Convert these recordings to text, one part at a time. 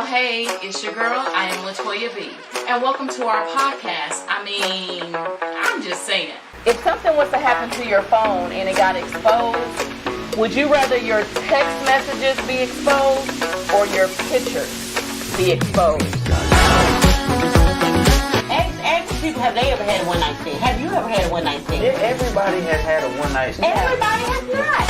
hey, it's your girl. I am Latoya B. And welcome to our podcast. I'm just saying. If something was to happen to your phone and it got exposed, would you rather your text messages be exposed or your pictures be exposed? Ask people, have they ever had a one-night stand? Have you ever had a one-night stand? Everybody has had a one-night stand. Everybody has not.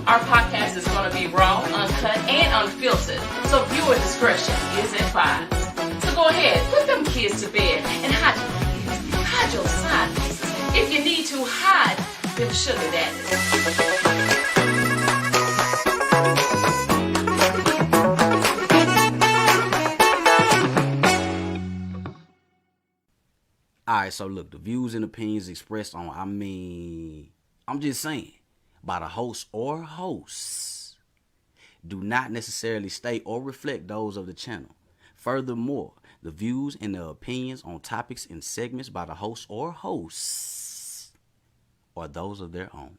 Our podcast is going to be raw, uncut, and unfiltered, so viewer discretion is advised. So go ahead, put them kids to bed and hide your kids. Hide your side pieces. If you need to, hide them sugar daddies. Alright, so look, the views and opinions expressed on, I'm just saying, by the host or hosts, do not necessarily state or reflect those of the channel. Furthermore, the views and the opinions on topics and segments by the host or hosts are those of their own.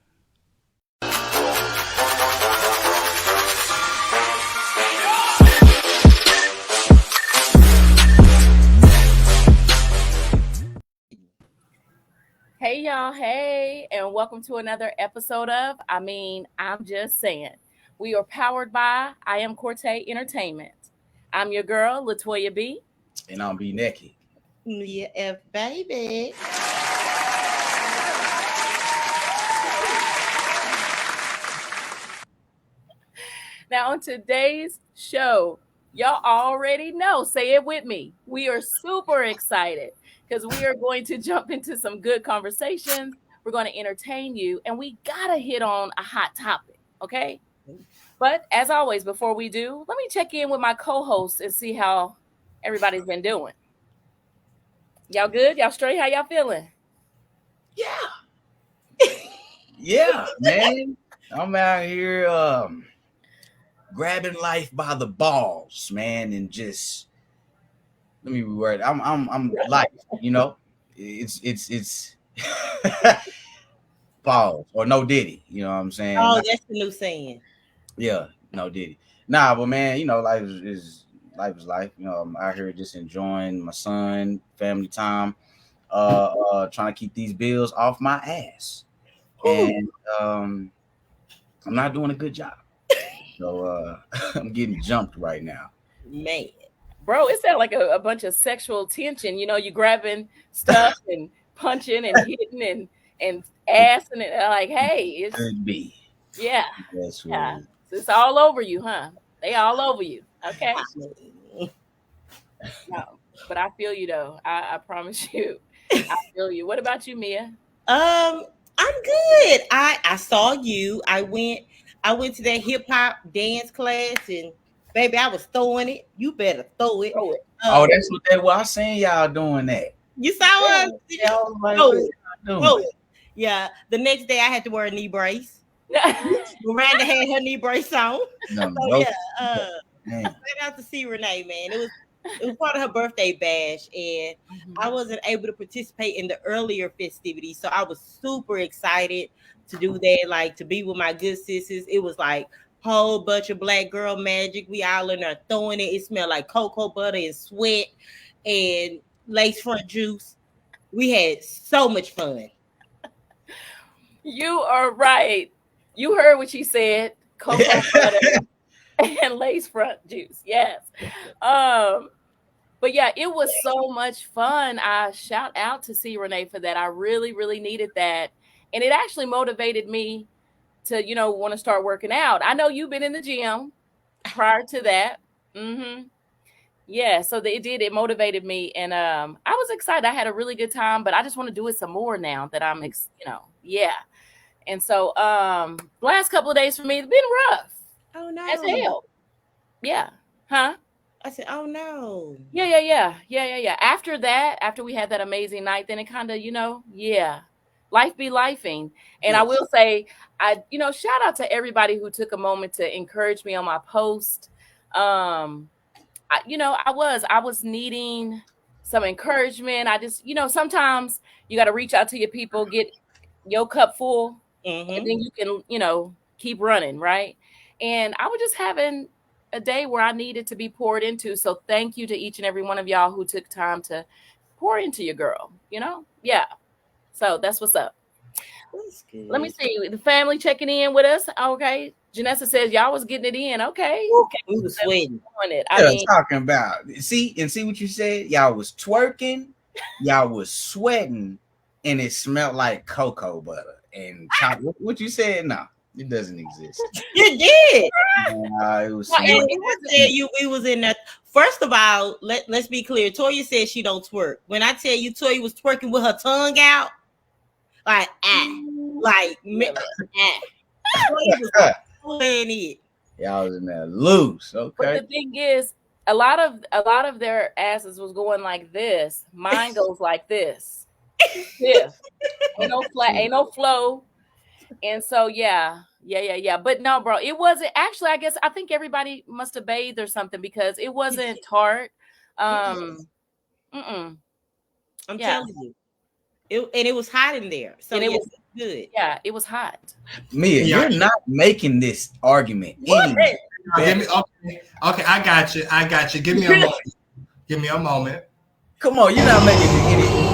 Hey y'all, hey, and welcome to another episode of I'm Just Saying. We are powered by I Am Corte Entertainment. I'm your girl, Latoya B. And I'm B. Necky. Yeah, baby. Now on today's show, y'all already know, say it with me. We are super excited because we are going to jump into some good conversations. We're going to entertain you, and we got to hit on a hot topic, okay? But as always, before we do, let me check in with my co-hosts and see how everybody's been doing. Y'all good? Y'all straight? How y'all feeling? Yeah, man. I'm out here grabbing life by the balls, man, and just let me reword it. I'm life, you know. It's balls or no Diddy, you know what I'm saying? Oh, that's the new saying. Yeah, no Diddy. Nah, but man, you know, life is life. You know, I'm out here just enjoying my son, family time, trying to keep these bills off my ass. And I'm not doing a good job. So I'm getting jumped right now. Man. Bro, it sounds like a bunch of sexual tension. You know, you grabbing stuff and punching and hitting and assing it. Like, hey, it's Could be. yeah. That's Yeah. right. It's all over you, huh? They all over you. Okay. No, but I feel you though. I promise you. I feel you. What about you, Mia? I'm good. I saw you. I went to that hip hop dance class and baby, I was throwing it. You better throw it. Throw it. Oh, that's what that was. I seen y'all doing that. You saw us? Yeah, I was like, Throw what it. y'all Throw doing? it. Yeah. The next day I had to wear a knee brace. Miranda had her knee brace on. No, So yeah, man. shout out to see Renee, man. It was part of her birthday bash, and I wasn't able to participate in the earlier festivities, so I was super excited to do that, like to be with my good sisters. It was like whole bunch of black girl magic. We all in there throwing it. It smelled like cocoa butter and sweat and lace front juice. We had so much fun. You are right. You heard what she said. Cocoa butter and lace front juice. Yes. But yeah, it was so much fun. I shout out to C Renee for that. I really, really needed that. And it actually motivated me to, want to start working out. I know you've been in the gym prior to that. Yeah, so it motivated me. And I was excited. I had a really good time, but I just want to do it some more now that I'm, yeah. And so last couple of days for me, it's been rough. Oh no. As hell. Yeah. Huh? I said, oh no. Yeah. After we had that amazing night, then it kind of, life be lifing. And yes. I will say, shout out to everybody who took a moment to encourage me on my post. I was needing some encouragement. I just, sometimes you got to reach out to your people, get your cup full, and then you can, keep running, right? And I was just having a day where I needed to be poured into. So thank you to each and every one of y'all who took time to pour into your girl, Yeah. So that's what's up. That's good. Let me see. The family checking in with us. Okay. Janessa says y'all was getting it in. Okay. We was sweating. I mean, talking about see what you said. Y'all was twerking, y'all was sweating, and it smelled like cocoa butter and chocolate. What you said? No, it doesn't exist. You did. It was. We was in that. First of all, let's be clear. Toya said she don't twerk. When I tell you Toya was twerking with her tongue out, like it. Y'all was in there loose. Okay. But the thing is, a lot of their asses was going like this. Mine goes like this. Yeah. Ain't no flow. And so yeah. But no, bro, it wasn't actually. I think everybody must have bathed or something because it wasn't tart. I'm telling you. It was hot in there. So it was good. Yeah, it was hot. Mia, you're not making this argument. Okay, I got you. Give me a moment. Give me a moment. Come on, you're not making it.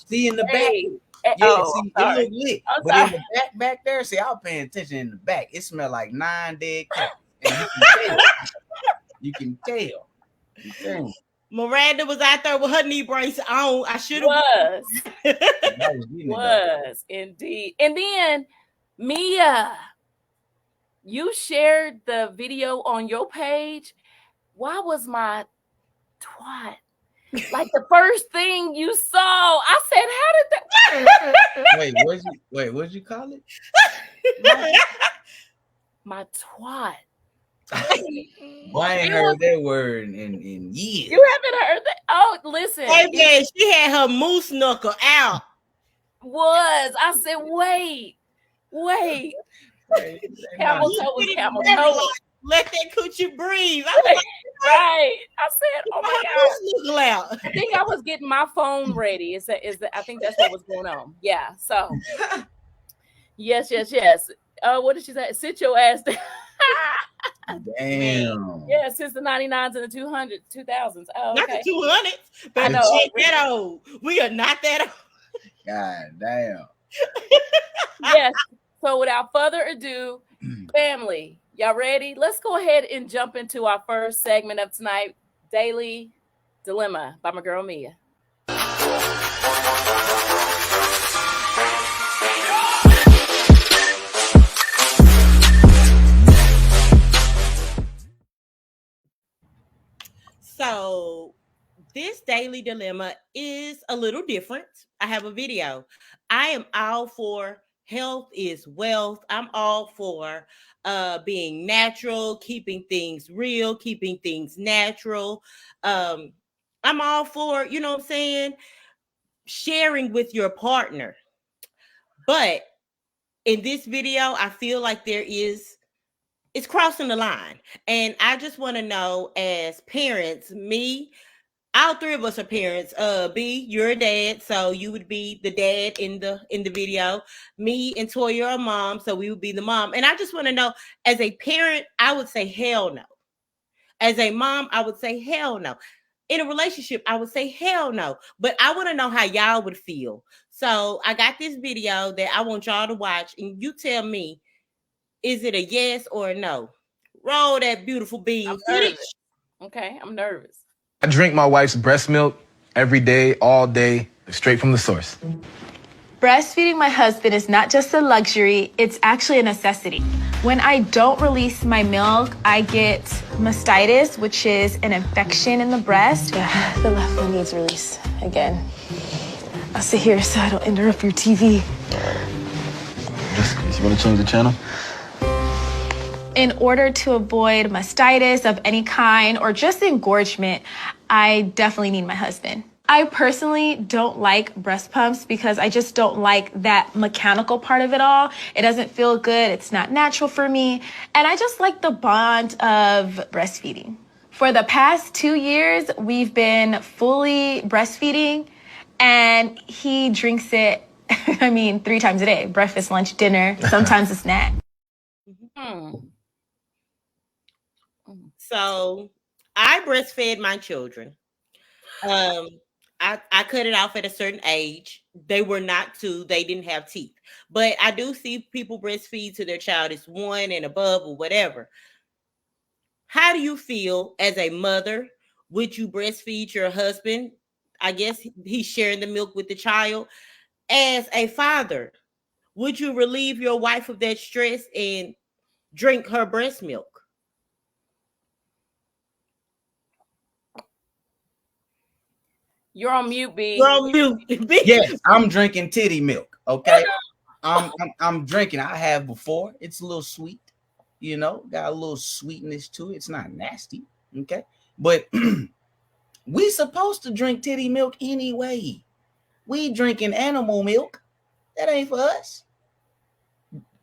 See in the back. It look lit. But in the back there, see, I was paying attention in the back. It smelled like 9 dead cats. And you can tell. Miranda was out there with her knee brace on. I should have. Was indeed. And then Mia, you shared the video on your page. Why was my twat like the first thing you saw? I said, how did that what'd you call it? My twat. Well, I ain't heard that word in years. You haven't heard that? Oh, listen. Hey man, she had her moose knuckle out. I said, wait. Camel toe was camel toe. Let that coochie breathe. Right. I said, oh my God. I think I was getting my phone ready. I think that's what was going on. Yeah. So yes. What did she say? Sit your ass down. Damn. Yeah, since the 99s and the 2000s. Oh, okay. Not the 200s, but that old. We are not that old. God damn. Yes. So without further ado, family, y'all ready? Let's go ahead and jump into our first segment of tonight, Daily Dilemma by my girl Mia. So this daily dilemma is a little different. I have a video. I am all for health is wealth. I'm all for being natural, keeping things real, keeping things natural. I'm all for, you know what I'm saying, sharing with your partner. But in this video, I feel like it's crossing the line. And I just want to know, as parents, all three of us are parents. B, you're a dad, so you would be the dad in the video. Me and Toya are mom, so we would be the mom. And I just want to know, as a parent, I would say hell no. As a mom, I would say hell no. In a relationship, I would say hell no. But I want to know how y'all would feel. So I got this video that I want y'all to watch, and you tell me, is it a yes or a no? Roll that beautiful bean I'm footage. nervous. Okay, I'm nervous. I drink my wife's breast milk every day, all day, straight from the source. Breastfeeding my husband is not just a luxury, it's actually a necessity. When I don't release my milk, I get mastitis, which is an infection in the breast. Yeah, the left one needs release again. I'll sit here so I don't interrupt your TV. Just in case you want to change the channel? In order to avoid mastitis of any kind or just engorgement, I definitely need my husband. I personally don't like breast pumps because I just don't like that mechanical part of it all. It doesn't feel good. It's not natural for me. And I just like the bond of breastfeeding. For the past 2 years, we've been fully breastfeeding, and he drinks it, 3 times a day, breakfast, lunch, dinner, sometimes a snack. Hmm. So I breastfed my children. I cut it off at a certain age. They were not 2, they didn't have teeth. But I do see people breastfeed to their child is 1 and above or whatever. How do you feel as a mother? Would you breastfeed your husband? I guess he's sharing the milk with the child. As a father, would you relieve your wife of that stress and drink her breast milk? You're on mute, B. You're on mute. Yes, I'm drinking titty milk. Okay, I'm drinking. I have before. It's a little sweet, got a little sweetness to it. It's not nasty. Okay, but we supposed to drink titty milk anyway. We drinking animal milk. That ain't for us.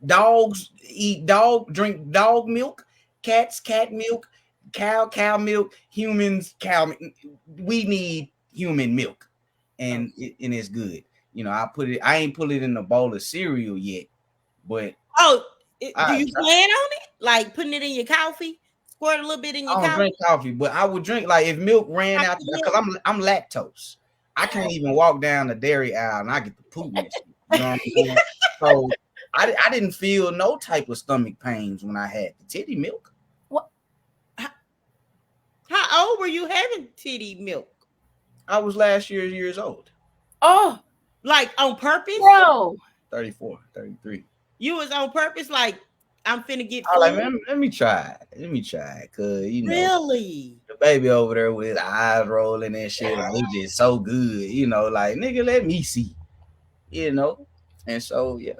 Dogs drink dog milk. Cats cat milk. Cow milk. Humans cow milk. We need human milk, and it's good. I ain't put it in a bowl of cereal yet, but do you plan on it? Like putting it in your coffee? Squirt a little bit in your I don't coffee? drink coffee, but I would drink, like, if milk ran out, because I'm lactose. I can't even walk down the dairy aisle and I get the poop and shit. You know what I'm saying? So I didn't feel no type of stomach pains when I had the titty milk. What? How old were you having titty milk? I was last years old. Oh, like on purpose? No. 34, 33. You was on purpose, like, I'm finna get I like, let me try cause really the baby over there with his eyes rolling and shit, like, it's just so good, like, nigga, let me see, and so yeah,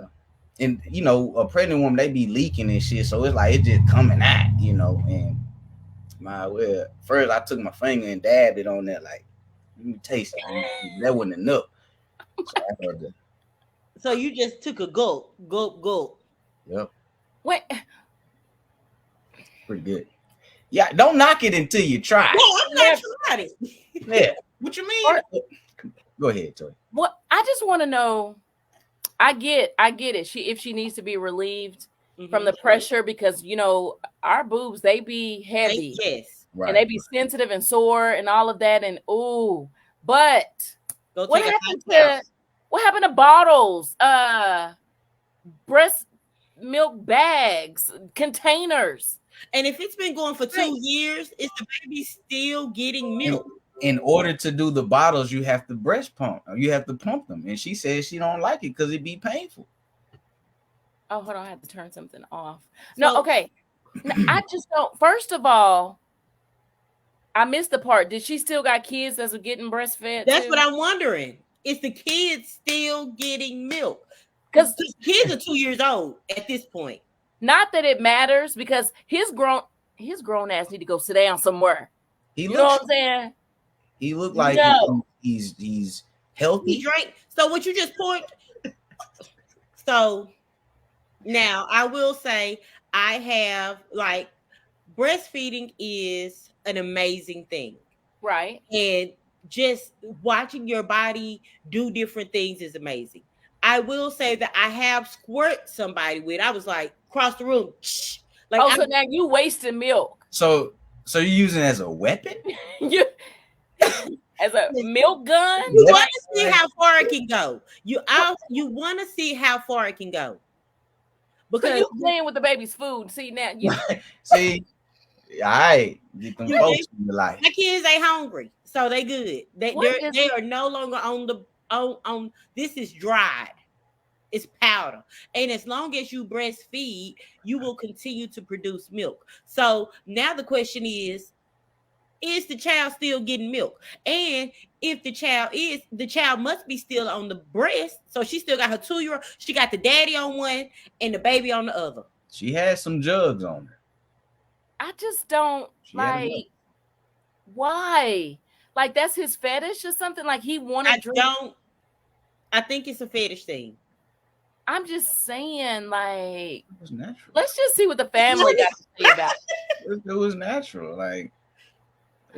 and a pregnant woman, they be leaking and shit, so it's like it's just coming out, and first I took my finger and dabbed it on there, like, let me taste it. That wasn't enough. So you just took a gulp. Yep. Wait. Pretty good. Yeah, don't knock it until you try. No, I'm not trying it. Yeah. What you mean? Go ahead, Toy. What I just want to know. I get it. If she needs to be relieved from the pressure, because our boobs, they be heavy. Yes. Right. And they be sensitive and sore and all of that. And but what happened to bottles, breast milk bags, containers? And if it's been going for 2 years, is the baby still getting milk? In order to do the bottles, you have to breast pump. You have to pump them. And she says she don't like it because it be painful. Oh, hold on. I have to turn something off. No, okay. I just don't. First of all, I missed the part. Did she still got kids that's getting breastfed? That's what I'm wondering. Is the kids still getting milk? Because kids are 2 years old at this point. Not that it matters, because his grown ass need to go sit down somewhere. You know what I'm saying? He looked like he's healthy. He drank. So what you just poured. So now I will say I have, like, breastfeeding is an amazing thing. Right. And just watching your body do different things is amazing. I will say that I have squirt somebody with. I was like, across the room. Like, so now you wasting milk. So So you're using it as a weapon? You as a milk gun? You want to see how far it can go. You want to see how far it can go. So Because you playing with the baby's food. See now you See, all right, get them folks in your life. my kids ain't hungry, so they good. They are no longer on the on. This is dried. It's powder, and as long as you breastfeed, you will continue to produce milk. So now the question is the child still getting milk? And if the child must be still on the breast. So she still got her 2-year-old. She got the daddy on one and the baby on the other. She has some jugs on her. I just don't why? Like that's his fetish or something? Like he wanted drink. I think it's a fetish thing. I'm just saying, like, It was natural. let's just see what the family got to say about it. It was natural. Like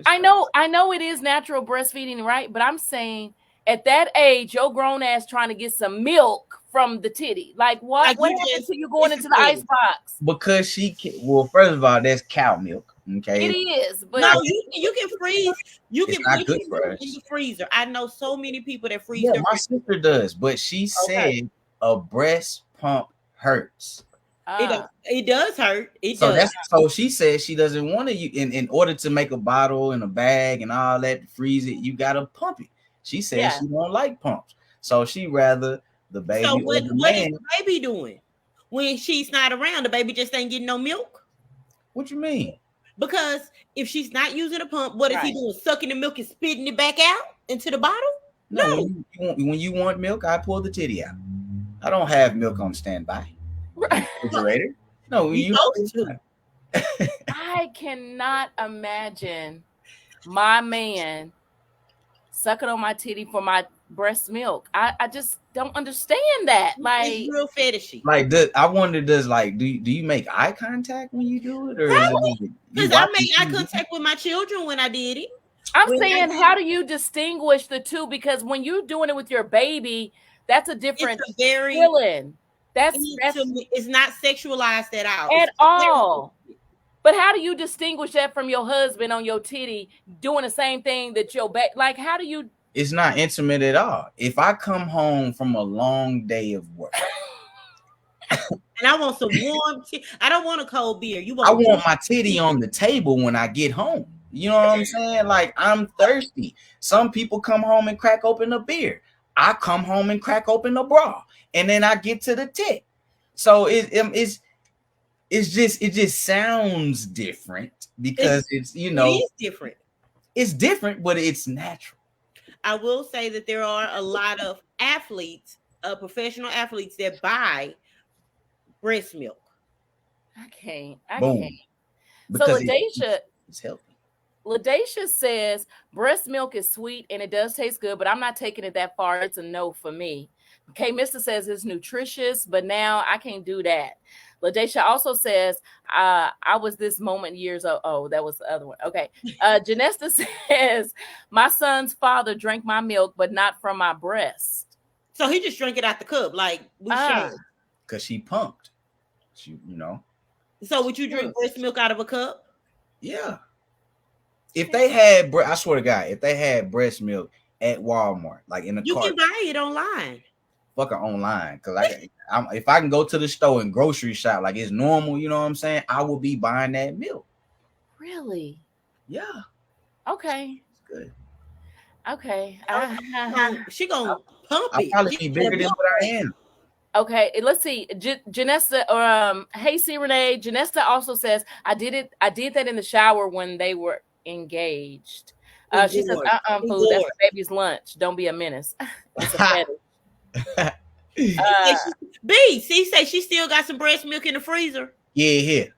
I know it is natural breastfeeding, right? But I'm saying at that age, your grown ass trying to get some milk from the titty. Like what? What happened to you going into the ice box? Because she can, well, first of all, that's cow milk. Okay. It is, but no, you can freeze. You can not put good it for in us. the freezer. I know so many people that freeze Yeah, their my sister does, but she said a breast pump hurts. It does hurt. So she said she doesn't want to. In order to make a bottle and a bag and all that, freeze it, you gotta pump it. She said she don't like pumps, so she rather the baby. So what is the baby doing when she's not around? The baby just ain't getting no milk. What you mean? Because if she's not using a pump, what is he doing? Sucking the milk and spitting it back out into the bottle? No. When you want milk, I pull the titty out. I don't have milk on standby. Refrigerator. No, you I cannot imagine my man sucking on my titty for my breast milk. I just don't understand that. Like it's real fetishy. Like I wonder, do you make eye contact when you do it, or because I made eye contact with my children when I did it. I'm saying, how do you distinguish the two? Because when you're doing it with your baby, that's a different feeling. It's not sexualized at all. At all. But how do you distinguish that from your husband on your titty doing the same thing that your back? Like, how do you? It's not intimate at all. If I come home from a long day of work and I want some warm tea, I don't want a cold beer. I want my titty on the table when I get home. You know what I'm saying? Like, I'm thirsty. Some people come home and crack open a beer. I come home and crack open a bra, and then I get to the tit. So it just sounds different because it's it is different. It's different, but it's natural. I will say that there are a lot of athletes, professional athletes that buy breast milk. I can't. Because so LaDacia, it's healthy. LaDacia says breast milk is sweet and it does taste good, but I'm not taking it that far. It's a no for me. Okay, Mister says it's nutritious, but now I can't do that. LaDacia also says, I was this moment years old. Oh, that was the other one. Okay. Janesta says, my son's father drank my milk, but not from my breast. So he just drank it out the cup, like we shared. Because she pumped. So would you drink breast milk out of a cup? Yeah. If they had, I swear to God, if they had breast milk at Walmart, like in a you cart, can buy it online. Fuck it online, because if I can go to the store and grocery shop like it's normal, you know what I'm saying, I will be buying that milk. Really? Yeah. Okay. It's good. Okay. She gonna pump I'll it. probably be bigger than what I am. Okay, let's see. Janessa, hey, C. Renee. Janessa also says, I did that in the shower when they were engaged. She says, food, that's the baby's lunch. Don't be a menace. It's a fetish. C say she still got some breast milk in the freezer. Yeah, here.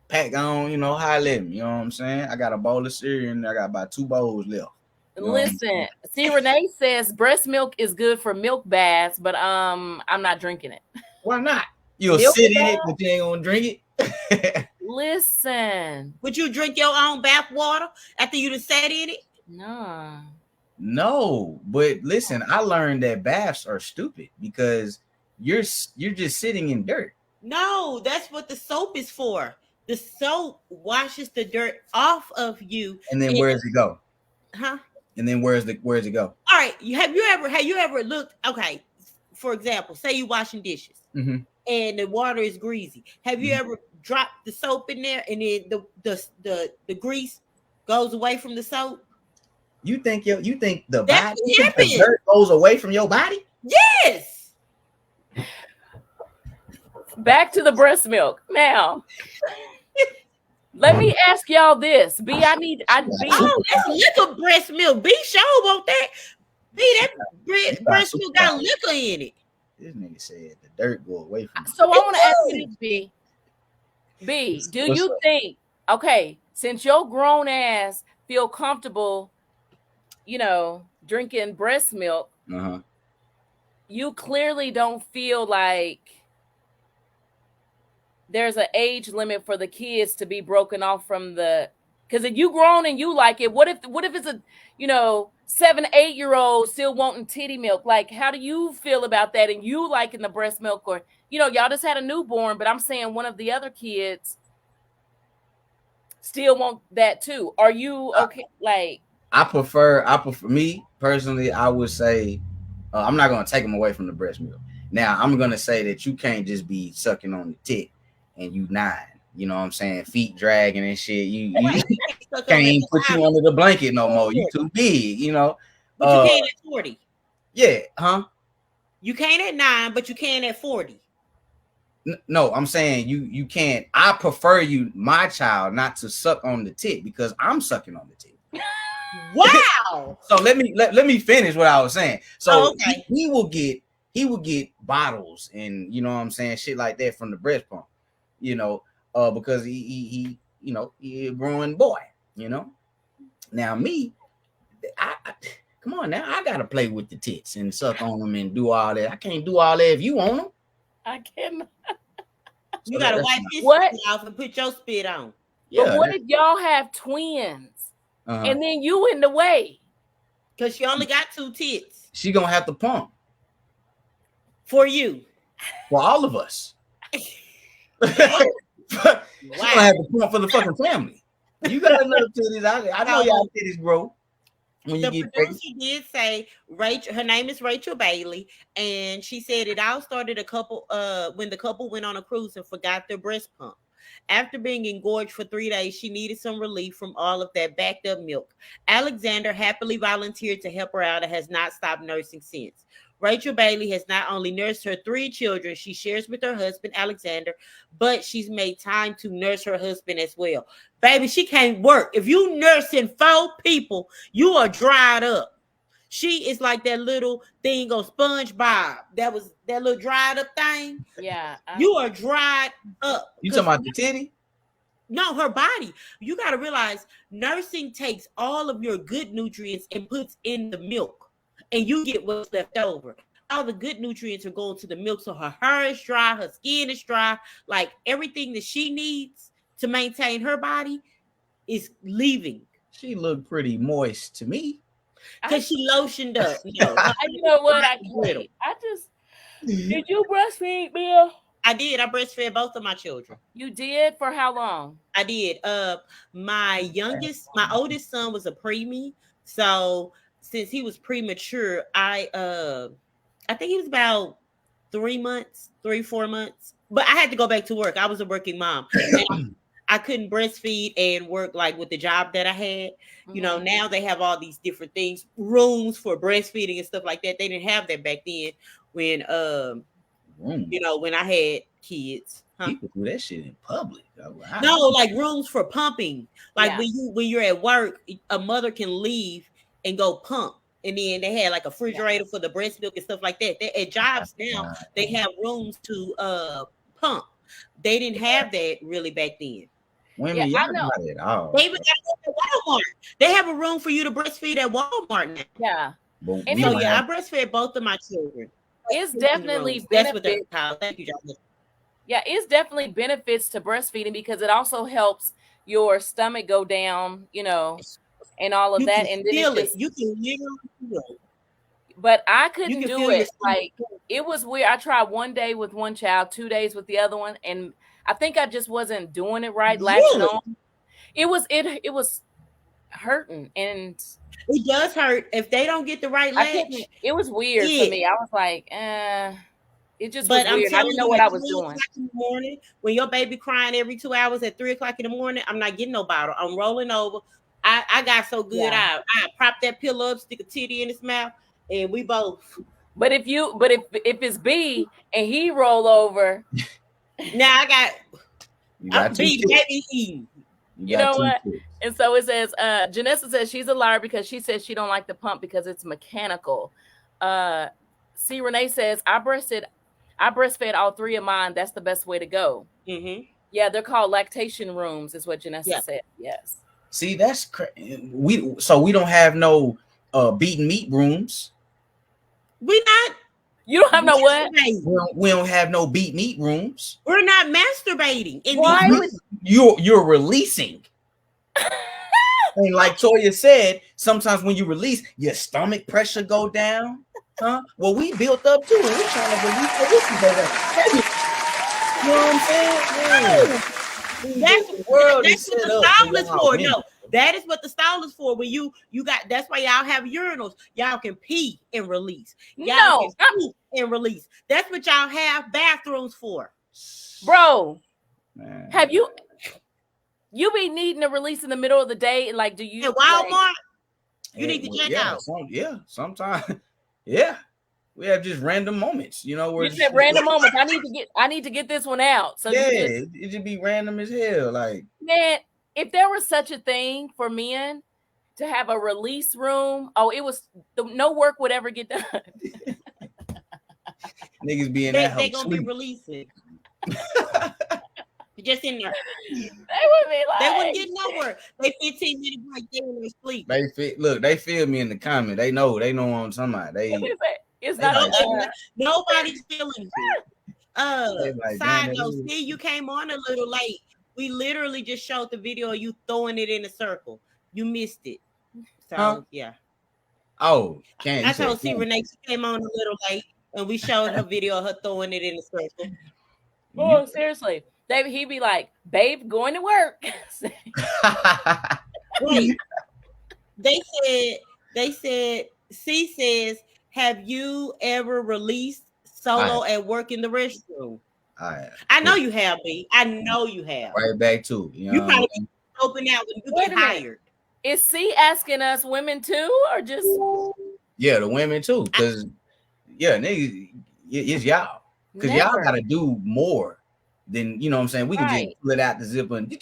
Pack on, holla at me. You know what I'm saying? I got a bowl of cereal and I got about 2 bowls left. Listen, see, Renee says breast milk is good for milk baths, but I'm not drinking it. Why not? You'll sit in it, but you ain't gonna drink it. Listen, would you drink your own bath water after you just sat in it? No, but listen, I learned that baths are stupid because you're just sitting in dirt. No, that's what the soap is for. The soap washes the dirt off of you. And then where does it go? Huh? And then where's it go? All right. Have you ever looked? Okay. For example, say you washing dishes Mm-hmm. and the water is greasy. Have you ever dropped the soap in there and then the grease goes away from the soap? You think the That's body, what the dirt goes away from your body? Yes. Back to the breast milk. Now, let me ask y'all this. B, Oh, that's liquor breast milk. B show want that. B, that breast milk got liquor in it. This nigga said the dirt go away from. So I want to ask you this, B. B, do you think, okay, since your grown ass feel comfortable, drinking breast milk, you clearly don't feel like there's an age limit for the kids to be broken off from the, because if you grown and you like it, what if it's a 7-8-year-old still wanting titty milk? Like, how do you feel about that? And you liking the breast milk, or y'all just had a newborn, but I'm saying one of the other kids still want that too. Are you okay? Like, I prefer me personally, I would say I'm not gonna take them away from the breast milk. Now I'm gonna say that you can't just be sucking on the tit and you 9. You know what I'm saying? Feet dragging and shit. You can't even put you under the blanket no more. You too big, But you can't at 40. Yeah, huh? You can't at 9, but you can at 40. No, I'm saying you can't. I prefer my child, not to suck on the tit because I'm sucking on the tit. Wow. So let me finish what I was saying. So okay. he will get bottles and what I'm saying, shit like that from the breast pump, because he a growing boy, Now me, I come on now, I gotta play with the tits and suck on them and do all that. I can't do all that if you want them. I cannot. You gotta wipe his spit off and put your spit on. Yeah, but what if y'all have twins and then you in the way? Because she only got 2 tits. She gonna have to pump. For you. For all of us. She gonna have to pump for the fucking family. You got enough titties. I know y'all titties grow. When the producer did say Rachel, her name is Rachel Bailey, and she said it all started when the couple went on a cruise and forgot their breast pump. After being engorged for 3 days, she needed some relief from all of that backed up milk. Alexander happily volunteered to help her out and has not stopped nursing since. Rachel Bailey has not only nursed her 3 children she shares with her husband, Alexander, but she's made time to nurse her husband as well. Baby, she can't work. If you nursing 4 people, you are dried up. She is like that little thing on SpongeBob. That little dried up thing. Yeah. You are dried up. You talking about the titty? No, her body. You got to realize nursing takes all of your good nutrients and puts in the milk. And you get what's left over. All the good nutrients are going to the milk. So her hair is dry, her skin is dry. Like everything that she needs to maintain her body is leaving. She looked pretty moist to me. Because she lotioned up. You know what? Did you breastfeed, Bill? I did. I breastfed both of my children. You did? For how long? I did. My oldest son was a preemie. So since he was premature, I think he was about 3 months, 4 months. But I had to go back to work. I was a working mom. I couldn't breastfeed and work like with the job that I had. Now they have all these different things, rooms for breastfeeding and stuff like that. They didn't have that back then when when I had kids. People do that shit in public. No, like rooms for pumping. Like when you're at work, a mother can leave and go pump. And then they had like a refrigerator for the breast milk and stuff like that. At jobs now, they have rooms to pump. They didn't have that really back then. Women, y'all got it all. They even got it at Walmart. They have a room for you to breastfeed at Walmart now. Yeah. And so I breastfed both of my children. It's definitely benefits. Thank you, John. Yeah, it's definitely benefits to breastfeeding because it also helps your stomach go down, and all of that. And then you can literally feel it. But I couldn't do it. Like it was weird. I tried one day with one child, 2 days with the other one, and I think I just wasn't doing it right, latching Really? on. It was hurting, and It does hurt if they don't get the right I latch. couldn't. It was weird for Yeah. me. I was like, it just was But I'm weird. I telling didn't know you, what at I was 3 doing. o'clock in the morning, when your baby crying every 2 hours at 3 o'clock in the morning, I'm not getting no bottle. I'm rolling over. I got so good. Yeah. I prop that pillow up, stick a titty in his mouth, and we both. But if it's B and he roll over, Now I got You got two B kids. baby eating. you got know two what? kids. And so it says, Janessa says she's a liar because she says she don't like the pump because it's mechanical. C. Renee says I breastfed all 3 of mine. That's the best way to go. Mm-hmm. Yeah, they're called lactation rooms, is what Janessa said. Yes. See, that's we don't have no beaten meat rooms. We not. You don't have no what? We don't have no beat meat rooms. We're not masturbating. Why would You're releasing. And like Toya said, sometimes when you release, your stomach pressure go down. Huh? Well, we built up too. We're trying to release the whiskey go down. You know what I'm saying? That's the world that's what the stall is for. No, that is what the stall is for. When you got, that's why y'all have urinals. Y'all can pee and release. Y'all can pee and release. That's what y'all have bathrooms for. Bro, Man. have you be needing to release in the middle of the day? Like, do you at Walmart? Like, you need to check out. Sometimes. Yeah. We have just random moments, you know. Where you said random moments. I need to get this one out. So yeah, it just be random as hell. Like, man, if there was such a thing for men to have a release room, no work would ever get done. Niggas be in They gonna be releasing. Just in there. They would be like, they wouldn't get nowhere. They 15 minutes break, they in their sleep. They feel me in the comment. They know what I'm talking about. It's not nobody's feeling it. Like, Side note, see, you came on a little late. We literally just showed the video of you throwing it in a circle. You missed it. So yeah. Oh, I told C Renee she came on a little late and we showed her video of her throwing it in a circle. Oh, seriously. He'd be like, babe, going to work. Wait. They said C says, have you ever released solo at work in the restroom? I know you have, B. I know you have. Right back to you probably open out when you get hired. Is C asking us women too, or just the women too? Because niggas, it's y'all. Because y'all gotta do more than, you know what I'm saying. We can just pull it out the zipper and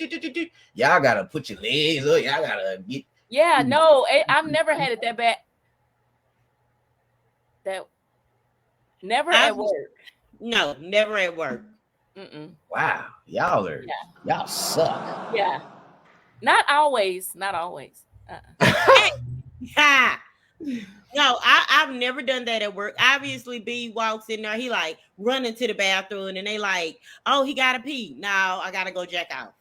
y'all gotta put your legs up. Y'all gotta get. Yeah, no, I've never had it that bad. Never at work. No, never at work. Wow, y'all suck. Yeah, not always. No, I've never done that at work. Obviously, B walks in there, he like running to the bathroom, and they like, oh, he gotta pee. Now I gotta go jack out.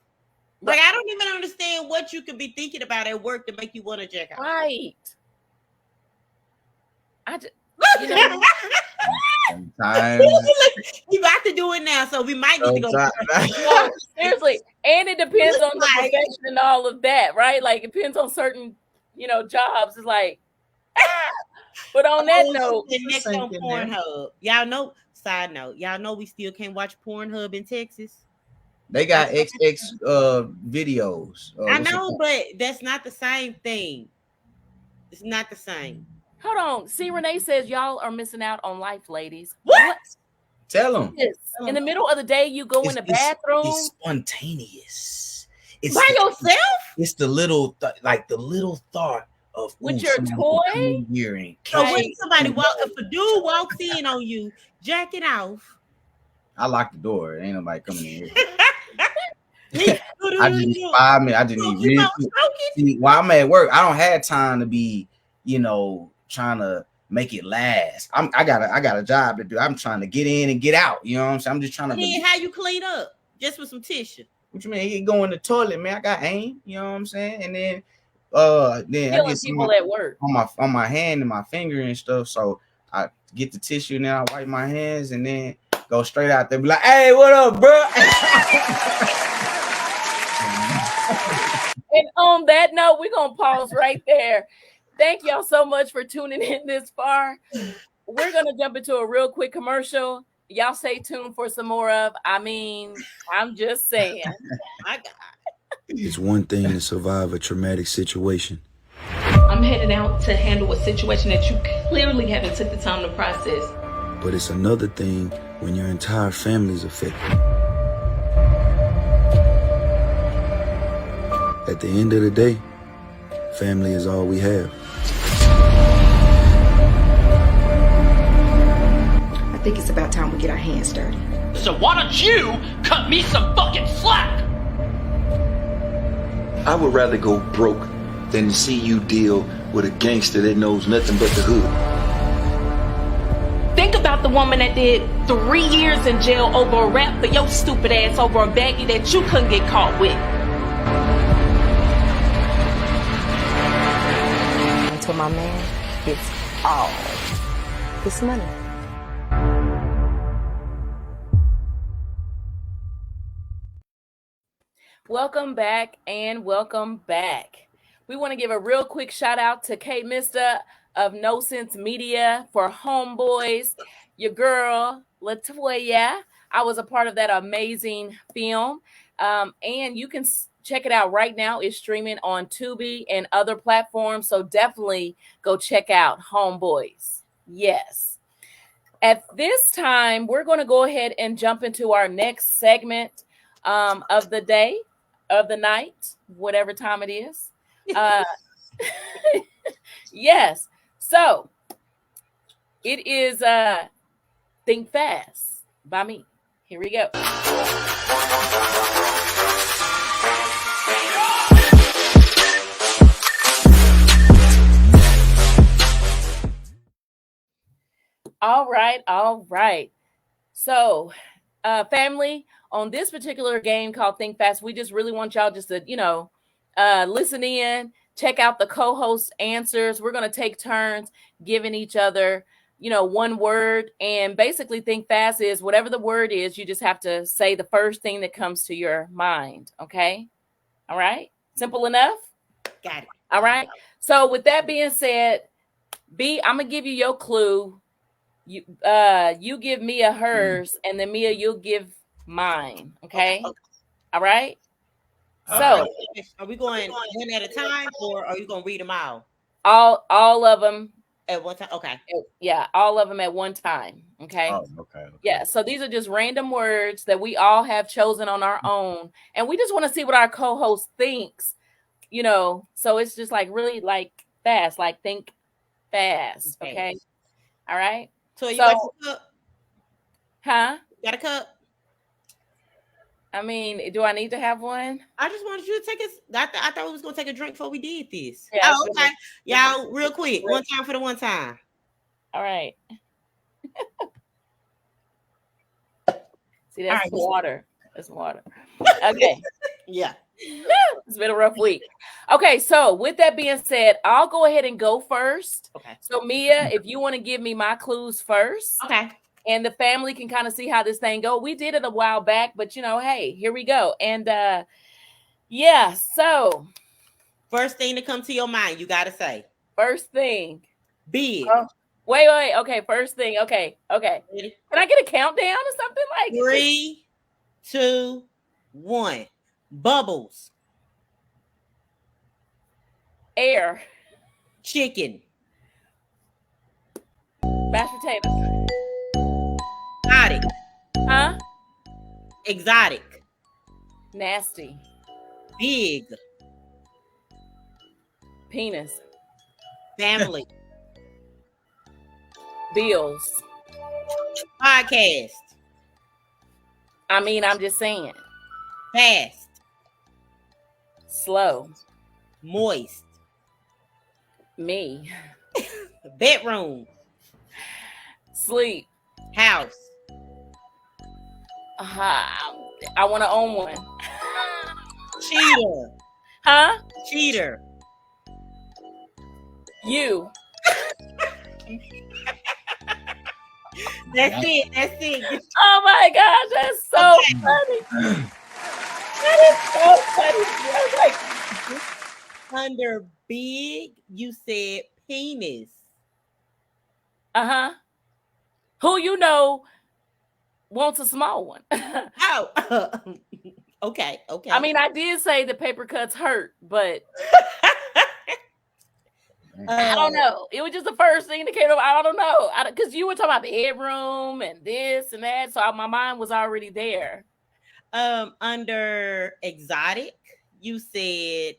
Like, I don't even understand what you could be thinking about at work to make you want to jack out. Right. Sometimes you got to do it now, so we might need to go. No, seriously, and it depends on the profession and all of that, right? Like, it depends on certain, jobs. It's like, but on that note, next on Pornhub, y'all know. Side note, y'all know we still can't watch Pornhub in Texas. They got XX videos. I know, but that's not the same thing. It's not the same. Hold on. See, Renee says y'all are missing out on life, ladies. What? Tell them. In the middle of the day, you go in the bathroom. It's spontaneous. It's by yourself. It's the little thought of with your toy. So when somebody if a dude walks in on you, jack it off. I lock the door. Ain't nobody coming in here. I just need 5 minutes. I just need real quick. While I'm at work, I don't have time to be, trying to make it last. I got a job to do. I'm trying to get in and get out. You know what I'm saying? I'm just trying to. How you clean up? Just with some tissue. What you mean? You go in the toilet, man. I got aim. You know what I'm saying? And then I get people at work on my hand and my finger and stuff. So I get the tissue and then I wipe my hands and then go straight out there, be like, "Hey, what up, bro?" And on that note, we're going to pause right there. Thank y'all so much for tuning in this far. We're going to jump into a real quick commercial. Y'all stay tuned for some more of, I'm just saying. It's one thing to survive a traumatic situation. I'm heading out to handle a situation that you clearly haven't took the time to process. But it's another thing when your entire family is affected. At the end of the day, family is all we have. I think it's about time we get our hands dirty. So why don't you cut me some fucking slack? I would rather go broke than to see you deal with a gangster that knows nothing but the hood. Think about the woman that did 3 years in jail over a rap for your stupid ass over a baggie that you couldn't get caught with. Until my man gets all this money. Welcome back and welcome back. We want to give a real quick shout out to K Mista of No Sense Media for Homeboys, your girl Latoya. I was a part of that amazing film, and you can check it out right now. It's streaming on Tubi and other platforms, so definitely go check out Homeboys. Yes. At this time, we're going to go ahead and jump into our next segment of the day, of the night, whatever time it is. Yes. So it is Think Fast by me. Here we go. All right. So, family, on this particular game called Think Fast, we just really want y'all just to, listen in, check out the co-host answers. We're going to take turns giving each other, one word, and basically Think Fast is whatever the word is, you just have to say the first thing that comes to your mind. Okay. All right. Simple enough. Got it. All right. So with that being said, B, I'm going to give you your clue. You give Mia hers, and then Mia, you'll give mine. Okay. All right. So are we going one at a time, or are you going to read them all of them at one time? Okay. Yeah, all of them at one time. Okay. Oh, okay. Yeah. So these are just random words that we all have chosen on our own, and we just want to see what our co-host thinks. So it's just like really like fast, like think fast. Okay. All right. So you got a cup? Huh? Got a cup? I mean, do I need to have one? I just wanted you to take I thought we was gonna take a drink before we did this. Yeah, okay. Y'all, real quick. One time for the one time. All right. See, that's water. That's water. Okay. Yeah. It's been a rough week. Okay, so with that being said, I'll go ahead and go first. Okay. So Mia, if you want to give me my clues first. Okay. And the family can kind of see how this thing go. We did it a while back, but hey, here we go. And yeah, so first thing to come to your mind, you gotta say. First thing. Big. Wait. Okay, first thing. Okay. Can I get a countdown or something like 3, 2, 1. Bubbles. Air. Chicken. Mashed potatoes. Exotic. Huh? Exotic. Nasty. Big. Penis. Family. Bills. Podcast. I mean, I'm just saying. Fast. Slow. Moist. Me. Bedroom. Sleep. House. I want to own one. Cheater. Huh? Cheater. You. That's it. That's it. Oh my gosh, that's so funny. That is so funny. I was like, Under big, you said penis. uh-huh. Who you know wants a small one? Oh, okay. I mean, I did say the paper cuts hurt, but I don't know. It was just the first thing that came up. I don't know. Because you were talking about bedroom and this and that. So my mind was already there. Under exotic, you said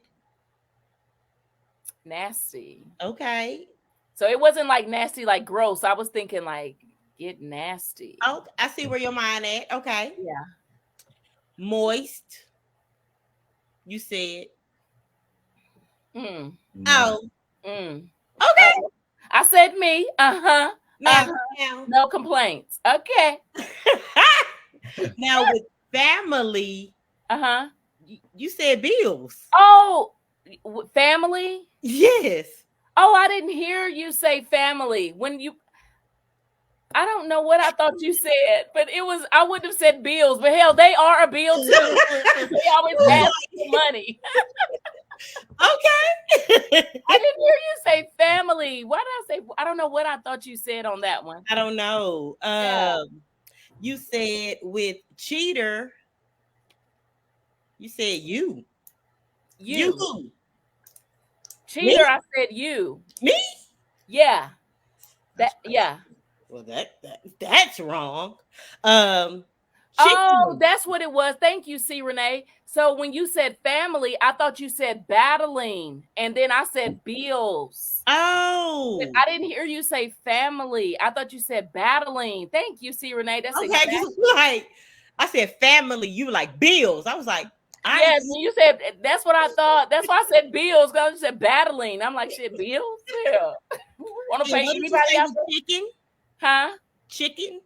nasty. Okay. So it wasn't like nasty, like gross. I was thinking like get nasty. Oh, I see where your mind at. Okay. Yeah. Moist. You said. Mm. Oh. Mm. Okay. I said me. Uh-huh. Now. No complaints. Okay. Now with family. Uh-huh. You said bills. Oh, family? Yes. Oh, I didn't hear you say family. I don't know what I thought you said, but I wouldn't have said bills, but hell, they are a bill too. They always ask for money. Okay. I didn't hear you say family. Why did I say? I don't know what I thought you said on that one. I don't know. You said with cheater. You said you. Cheater. Me? I said you. Me? Yeah. Yeah. Well, that's wrong. Oh, that's what it was. Thank you, C. Renee. So when you said family, I thought you said battling, and then I said bills. Oh, I didn't hear you say family. I thought you said battling. Thank you, C. Renee. That's okay. Exactly. Like I said family. You were like bills. I was like, yes. You said that's what I thought. That's why I said bills. Because you said battling. I'm like, shit, bills. Yeah. Want to pay anybody else? Chicken? Huh? Chicken?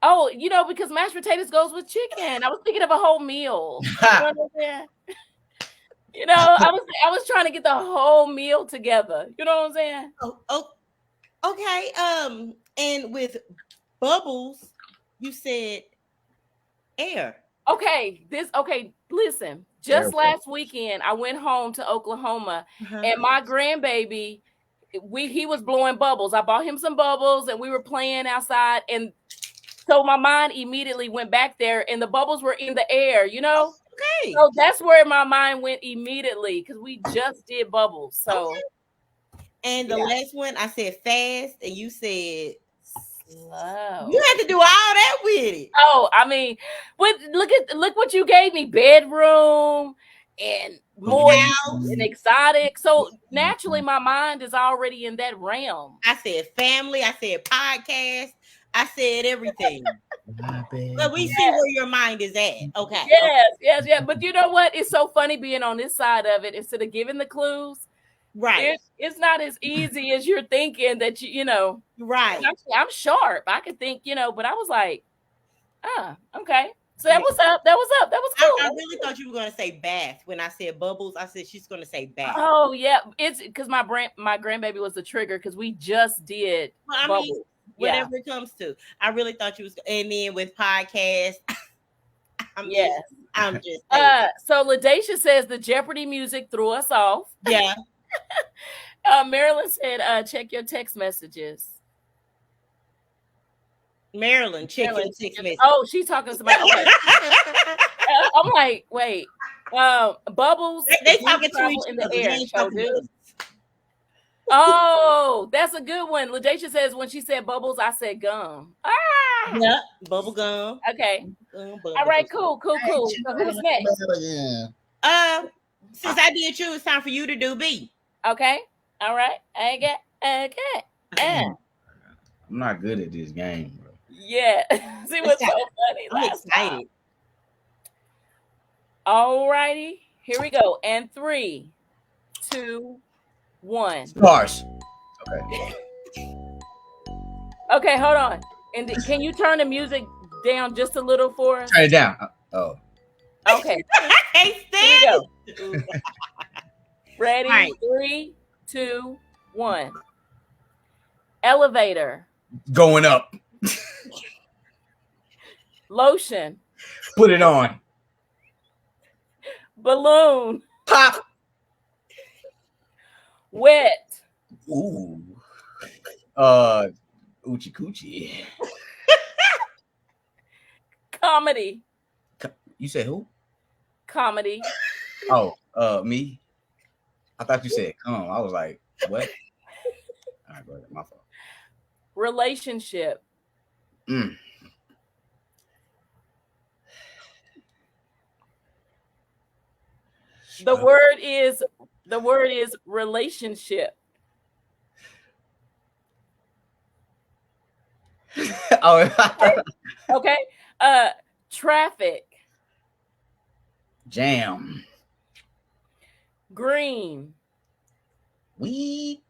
Oh, because mashed potatoes goes with chicken. I was thinking of a whole meal. I was trying to get the whole meal together. You know what I'm saying? Oh, okay. And with bubbles, you said air. Okay, listen. Just last weekend, I went home to Oklahoma, and my grandbaby, he was blowing bubbles. I bought him some bubbles, and we were playing outside, and so my mind immediately went back there, and the bubbles were in the air, Okay. So that's where my mind went immediately because we just did bubbles. So, and the last one I said fast, and you said slow. You had to do all that with it. Oh, I mean, look what you gave me: bedroom and moist and exotic. So naturally, my mind is already in that realm. I said family. I said podcast. I said everything. But we see where your mind is at. Okay. Yes. But you know what? It's so funny being on this side of it instead of giving the clues. Right. It's not as easy as you're thinking that you know. Right. I'm sharp. I could think, but I was like, okay. So that was up. That was cool. I really thought you were gonna say bath when I said bubbles. I said she's gonna say bath. Oh yeah, it's because my grandbaby was the trigger because we just did bubbles. Whatever it comes to, I really thought you was. And then with podcast, I'm just. So Ladacia says the Jeopardy music threw us off. Yeah. Marilyn said, check your text messages. Marilyn, check your text messages. Oh, she's talking to somebody. Okay. I'm like, wait. Bubbles. They talking to each in the other. air. Oh, that's a good one. Ladacia says when she said bubbles, I said gum. Yeah, bubble gum. Okay. All right, cool. So who's next? Since I did you, it's time for you to do B. Okay. All right. Okay. I'm not good at this game, bro. Yeah. See what's so funny? I'm excited. All righty. Here we go. And 3, 2, 1. Stars. Okay, hold on. And can you turn the music down just a little for us? Turn it down. Oh. Okay. Hey, here we go. Ready? Right. 3, 2, 1. Elevator. Going up. Lotion. Put it on. Balloon. Pop. Wet. Ooh. Oochie coochie. Comedy. You said who? Comedy. Oh, me. I thought you said come. I was like, what? All right, go ahead. My fault. Relationship. Mm. The word is relationship. Oh, Okay. Traffic. Jam. Green. Weed.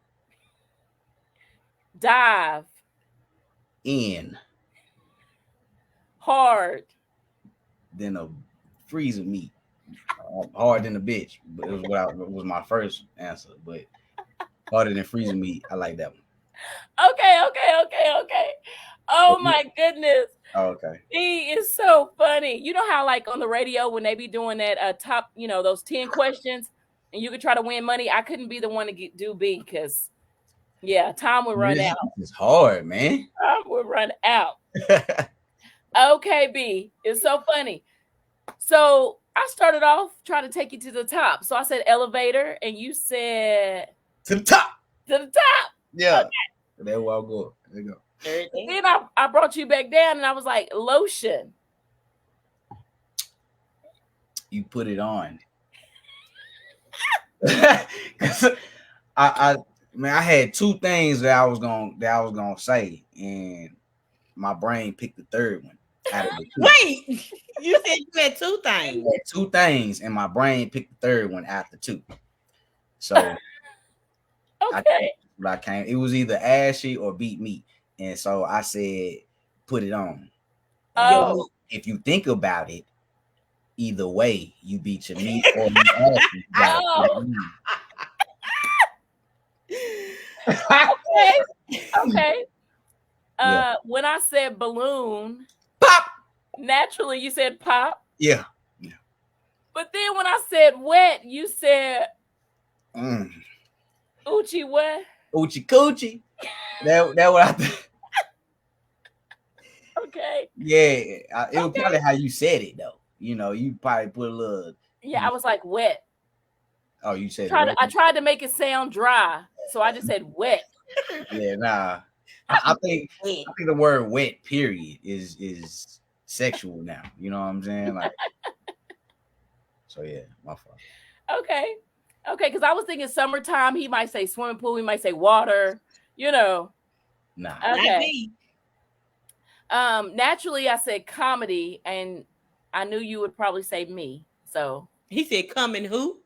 Dive. In. Hard. Then a freezer meat. Hard than a bitch. But it was my first answer. But harder than freezer meat. I like that one. Okay. Oh my goodness. Oh, okay. He is so funny. You know how like on the radio when they be doing that top, those 10 questions and you could try to win money. I couldn't be the one to do B because time would run out. It's hard, man. Time would run out. Okay, B. It's so funny. So I started off trying to take you to the top. So I said elevator and you said to the top. To the top. Yeah. Okay. That's where I'll go. There you go. Then I brought you back down and I was like, lotion. You put it on. I had two things that I was gonna say, and my brain picked the third one out of the two. Wait, you said you had two things. I had two things, and my brain picked the third one out the two. So okay. It was either ashy or beat meat. And so I said, put it on. Oh. If you think about it, either way, you beat your meat or you ashy. Okay. When I said balloon, pop. Naturally, you said pop. Yeah. But then when I said wet, you said Oochie what? Oochie coochie. That what I think. Okay. Yeah, it was probably how you said it though. You probably put a little. Yeah, I was like wet. Oh, you said. I tried to make it sound dry, so I just said wet. Yeah, nah. I think the word wet period is sexual now. You know what I'm saying? Like. So yeah, my fault. Okay, because I was thinking summertime. He might say swimming pool. He might say water. Nah. Okay. Naturally, I said comedy, and I knew you would probably say me. So he said, "Come and who?"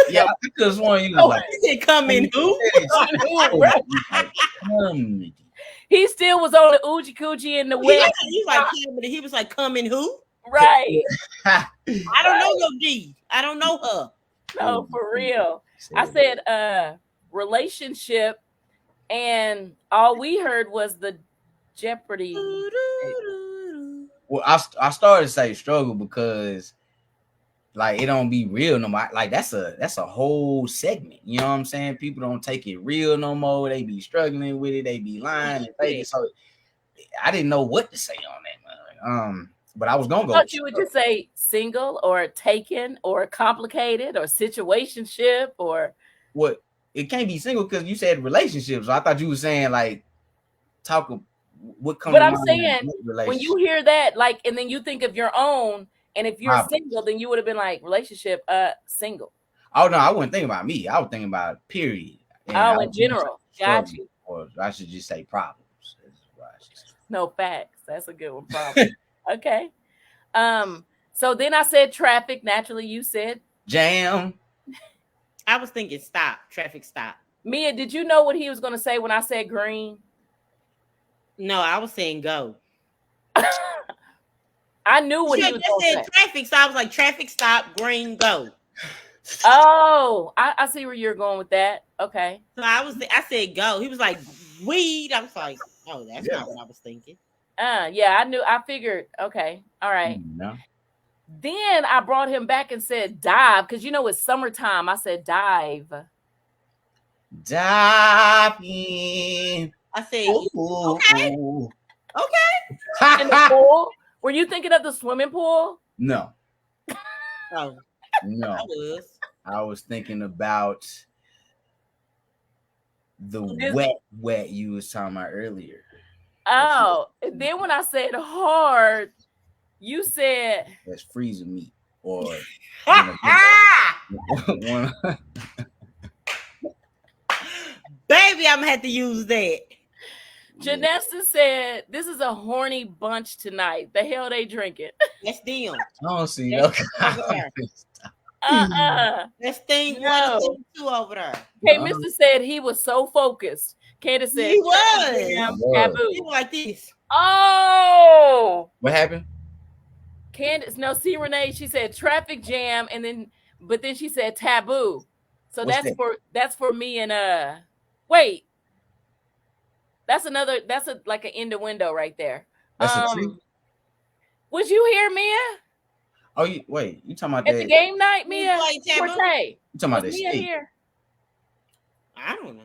Yeah, I could have sworn you was like, he said, "Come and who?" He still was on the Oochie Coochie in the wet. He was like, "Come and who?" Right. I don't know your G. I don't know her. No, for real. I said relationship, and all we heard was the Jeopardy. Well, I started to say struggle because like it don't be real no more. Like that's a whole segment. You know what I'm saying? People don't take it real no more. They be struggling with it. They be lying and faking. So I didn't know what to say on that, man. But I was gonna go. I thought you would just say single or taken or complicated or situationship or what? It can't be single because you said relationships. So I thought you were saying like talk of what comes. But I'm saying when you hear that, like, and then you think of your own, and if you're single, then you would have been like relationship, single. Oh no, I wasn't thinking about me. I was thinking about period. And in general, got you. Or I should just say problems. No facts. That's a good one. Problem. Okay. So then I said traffic. Naturally, you said jam. I was thinking stop. Traffic stop. Mia, did you know what he was going to say when I said green? No, I was saying go. I knew what he was going to say. Traffic, so I was like traffic stop, green, go. Oh, I see where you're going with that. Okay. So I said go. He was like weed. I was like Oh, that's Yeah. not what I was thinking. Yeah, I figured. Okay. All right. No. Then I brought him back and said dive because it's summertime. I said dive. Dive in. I said, Ooh, okay, ooh. okay. In the pool? Were you thinking of the swimming pool? No, Oh, no. I was thinking about the wet you was talking about earlier. Oh, and then when I said hard, you said That's freezing meat or one. Baby, I'm gonna have to use that. Janessa said, "This is a horny bunch tonight. The hell they drinking?" That's them. I don't see no. That's thing No. 1 or 2 over there. Hey, Mr. said he was so focused. Candace said He was. taboo. He was like this. Oh, What happened? Candace, no, see Renee, she said traffic jam, but then she said taboo. So What's that's for me and wait. That's like an innuendo right there. That's a treat. Was you here, Mia? Oh, you talking about At that? the game night, Mia? Cortez. You talking about that Mia steak? here? I don't know.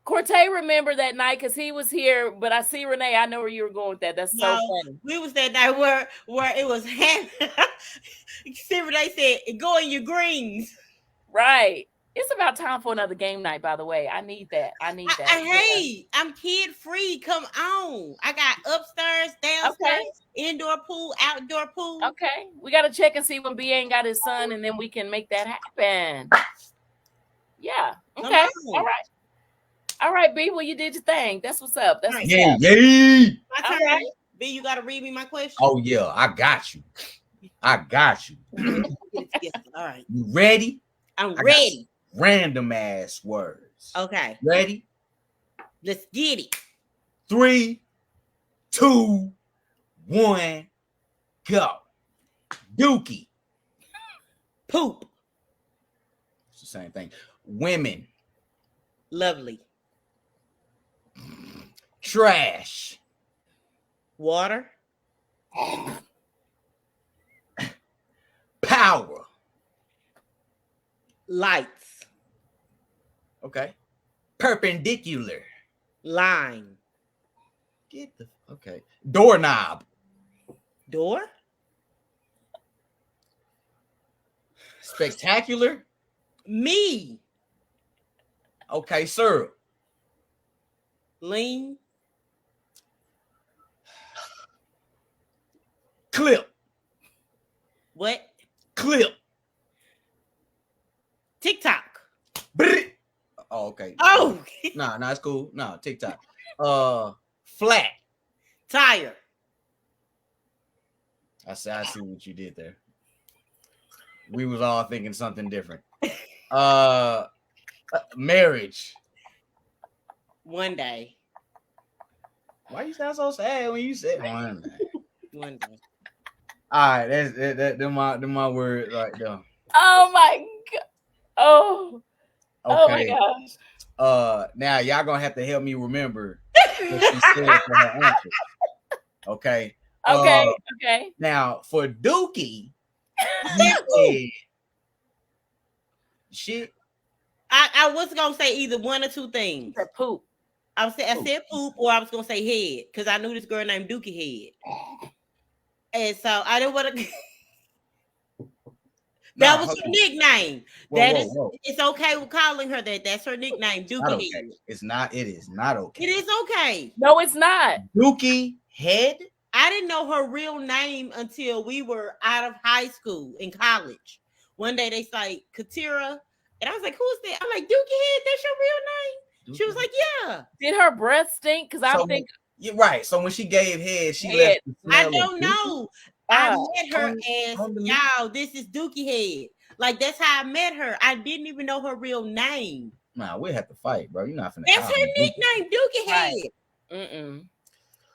Cortez remember that night because he was here, but I see Renee. I know where you were going with that. That's so funny. We was that night where it was see Renee said, go in your greens. Right. It's about time for another game night, by the way. I need that. Hey, I'm kid free. Come on. I got upstairs, downstairs, indoor pool, outdoor pool. Okay. We got to check and see when B ain't got his son, and then we can make that happen. Yeah. Okay. All right, B. Well, you did your thing. That's what's up. That's what's up. Yay. My turn. Right. B, you got to read me my question. Oh, yeah. I got you. All right. You ready? I'm ready. Random ass words. Okay. Ready? Let's get it. 3, 2, 1, go. Dookie. Poop. It's the same thing. Women. Lovely. Trash. Water. Power. Lights. Okay. Perpendicular. Line. Okay. Doorknob. Door. Spectacular. Me. Okay, sir. Lean. Clip. What? Clip. TikTok. Oh, okay. Oh. Nah, it's cool. Nah, TikTok. Flat. Tire. I see what you did there. We was all thinking something different. Marriage. One day. Why you sound so sad when you said one day? One day. All right, that's my word right there. Oh my god. Oh. Okay. Oh my gosh. Now y'all gonna have to help me remember what she said for her answer. Okay. Okay. Now for Dookie, shit. I was gonna say either one or two things. Poop. I said poop, or I was gonna say head because I knew this girl named Dookie Head, and so I didn't want to. That was her nickname. Whoa. It's okay with calling her that. That's her nickname, Dookie Head. It's not. It is not okay. It is okay. No, it's not. Dookie Head. I didn't know her real name until we were out of high school in college. One day they say Katira, and I was like, "Who's that?" I'm like, "Dookie Head. That's your real name?" She was like, "Yeah." Did her breath stink? Because I think you're right. So when she gave head, she left. I don't know. I met her as y'all. This is Dookie Head. Like that's how I met her. I didn't even know her real name. Nah, we have to fight, bro. You're not finna. That's her nickname, Dookie Head. Mm-mm.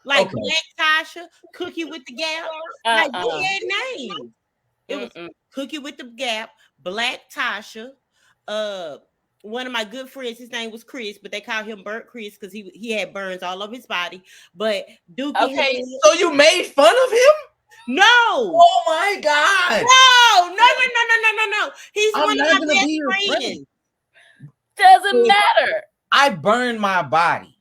Like Black Tasha, Cookie with the Gap. Like Dookie Head name. It was Cookie with the Gap, Black Tasha, one of my good friends, his name was Chris, but they called him Burnt Chris because he had burns all over his body. But Dookie Okay. Head, So you made fun of him? no. Oh my God. No. He's I'm one of not my gonna best be your friends. friend. Doesn't matter. I burned my body,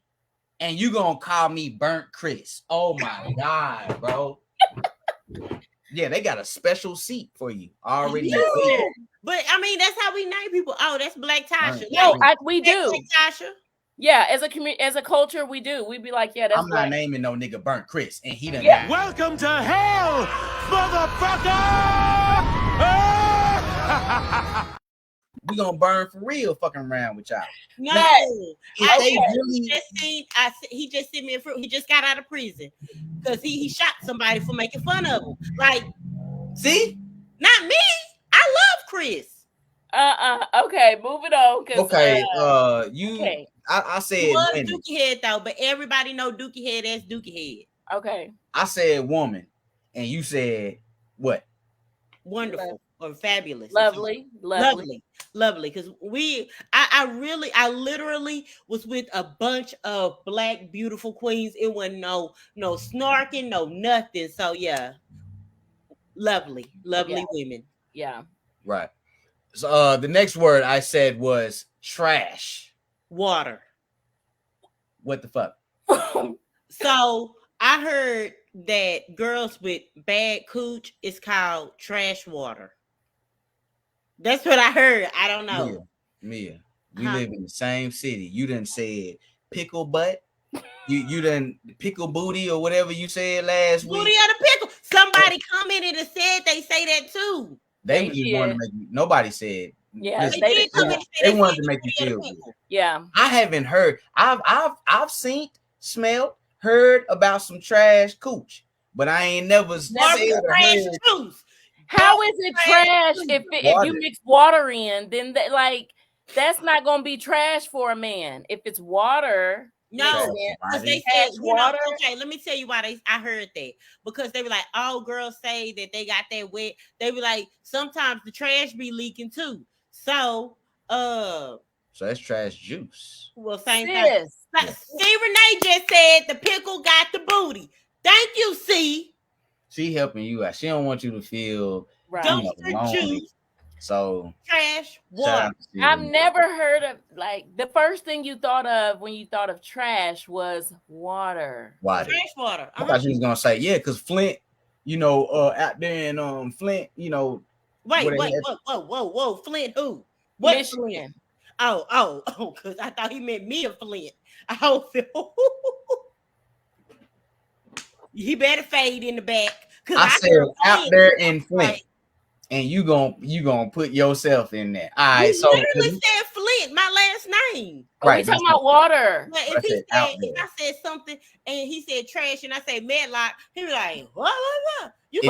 and you gonna call me Burnt Chris? Oh my God, bro. Yeah, they got a special seat for you already. Listen, but I mean, that's how we name people. Oh, that's Black Tasha. No, we do. Black Tasha. Yeah, as a culture, we do. We'd be like, yeah, that's I'm Black. not naming no nigga Burnt Chris, and he done Yeah. Welcome to hell, motherfucker! We gonna burn for real fucking around with y'all. No, he just sent me a fruit. He just got out of prison because he shot somebody for making fun of him. Like, see, not me. I love Chris. Okay, moving on. Okay, Okay. I said He was women. Dookie Head though, but everybody know Dookie Head as Dookie Head. Okay. I said woman, and you said what? Wonderful or fabulous. Lovely. Because I literally was with a bunch of Black beautiful queens. It wasn't no snarking, no nothing. So yeah, lovely women. Yeah. Right. So the next word I said was trash. Water. What the fuck? So I heard that girls with bad cooch is called trash water. That's what I heard. I don't know. Mia, we live in the same city. You done said pickle butt. You done pickle booty or whatever you said last week. Booty of the pickle. Somebody commented and said they say that too. They just wanted to make you. Nobody said. Yeah, they wanted to make you feel good. Yeah. I haven't heard. I've seen, smelled, heard about some trash cooch, but I ain't never said or trash heard. juice. How is it trash if you mix water in? Then that's not gonna be trash for a man. If it's water, no, because they said water. Okay, let me tell you why I heard that. Because they were like, all girls say that they got that wet. They were like, sometimes the trash be leaking too. So that's trash juice. Well, same thing. See, Renee just said the pickle got the booty. Thank you, C. She helping you out. She don't want you to feel dumpster juice. So trash water. I've never heard of the first thing you thought of when you thought of trash was water. Trash water. I thought she was gonna say because Flint, out there in Flint, Wait, whoa, Flint who? What Michigan. Flint? Oh, because I thought he meant Mia Flint. I he better fade in the back. I said out there in Flint, and you gonna put yourself in there. All right, so literally said Flint, my last name. Right, we talking about water. But if I said something and he said trash and I say Medlock, he was like, what? If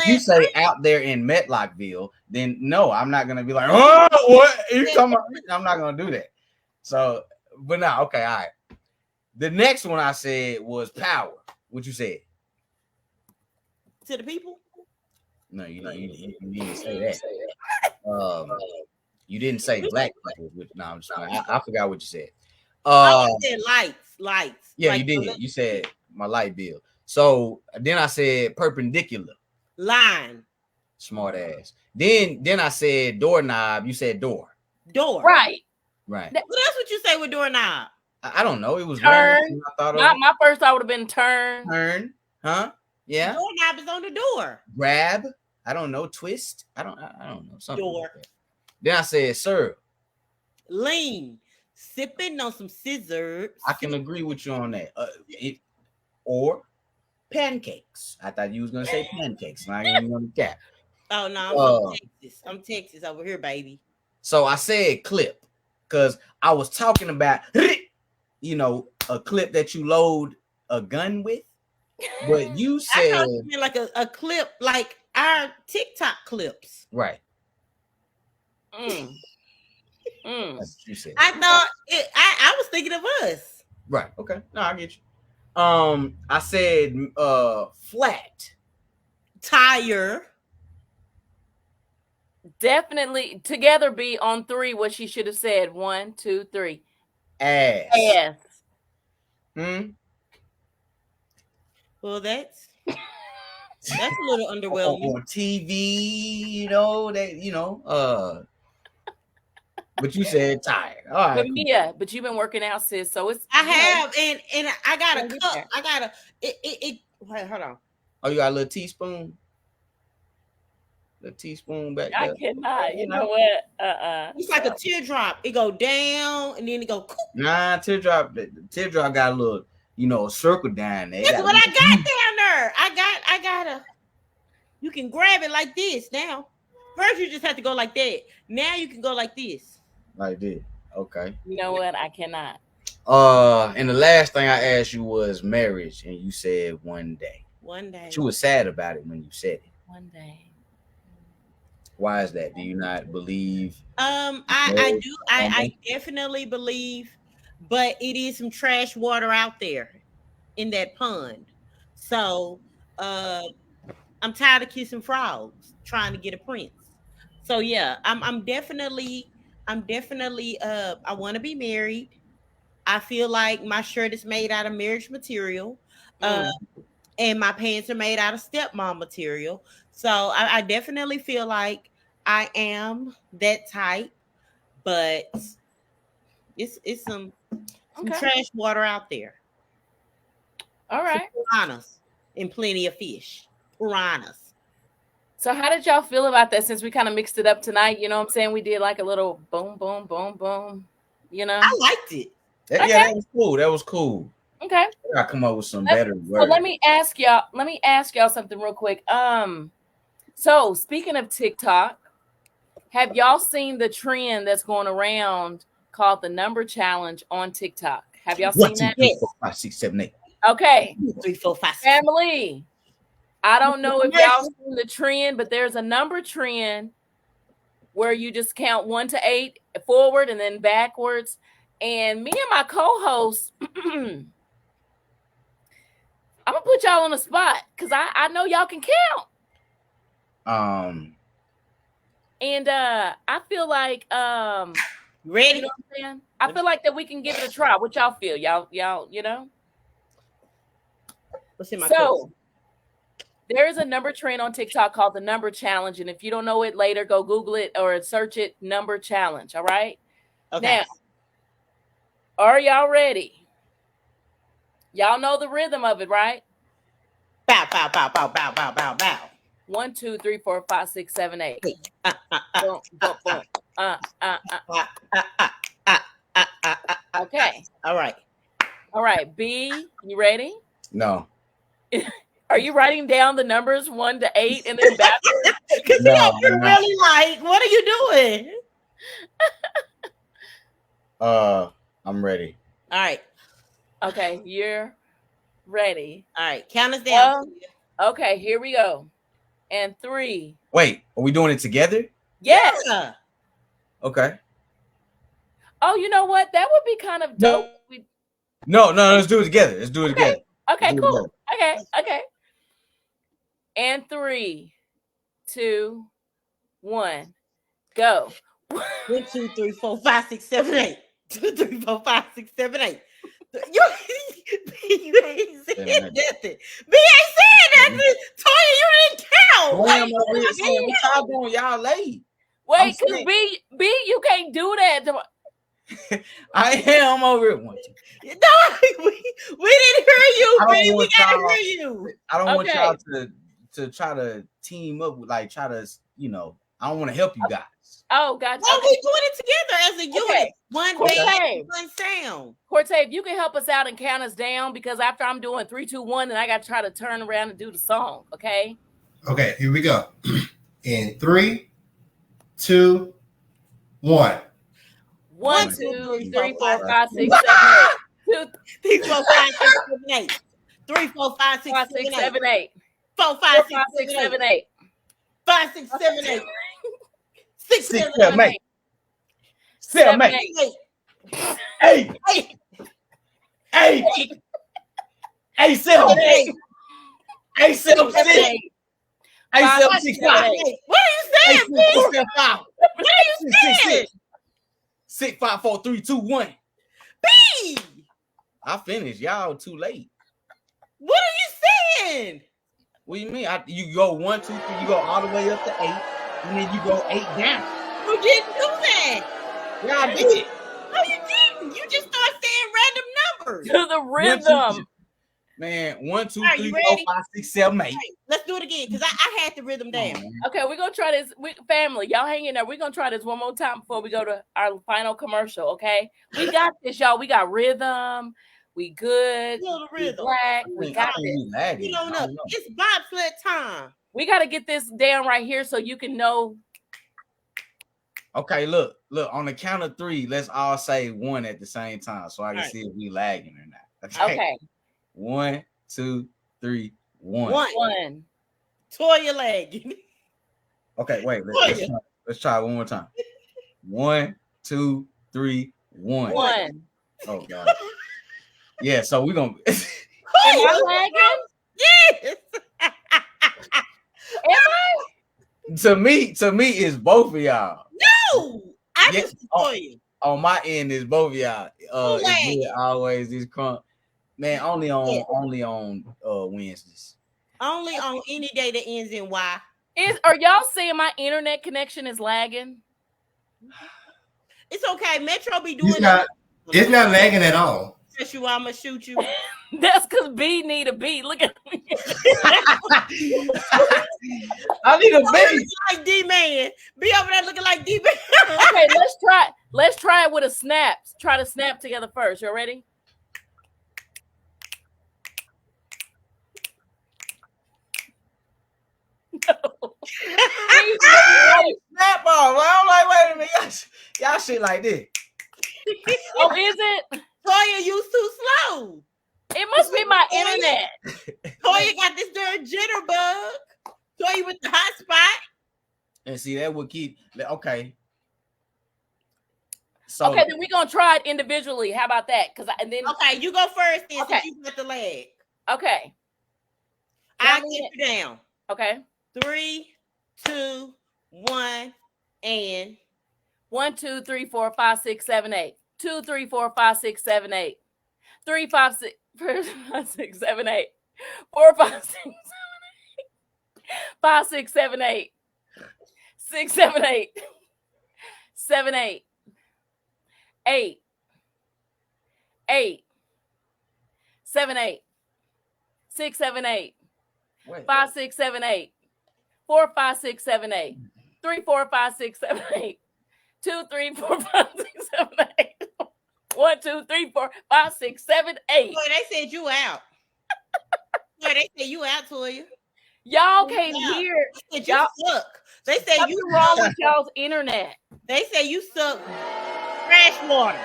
you say out there in Metlockville, then no, I'm not gonna be like, oh, what are you talking about? I'm not gonna do that. So, but now, okay, all right. The next one I said was power. What you said? To the people? No, you didn't say that. You didn't say black people. No, I'm just I forgot what you said. I said lights. Yeah, you did. You said my light bill. So then I said perpendicular. Line. Smart ass. Then I said doorknob. You said door. Right. Well, that's what you say with doorknob. I don't know. It was turn. My first thought would have been turn. Turn. Huh? Yeah. Doorknob is on the door. Grab. I don't know. Twist. I don't know. Something door. Like that. Then I said serve. Lean. Sipping on some scissors. I can agree with you on that. Or pancakes. I thought you was gonna say pancakes. I ain't even gonna cap. Oh no, I'm Texas over here, baby. So I said clip because I was talking about a clip that you load a gun with. But you said I mean like a clip, like our TikTok clips. Right. That's what you said. I thought I was thinking of us. Right. Okay. No, I get you. I said flat tire. Definitely together be on 3 what she should have said. 1, 2, 3. Ass. Yes. Well, that's a little underwhelming. On TV, but you said tired. All right. But Mia, but you've been working out, sis. So it's I have, and I got a Don't get cup. there. I got a it. Wait, hold on. Oh, you got a little teaspoon? The teaspoon back I there. cannot. You know what? It's like a teardrop. It go down and then it go. Nah, teardrop. The teardrop got a little, a circle down there. That's what I got down there. I got a. You can grab it like this now. First, you just have to go like that. Now you can go like this. Like this. Okay. You know what? I cannot. And the last thing I asked you was marriage, and you said one day. One day. You were sad about it when you said it. One day. Why is that? Do you not believe? I do. I definitely believe, but it is some trash water out there in that pond. So I'm tired of kissing frogs trying to get a prince. So yeah, I'm definitely I want to be married. I feel like my shirt is made out of marriage material. And my pants are made out of stepmom material. So I definitely feel like I am that type, but it's some trash water out there. All right. Some piranhas and plenty of fish. Piranhas. So how did y'all feel about that since we kind of mixed it up tonight? You know what I'm saying? We did like a little boom, boom, boom, boom. I liked it. Yeah, that was cool. That was cool. Okay. I come up with some better words. So let me ask y'all something real quick. So speaking of TikTok, have y'all seen the trend that's going around called the number challenge on TikTok? Have y'all seen that? 1, 2, 3, 4, 5, 6, 7, 8. Okay. 3, 4, 5, 6. Family. I don't know if y'all seen the trend, but there's a number trend where you just count 1 to 8 forward and then backwards. And me and my co-host, I'm gonna put y'all on the spot because I know y'all can count. And I feel like ready. You know what I'm saying? I feel like that we can give it a try. What y'all feel? Y'all, What's in my there is a number trend on TikTok called the number challenge. And if you don't know it later, go Google it or search it, number challenge. All right. Okay. Now, are y'all ready? Y'all know the rhythm of it, right? Bow, bow, bow, bow, bow, bow, bow, bow. 1, 2, 3, 4, 5, 6, 7, 8. Boom, boom, boom. Okay. All right. B, you ready? No. Are you writing down the numbers 1 to 8 and then backwards? Because you're really like, what are you doing? I'm ready. All right. Okay, you're ready. All right, count us down. Okay, here we go. And 3. Wait, are we doing it together? Yes. Yeah. Okay. Oh, you know what? That would be kind of dope. No, let's do it together. Let's do it together. Okay, cool. Okay. And 3, 2, 1, go. 1, 2, 3, 4, 5, 6, 7, 8. 2, 3, 4, 5, 6, 7, 8. You ain't saying nothing. B ain't saying nothing. Toya, you didn't count. What y'all doing? Y'all late. Wait, because B, you can't do that. I am over it. No, we didn't hear you, B. We gotta hear you. I don't want y'all to try to team up with, try to, I don't want to help you guys. Oh, gotcha. Well, we doing it together as a unit. One band, one sound. Cortez, if you can help us out and count us down, because after I'm doing 3, 2, 1, and I got to try to turn around and do the song. Okay. Okay, here we go. In 3, 2, 1. 1, 2, 3, 4, 5, 6, 7, 8. 2, 3, 4, 5, 6, 7, 8. 3, 4, 5, 6, 7, 8. 4, 5, 6, 7, 8. 5, 6, 7, 8. 6, 7, 8. 7, 8. 8. 8. 8, 7, 8. 8, 7, 8. Hey, 5, 7, 6, 6, 7, 5. 8. What are you Hey, saying, 6, bitch? 7, 5. What are you 6, 6, saying? 6. 6, 5, 4, 3, 2, 1. B. I finished. Y'all too late. What are you saying? What do you mean? You go 1, 2, 3. You go all the way up to 8, and then you go 8 down. You didn't do that. Yeah, I did. No, you didn't. You just start saying random numbers. To the 1, 2, rhythm. man, 1, 2, Are 3, you 4, ready? 5, 6, 7, 8. Right, let's do it again because I had the rhythm down. Okay, we're gonna try this. Family, y'all hang in there. We're gonna try this one more time before we go to our final commercial. Okay, we got this, y'all. We got rhythm. We good. Feel the We rhythm. black. We got this. Lagging. You know, it's bobsled time. We got to get this down right here so you can know. Okay, look. On the count of 3, let's all say 1 at the same time so I can see if we lagging or not. Okay. 1, 2, 3, 1. 1. Toya lagging. Okay, wait. Let's try one more time. 1, 2, 3, 1. 1. Oh God. Yeah. So we're gonna. Am I lagging? Yes. Am I? To me, it's both of y'all. No, I just Toya. On my end is both of y'all. It's always this crunk. Man, only on Wednesdays. Only on any day that ends in Y. Are y'all saying my internet connection is lagging? It's okay. Metro be doing it's not lagging at all. You, I'ma shoot you. That's because B need a B. Look at me. I need a B. Like D-Man. Be over there looking like D-Man. Okay, let's try it with a snap. Try to snap together first. You ready? Snap off. I'm like, wait a minute. Y'all shit like this. Oh, is it? Toya, you too slow. It must be my internet. Toya got this darn jitterbug. Toya with the hot spot. And see, that would keep. Okay. So, okay, then we're gonna try it individually. How about that? Okay, you go first. Then, okay, you got the leg. Okay, I'll get you down. Okay. 3, 2, 1, and 1, 2, 3, 4, 5, 6, 7, 8. 2, 3, 4, 5, 6, 7, 8. 3, 5, 6, 5, 6, 7, 8. 4, 5, 6, 7, 8. 5, 6, 7, 8. 6, 7, 8. 7, 8. 8. 8. 7, 8. 6, 7, 8. 5, 6, 7, 8. 4, 5, 6, 7, 8. 3, 4, 5, 6, 7, 8. 2, 3, 4, 5, 6, 7, 8. 1, 2, 3, 4, 5, 6, 7, 8. Boy, they said you out. Boy, they said you out, Toya. Y'all can't hear. They said you suck. They say you wrong with y'all's internet. They say you suck trash water.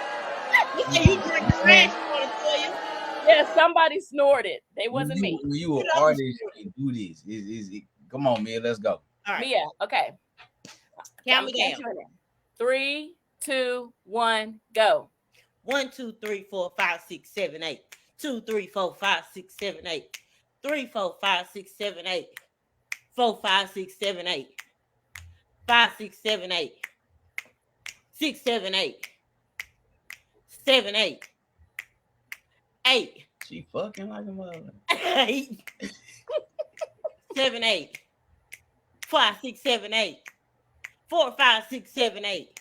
They say you drink trash water, Toya. Yeah, somebody snorted. They wasn't me. You an artist and do this. Come on, Mia, let's go. All right. Mia, okay. Count me down. 3, 2, 1, go. 1, 2, 3, 4, 5, 6, 7, 8. 2, 3, 4, 5, 6, 7, 8. 3, 4, 5, 6, 7, 8. 4, 5, 6, 7, 8. 5, 6, 7, 8. 6, 7, 8. 7, 8. 8. She fucking like a mother. 8. 7, 8. 5, 6, 7, 8. 4, 5, 6, 7, 8.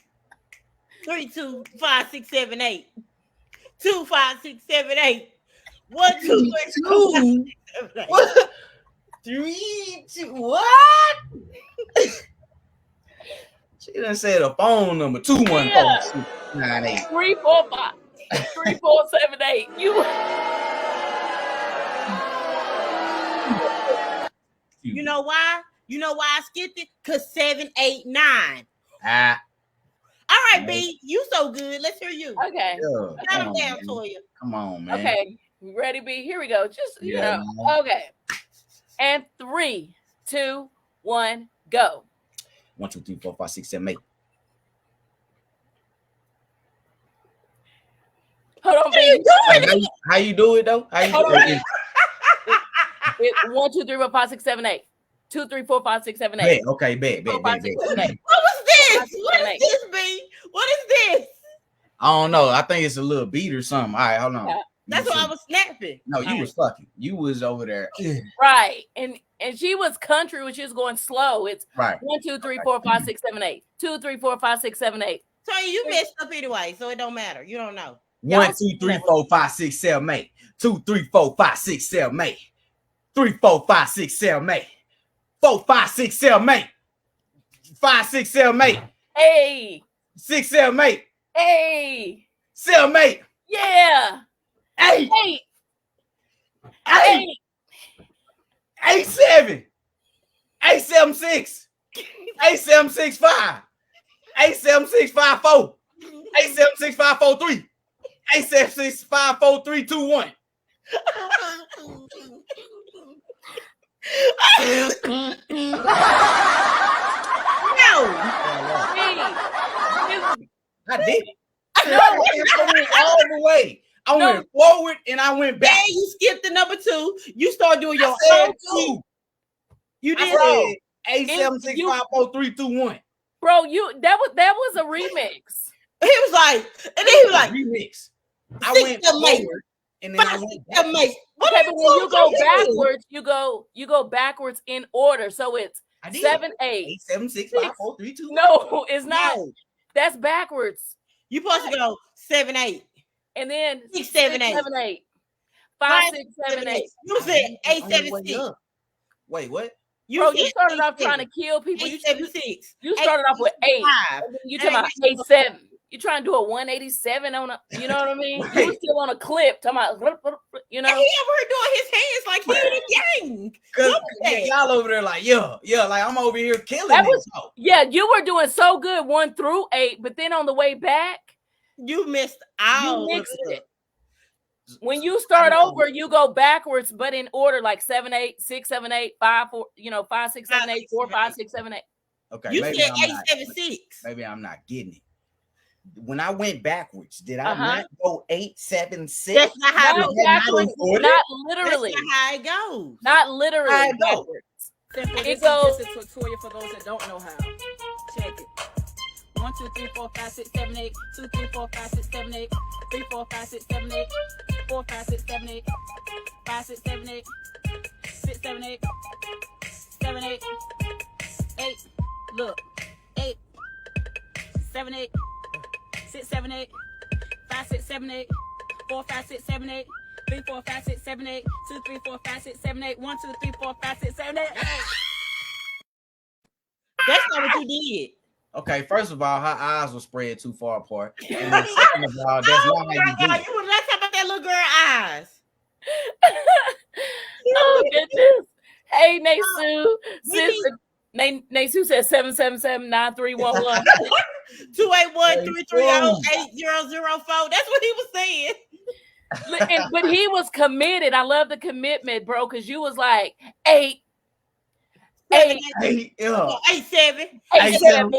3, 2, 5, 6, 7, 8. 2, 5, 6, 7, 8. 1, 2, 3, 4, 5, 6, 7, 8. What? 3, 2, what? She done said a phone number 214 3, 4, 5. 3, 4, 7, 8. You know why? You know why I skipped it? Cause 7, 8, 9. Ah. All right, B, you so good. Let's hear you. Okay. Count them down, Toya. Come on, man. Okay. You ready, B? Here we go. Just you know. Okay. And 3, 2, 1, go. 1, 2, 3, 4, 5, 6, 7, 8. Hold on, baby. How you do it though? How you do it? 1, 2, 3, 4, 5, 6, 7, 8. 2, 3, 4, 5, 6, 7, 8. Bet. Okay, bet. 4, 5, 6, 7, 8. What was this? 5, 6, What 7, is 8. this, B? What is this? I don't know. I think it's a little beat or something. All right, hold on. Yeah. That's why I was snapping. No, you was fucking. You was over there. Right. And she was country, which is going slow. It's Right. 1, 2, 3, 4, 5, 6, 7, 8. 2, 3, 4, 5, 6, 7, 8. So you messed up anyway, so it don't matter. You don't know. 1, 2, 3, 4, 5, 6, 7, 8. 2, 3, 4, 5, 6, 7, 8. 3, 4, 5, 6, 7, 8. 4, 5, 6, 7, 8. 5, 6, 7, 8. Hey. 6, 7, 8. Hey. 7, 8. Yeah. 8. 8. 8. 8, 7. 8, 7, 6. 8, 7, 6, 5. 8, 7, 6, 5, 4. 8, 7, 6, 5, 4, 3. 8, 7, 6, 5, 4, 3, 2, 1. I did it. No, I went all the way. I went forward and I went back. And you skipped the number 2. You start doing your own 2. You did it. 8, 7, 6, 5, 4, 3, 2, 1. Bro, that was a remix. He was like, and then he was like, remix. I went forward and then I went back. Okay, but when you go backwards, you go backwards in order. So it's 7, 8. 8, 7, 6, 5, 4, 3, 2, 1. No, it's not. No. That's backwards. You supposed to go 7, 8. And then 6, 7, 8. 7, 8. 5, 6, 7, 8. You said 8, 7, 6. Wait, what? You started off trying to kill people. 8, 7, 6. You started off with 8. You talking about 8, 7. You trying to do a 187 on a, you know what I mean? You were still on a clip talking about, you know. And he over here doing his hands like he in a gang. Cause y'all over there like, yeah, like I'm over here killing it. Yeah, you were doing so good 1 through 8, but then on the way back, you missed out. You mixed it. When you start over, you go backwards, but in order, like 7, 8, 6, 7, 8, 5, 4, 5, 6, 7, 8, 4, 5, 6, 7, 8. Okay, you said 8, 7, 6. Maybe I'm not getting it. When I went backwards, did I not go 8, 7, 6? That's not how not literally. That's not how it goes. Not literally. How it go? It goes. This is tutorial for those that don't know how. Check it. 1, 2, 3, 4, 5, 6, 7, 8. 2, 3, 4, 5, 6, 7, 8. 3, 4, 5, 6, 7, 8. 4, 5, 6, 7, 8. 5, 6, 7, 8. 6, 7, 8. 7, 8. 8. Look. 8. 7, 8. 6, 7, 8. 5, 6, 7, 8. 4, 5, 6, 7, 8. 3, 4, 5, 6, 7, 8. 2, 3, 4, 5, 6, 7, 8. 1, 2, 3, 4, 5, 6, 7, 8. That's not what you did. Okay, first of all, her eyes were spread too far apart. And then second of all, that's not how you do it. You were not talking about that little girl eyes. Oh, goodness. Hey, Nasu. Nasu said 777-9311. 281-330-8004. That's what he was saying. But he was committed. I love the commitment, bro, because you was like 8, 8, 8, 7, 8, 7,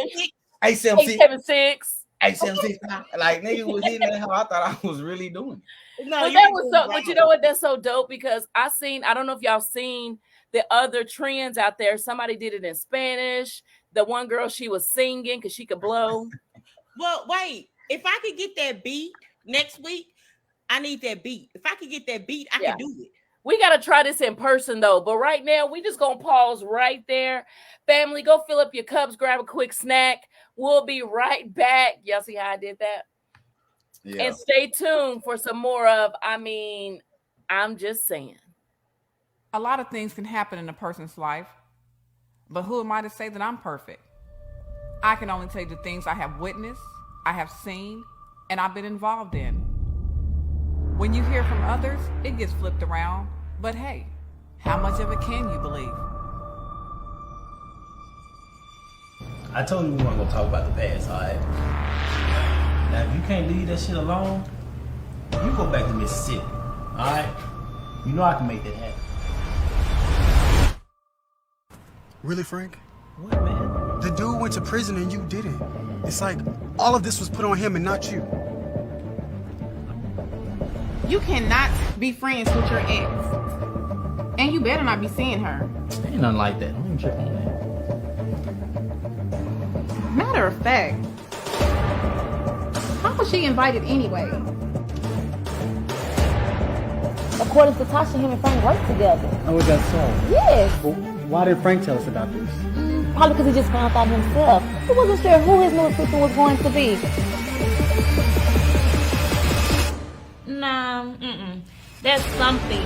8, 7, 8, 7, 6. 8, 7, 6. Like nigga was hitting that how I thought I was really doing. No, but that was so. But you know what? That's so dope because I don't know if y'all seen the other trends out there. Somebody did it in Spanish. The one girl, she was singing because she could blow. Well, wait. If I could get that beat next week, I need that beat. If I could get that beat, I can do it. We got to try this in person, though. But right now, we just going to pause right there. Family, go fill up your cups, grab a quick snack. We'll be right back. Y'all see how I did that? Yeah. And stay tuned for some more of, I'm just saying. A lot of things can happen in a person's life. But who am I to say that I'm perfect? I can only tell you the things I have witnessed, I have seen, and I've been involved in. When you hear from others, it gets flipped around. But hey, how much of it can you believe? I told you we weren't gonna talk about the past, all right? Now, if you can't leave that shit alone, you go back to Mississippi, all right? You know I can make that happen. Really, Frank? What, man? The dude went to prison and you didn't. It's like all of this was put on him and not you. You cannot be friends with your ex. And you better not be seeing her. Ain't nothing like that. Don't I'm tripping, man. Matter of fact, how was she invited anyway? According to Tasha, him and Frank work together. Oh, is that so? Yes. Well, why did Frank tell us about this? Probably because he just found out himself. He wasn't sure who his new assistant was going to be. Nah, there's something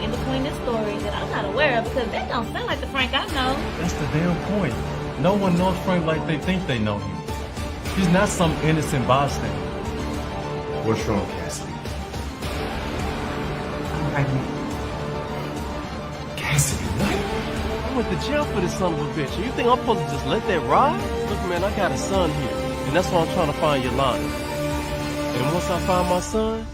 in between this story that I'm not aware of because that don't sound like the Frank I know. That's the damn point. No one knows Frank like they think they know him. He's not some innocent bystander. What's wrong, Cassidy? Cassidy, what? I went to jail for this son of a bitch. And you think I'm supposed to just let that ride? Look, man, I got a son here. And that's why I'm trying to find Yolanda. And once I find my son,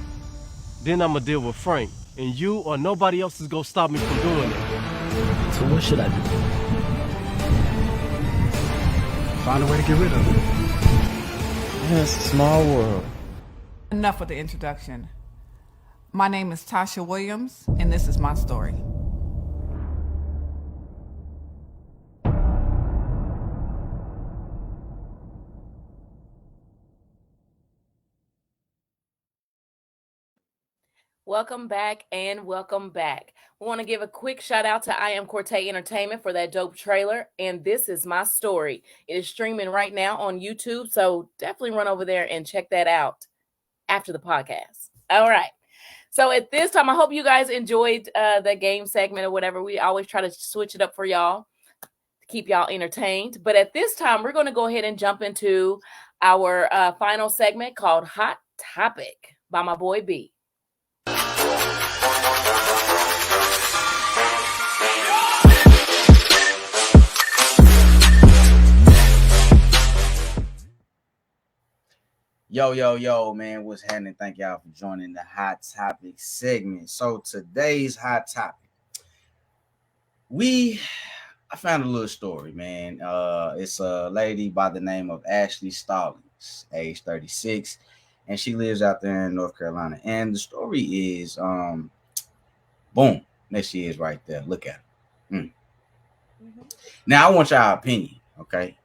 then I'm going to deal with Frank. And you or nobody else is going to stop me from doing it. So what should I do? Find a way to get rid of it. Yeah, it's a small world. Enough with the introduction. My name is Tasha Williams, and this is my story. Welcome back and welcome back. We want to give a quick shout out to I Am Cortez Entertainment for that dope trailer. And this is my story. It is streaming right now on YouTube. So definitely run over there and check that out after the podcast. All right. So at this time, I hope you guys enjoyed the game segment or whatever. We always try to switch it up for y'all to keep y'all entertained. But at this time, we're going to go ahead and jump into our final segment called Hot Topic by my boy B. Yo, man, what's happening? Thank y'all for joining the Hot Topic segment. So today's Hot Topic, I found a little story, man. It's a lady by the name of Ashley Stallings, age 36, and she lives out there in North Carolina. And the story is, boom, there she is right there. Look at her. Now, I want y'all opinion, okay?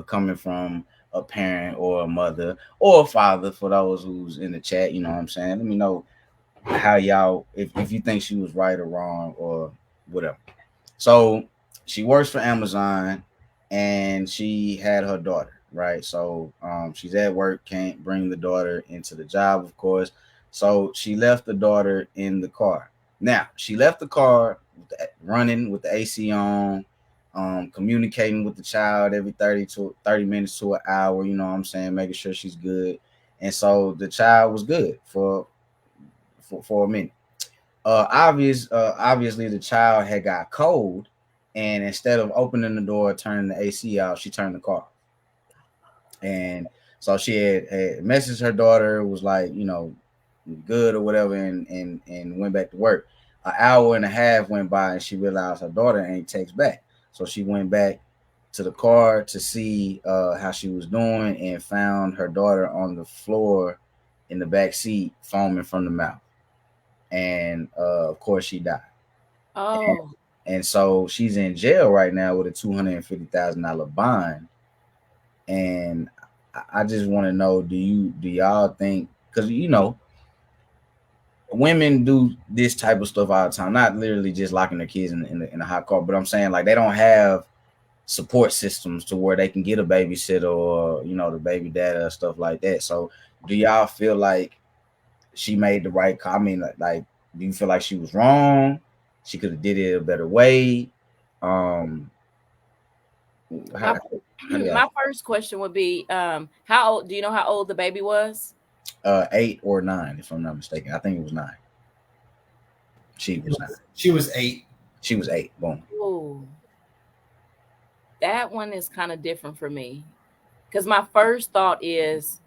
Coming from a parent or a mother or a father, for those who's in the chat, you know what I'm saying? Let me know how y'all, if you think she was right or wrong or whatever. So she works for Amazon and she had her daughter, right? So she's at work, can't bring the daughter into the job, of course. So she left the daughter in the car. Now, she left the car running with the AC on, communicating with the child every 30 minutes to an hour, you know what I'm saying, making sure she's good. And so the child was good for a minute. Obviously the child had got cold, and instead of opening the door, turning the AC out, she turned the car. And so she had messaged her daughter, was like, you know, good or whatever, and went back to work. An hour and a half went by and she realized her daughter ain't text back. So she went back to the car to see how she was doing and found her daughter on the floor in the back seat, foaming from the mouth. And of course, she died. Oh. And so she's in jail right now with a $250,000 bond. And I just want to know, do y'all think, because you know, women do this type of stuff all the time, not literally just locking their kids in a hot car, but I'm saying like they don't have support systems to where they can get a babysitter or, you know, the baby dad or stuff like that. So do y'all feel like she made the right call? I mean, like, do you feel like she was wrong? She could have did it a better way. My first question would be, how old, do you know how old the baby was? 8 or 9, if I'm not mistaken. I think it was 9. She was 9. She was 8. She was 8. Boom. Ooh. That one is kind of different for me, because my first thought is,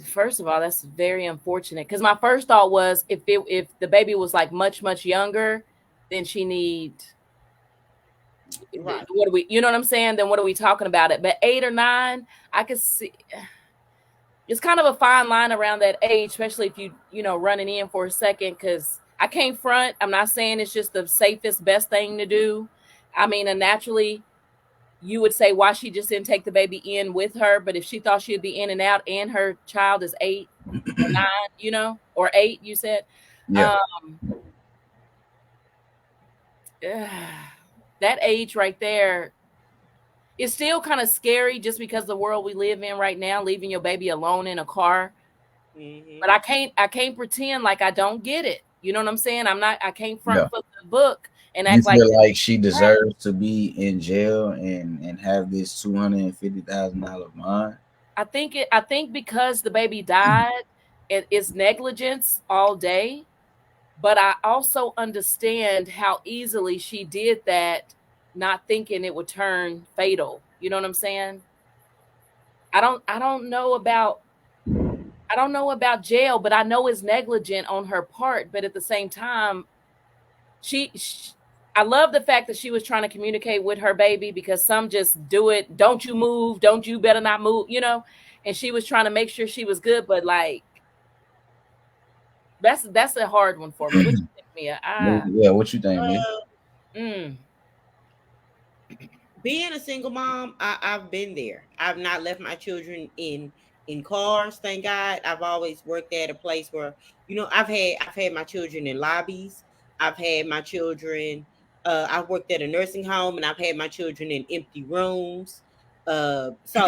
first of all, that's very unfortunate. Because my first thought was, if the baby was like much younger, then she need. Right. What do we? You know what I'm saying? Then what are we talking about it? But 8 or 9, I could see. It's kind of a fine line around that age, especially if you know, running in for a second. Because I can't front. I'm not saying it's just the safest, best thing to do. I mean, and naturally, you would say why she just didn't take the baby in with her. But if she thought she'd be in and out, and her child is 8 or 9, or 8, you said, Yeah. um, that age right there is still kind of scary, just because the world we live in right now, leaving your baby alone in a car. But I can't pretend like I don't get it. You know what I'm saying? I can't front Yeah. foot the book and You act like feel like she deserves to be in jail and have this $250,000 bond? I think because the baby died, it's negligence all day. But I also understand how easily she did that, not thinking it would turn fatal. You know what I'm saying? I don't know about jail, but I know it's negligent on her part. But at the same time, she I love the fact that she was trying to communicate with her baby, because some just do it. Don't you move? Don't you better not move? And she was trying to make sure she was good. But like, that's a hard one for me. What you think, Mia? Yeah, what you think, man? Mm. Being a single mom, I've been there. I've not left my children in cars, thank God. I've always worked at a place where, I've had my children in lobbies. I've had my children I've worked at a nursing home, and I've had my children in empty rooms. So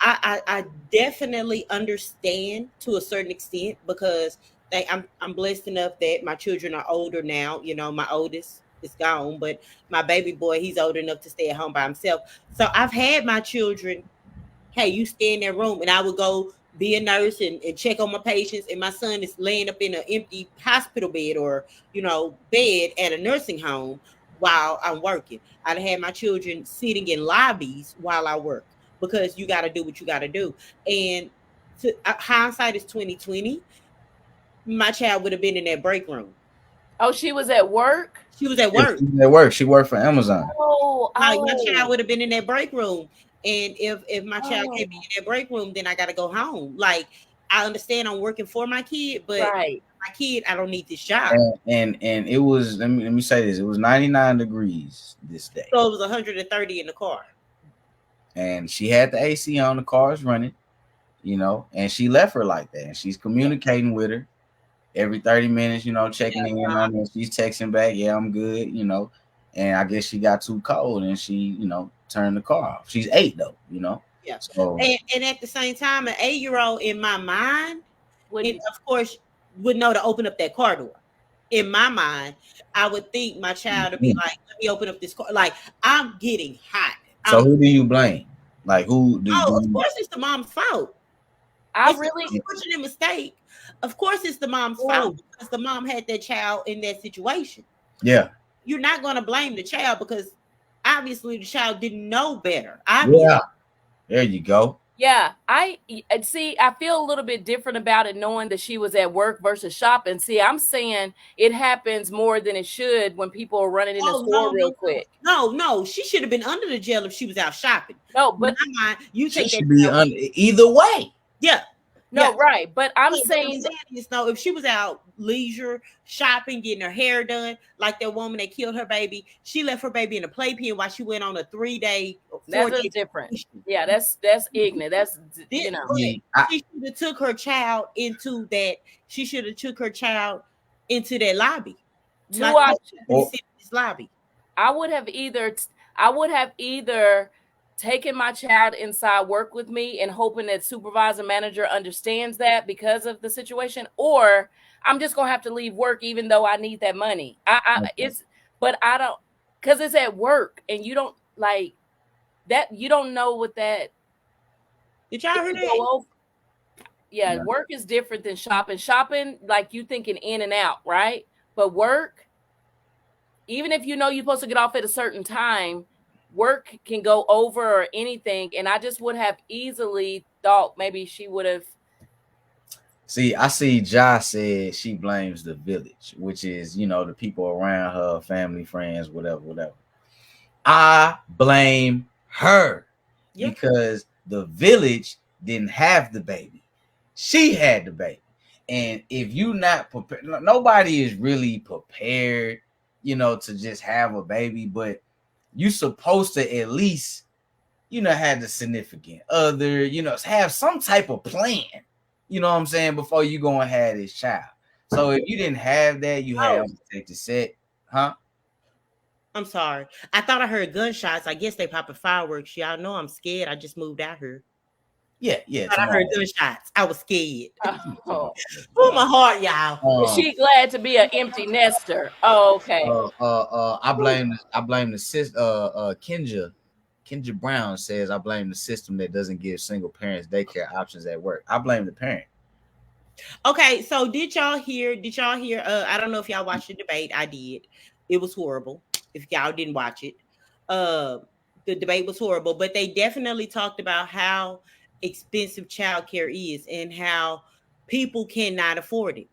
I definitely understand to a certain extent, because I'm blessed enough that my children are older now. My oldest is gone, but my baby boy, he's old enough to stay at home by himself. So I've had my children, hey, you stay in that room, and I would go be a nurse and check on my patients, and my son is laying up in an empty hospital bed, or bed at a nursing home while I'm working. I'd had my children sitting in lobbies while I work, because you got to do what you got to do. And hindsight is 2020. My child would have been in that break room. Oh, she was at work? She was at Yeah, work. she was at work. She worked for Amazon. Like, my child would have been in that break room. And if my child can't be Oh. in that break room, then I got to go home. Like, I understand I'm working for my kid, but Right. my kid, I don't need this job. And it was, let me say this, it was 99 degrees this day. So it was 130 in the car. And she had the AC on, the car's running, and she left her like that. And she's communicating with her every 30 minutes, checking in on her. She's texting back, yeah, I'm good, And I guess she got too cold, and she, turned the car off. She's 8 though, Yeah. So And at the same time, an 8-year-old in my mind, Would it, of course, would know to open up that car door. In my mind, I would think my child would be like, let me open up this car. Like, I'm getting hot. So who do you blame? Like, who do Of you? course it's the mom's fault. It's an unfortunate mistake. Of course it's the mom's fault, because the mom had that child in that situation. Yeah. You're not going to blame the child, because obviously the child didn't know better. Obviously. Yeah. There you go. Yeah, I see. I feel a little bit different about it, knowing that she was at work versus shopping. See, I'm saying it happens more than it should when people are running in the store real quick. No, she should have been under the jail if she was out shopping. No, but you take she that should be either way. Yeah. No, yeah. right. But I'm What saying is, no, if she was out leisure shopping, getting her hair done, like that woman that killed her baby, she left her baby in a playpen while she went on a 3-day, 4-day. that's different. Yeah, that's ignorant. That's She should have took her child into that. She should have took her child into that lobby. Two options. This lobby. I would have either taken my child inside work with me and hoping that supervisor manager understands that because of the situation, or I'm just gonna have to leave work even though I need that money. But I don't, because it's at work and you don't like that. You don't know what that. Did y'all hear that? Yeah, work is different than shopping. Shopping, like you thinking in and out, right? But work, even if you know you're supposed to get off at a certain time, work can go over or anything. And I just would have easily thought maybe she would have. See, I see Josh said she blames the village, which is, the people around her, family, friends, whatever. I blame her because the village didn't have the baby. She had the baby. And if you not prepared, nobody is really prepared, to just have a baby. But you supposed to at least, have the significant other, have some type of plan. You know what I'm saying? Before you go and have this child. So if you didn't have that, you had to take the set, huh? I'm sorry. I thought I heard gunshots. I guess they popping fireworks. Y'all know I'm scared. I just moved out here. Yeah. I heard gunshots. I was scared. Oh, my heart, y'all. Is she glad to be an empty nester? Oh, okay. I blame the system. Kendra Brown says I blame the system that doesn't give single parents daycare options at work. I blame the parent. Okay, so did y'all hear? I don't know if y'all watched the debate. I did. It was horrible. If y'all didn't watch it, the debate was horrible. But they definitely talked about how expensive childcare is and how people cannot afford it.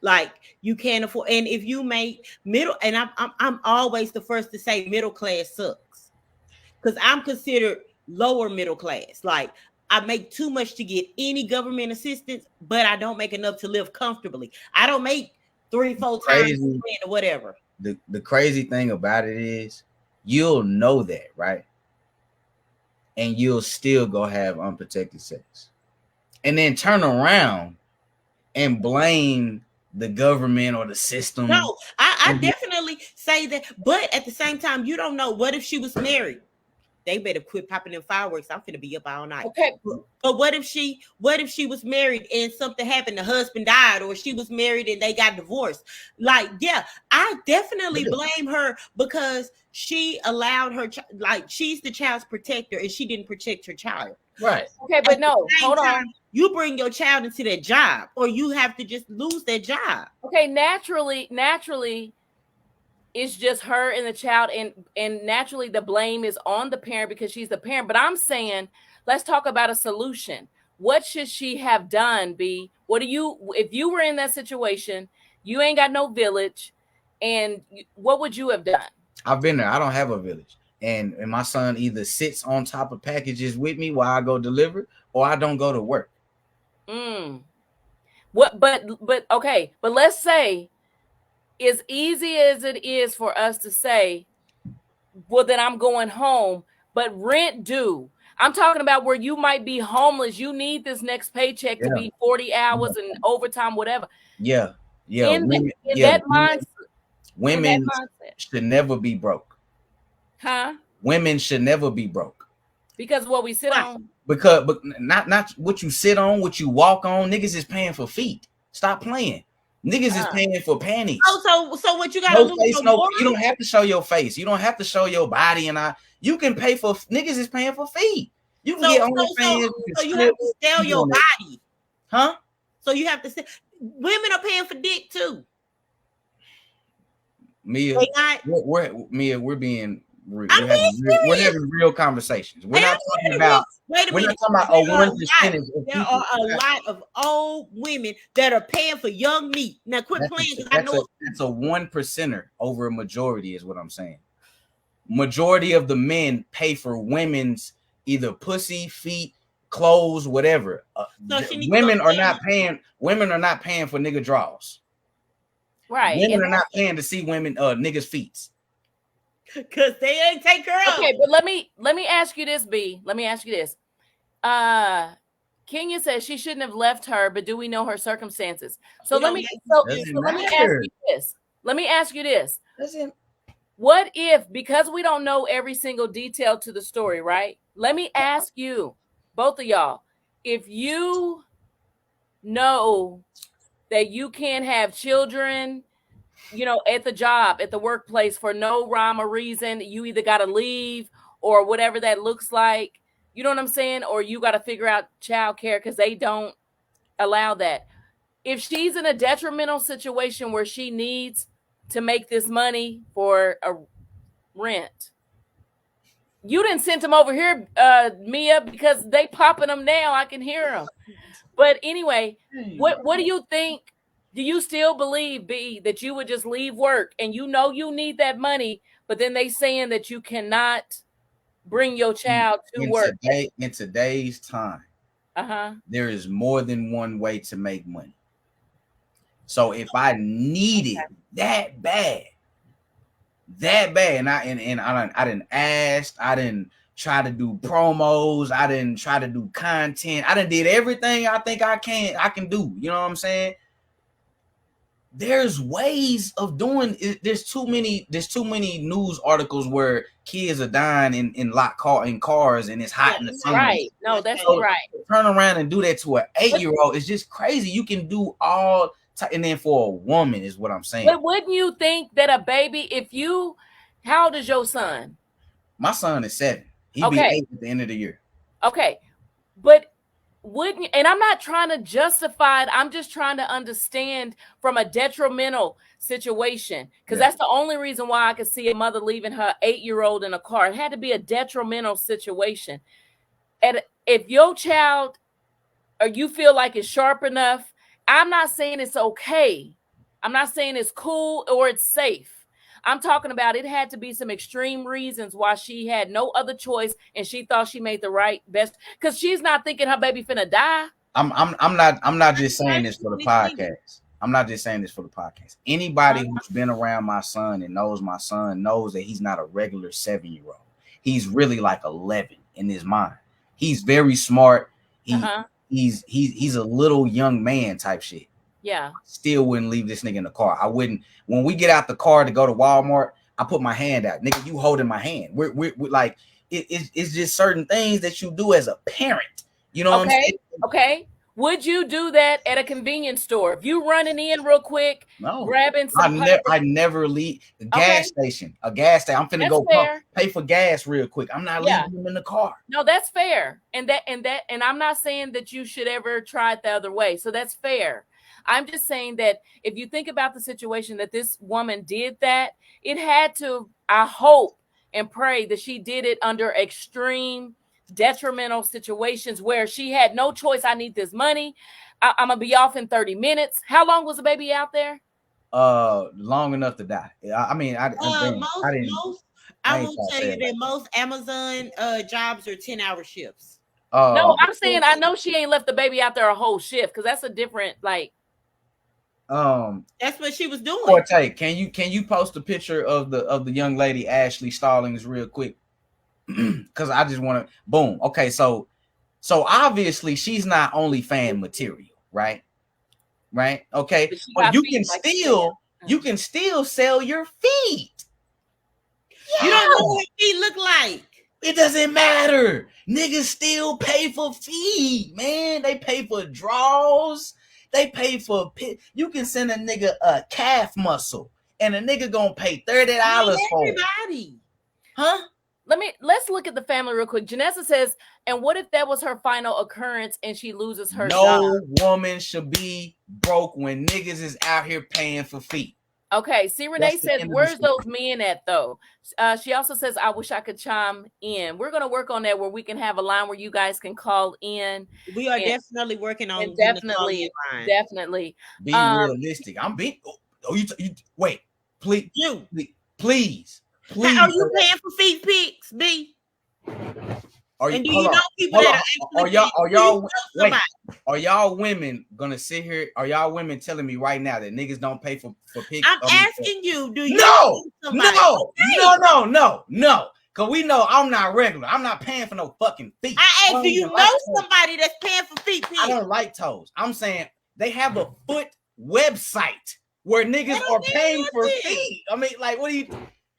Like you can't afford, and if you make middle, and I'm always the first to say middle class sucks because I'm considered lower middle class. Like I make too much to get any government assistance, but I don't make enough to live comfortably. I don't make 3-4 times or whatever. The crazy thing about it is you'll know that, right? And you'll still go have unprotected sex. And then turn around and blame the government or the system. No, I definitely say that. But at the same time, you don't know. What if she was married? They better quit popping them fireworks. I'm finna be up all night. Okay. But what if she was married and something happened, the husband died, or she was married and they got divorced? Like, yeah, I definitely blame her because she allowed her like she's the child's protector and she didn't protect her child. Right. Okay, but no, hold on. You bring your child into that job, or you have to just lose that job. Okay, naturally, it's just her and the child, and naturally the blame is on the parent because she's the parent. But I'm saying, let's talk about a solution. What should she have done, B? If you were in that situation, you ain't got no village, and what would you have done? I've been there. I don't have a village. And my son either sits on top of packages with me while I go deliver, or I don't go to work. What? But okay. But let's say, as easy as it is for us to say, well, then I'm going home, but rent due. I'm talking about where you might be homeless. You need this next paycheck to be 40 hours and overtime, whatever. Yeah. Women should never be broke. Huh? Women should never be broke. Because what we sit on. But not what you sit on, what you walk on. Niggas is paying for feet. Stop playing. Niggas is paying for panties. Oh, so what you gotta do? Face, you don't have to show your face. You don't have to show your body, you can pay for niggas is paying for feet. You can get OnlyFans. So you have to sell your body, huh? So you have to sell. Women are paying for dick too. Mia, we're being real. We're having real conversations. We're not talking about. Wait a minute. We're not talking about a 1%. There are a lot of old women that are paying for young meat. Now quit playing. That's a 1%er over a majority, is what I'm saying. Majority of the men pay for women's either pussy, feet, clothes, whatever. Women are not paying. Women are not paying for nigga draws. Right. Women are not paying to see women niggas' feet. Because they ain't take her out. Okay, but let me ask you this, B. Let me ask you this. Kenya says she shouldn't have left her, but do we know her circumstances? So let me ask you this. Let me ask you this. What if, because we don't know every single detail to the story, right? Let me ask you, both of y'all, if you know that you can't have children, at the job, at the workplace for no rhyme or reason, you either got to leave or whatever that looks like, you know what I'm saying? Or you got to figure out childcare because they don't allow that. If she's in a detrimental situation where she needs to make this money for a rent, you didn't send them over here, Mia, because they popping them now. I can hear them. But anyway, what do you think? Do you still believe, B, that you would just leave work and you need that money, but then they saying that you cannot bring your child to work? In today's time, there is more than one way to make money. So if I need it that bad, that bad. And I didn't ask. I didn't try to do promos. I didn't try to do content. I done did everything I think I can do. You know what I'm saying? There's ways of doing it. There's too many news articles where kids are dying in cars and it's hot in the summer. Right. No, that's right. Turn around and do that to an 8-year-old. It's just crazy. You can do all and then for a woman is what I'm saying. But wouldn't you think that a baby, how old is your son? My son is 7. He'll be 8 at the end of the year. Okay. But wouldn't, and I'm not trying to justify it, I'm just trying to understand from a detrimental situation, because that's the only reason why I could see a mother leaving her 8-year-old in a car. It had to be a detrimental situation. And if your child, or you feel like it's sharp enough, I'm not saying it's okay. I'm not saying it's cool or it's safe. I'm talking about it had to be some extreme reasons why she had no other choice and she thought she made the best, because she's not thinking her baby finna die. I'm not just saying this for the podcast. I'm not just saying this for the podcast. Anybody who's been around my son and knows my son knows that he's not a regular 7-year-old. He's really like 11 in his mind. He's very smart. He's a little young man type shit. Yeah. Still wouldn't leave this nigga in the car. I wouldn't. When we get out the car to go to Walmart, I put my hand out. Nigga, you holding my hand. We're like, it's just certain things that you do as a parent. You know what I'm saying? Okay. Would you do that at a convenience store? If you running in real quick, grabbing some I never leave a gas station. I'm finna go pay for gas real quick. I'm not leaving them in the car. No, that's fair. And I'm not saying that you should ever try it the other way. So that's fair. I'm just saying that if you think about the situation that this woman did that, it had to, I hope and pray that she did it under extreme detrimental situations where she had no choice. I need this money. I'm gonna be off in 30 minutes. How long was the baby out there? Long enough to die. I mean, I will tell you that most Amazon jobs are 10-hour shifts. No, I'm saying I know she ain't left the baby out there a whole shift, because that's a different that's what she was doing. Forte, can you post a picture of the young lady Ashley Stallings real quick? Because I just want to boom. Okay, so obviously she's not OnlyFans material, right? Okay, but you can still sell your feet. You don't know what feet look like. It doesn't matter. Niggas still pay for feet, man. They pay for draws. They pay for you can send a nigga a calf muscle, and a nigga gonna pay $30 for it. Everybody, huh? Let's look at the family real quick. Janessa says, and what if that was her final occurrence and she loses her job? No woman should be broke when niggas is out here paying for feet. Okay, see, Renee says, where's those men at though? She also says, I wish I could chime in. We're gonna work on that where we can have a line where you guys can call in. We are definitely working on definitely be realistic. I'm being wait, please. Are you paying for feet pics, B? Are y'all women gonna sit here? Are y'all women telling me right now that niggas don't pay for pics? I'm asking you, do you? No. Cause we know I'm not regular. I'm not paying for no fucking feet. I asked, do you know somebody that's paying for feet pics? I don't like toes. I'm saying they have a foot website where niggas are paying for feet. I mean, like, what are you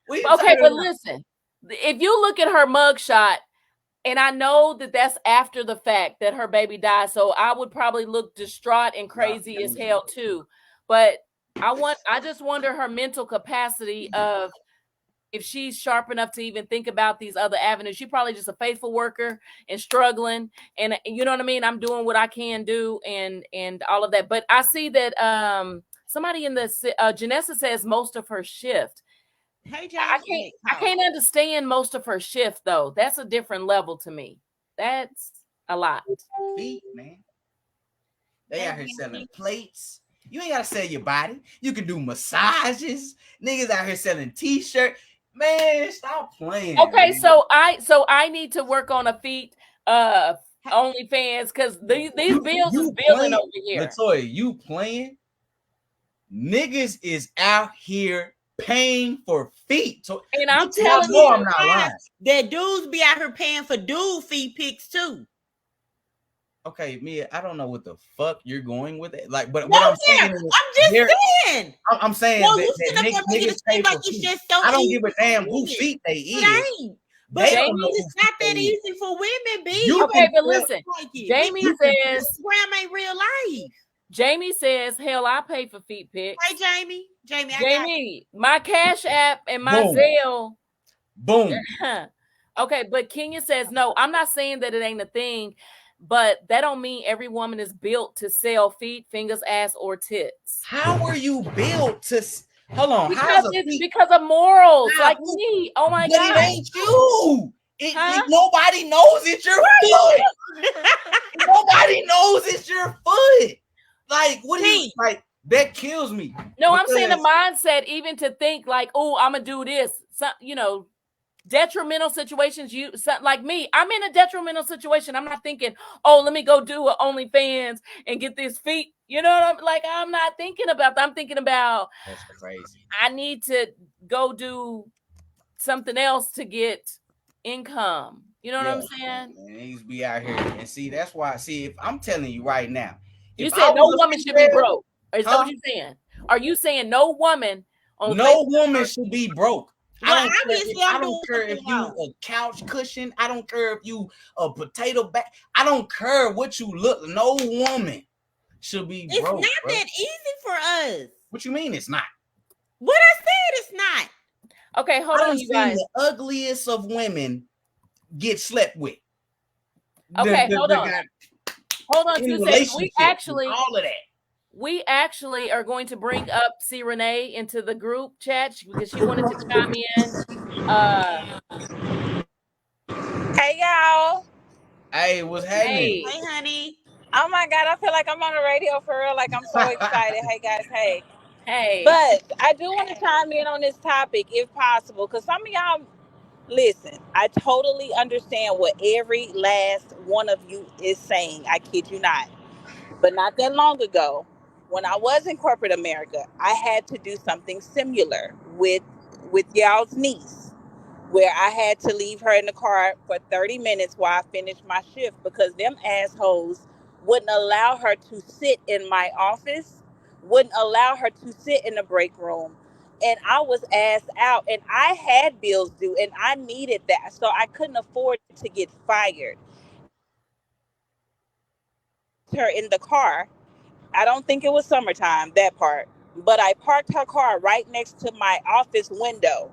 okay, but listen, if you look at her mugshot, and I know that that's after the fact that her baby died, so I would probably look distraught and crazy as hell too. But I just wonder her mental capacity of if she's sharp enough to even think about these other avenues. She's probably just a faithful worker and struggling, and you know what I mean. I'm doing what I can do, and all of that. But I see that somebody in the Janessa says most of her shift. Hey, I can't understand most of her shift though. That's a different level to me. That's a lot. Feet, man. They out here selling plates. You ain't gotta sell your body. You can do massages. Niggas out here selling t-shirts. Man, stop playing. Okay, man. so I need to work on a feet OnlyFans, because these bills is billing over here. Latoya, you playing? Niggas is out here paying for feet. So and I'm But you telling know you, I'm not lying. that dudes be out here paying for dude feet pics too. Okay, Mia, I don't know what the fuck you're going with it. Like, but No, what I'm yeah, saying is, I'm just saying. I'm saying No, that, you that sit up there making niggas it pay seem for like it's feet. just so I don't easy give a for damn whose women. feet they It is. ain't. But They Jamie, don't know it's whose not feet they that is. easy for women, B. You okay, can but tell- listen, Like it. Jamie says, Instagram ain't real life. Jamie says, hell, I pay for feet pics. Hey, Jamie. Jamie, I got Jamie, my Cash App and my Boom. Zelle. Boom. Okay, but Kenya says, no, I'm not saying that it ain't a thing, but that don't mean every woman is built to sell feet, fingers, ass, or tits. How are you built to? Hold on. Because of morals, How? like me. Oh my But God. it ain't you. Huh? Nobody knows it's your foot. Nobody knows it's your foot. Like, what do you like? That kills me. No, I'm saying the because- mindset, even to think like, oh, I'm gonna do this. So, detrimental situations. Like me, I'm in a detrimental situation. I'm not thinking, oh, let me go do a OnlyFans and get this feet. You know what I'm like? I'm not thinking about that. I'm thinking about that's crazy. I need to go do something else to get income. You know what I'm saying? Man, niggas be out here and see. That's why. See, if I'm telling you right now, You if said I no was a woman should be female- broke. Is that Huh? what you're saying? Are you saying no woman on No Facebook woman should be broke. Well, I don't care obviously, if, I I'm don't doing care if something you wrong. a couch cushion. I don't care if you a potato bag. I don't care what you look. No woman should be It's broke. not bro. that easy for us. What you mean it's not? What I said, it's not. Okay, hold I on, done you seen guys. the ugliest of women get slept with. Okay, hold on. Hold on in 2 seconds. relationships and all of that. We actually are going to bring up C. Renee into the group chat because she wanted to chime in. Hey y'all. Hey, what's happening? Hey, honey. Oh my God, I feel like I'm on the radio for real. Like I'm so excited. Hey guys, hey. Hey. But I do want to chime in on this topic if possible, because some of y'all, listen, I totally understand what every last one of you is saying. I kid you not. But not that long ago, when I was in corporate America, I had to do something similar with y'all's niece, where I had to leave her in the car for 30 minutes while I finished my shift because them assholes wouldn't allow her to sit in my office, wouldn't allow her to sit in the break room. And I was asked out and I had bills due and I needed that. So I couldn't afford to get fired. Her in the car. I don't think it was summertime, that part. But I parked her car right next to my office window.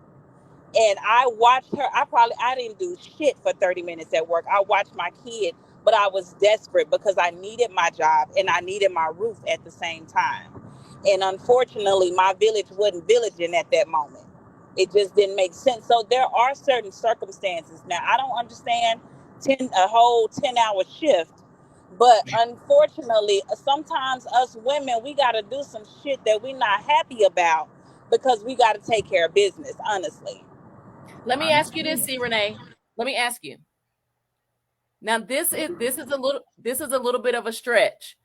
And I watched her. I didn't do shit for 30 minutes at work. I watched my kid, but I was desperate because I needed my job and I needed my roof at the same time. And unfortunately, my village wasn't villaging at that moment. It just didn't make sense. So there are certain circumstances. Now, I don't understand a whole 10-hour shift, but unfortunately, sometimes us women, we got to do some shit that we're not happy about because we got to take care of business, honestly. Let me ask you this, C. Renee. Let me ask you. Now, this is a little bit of a stretch.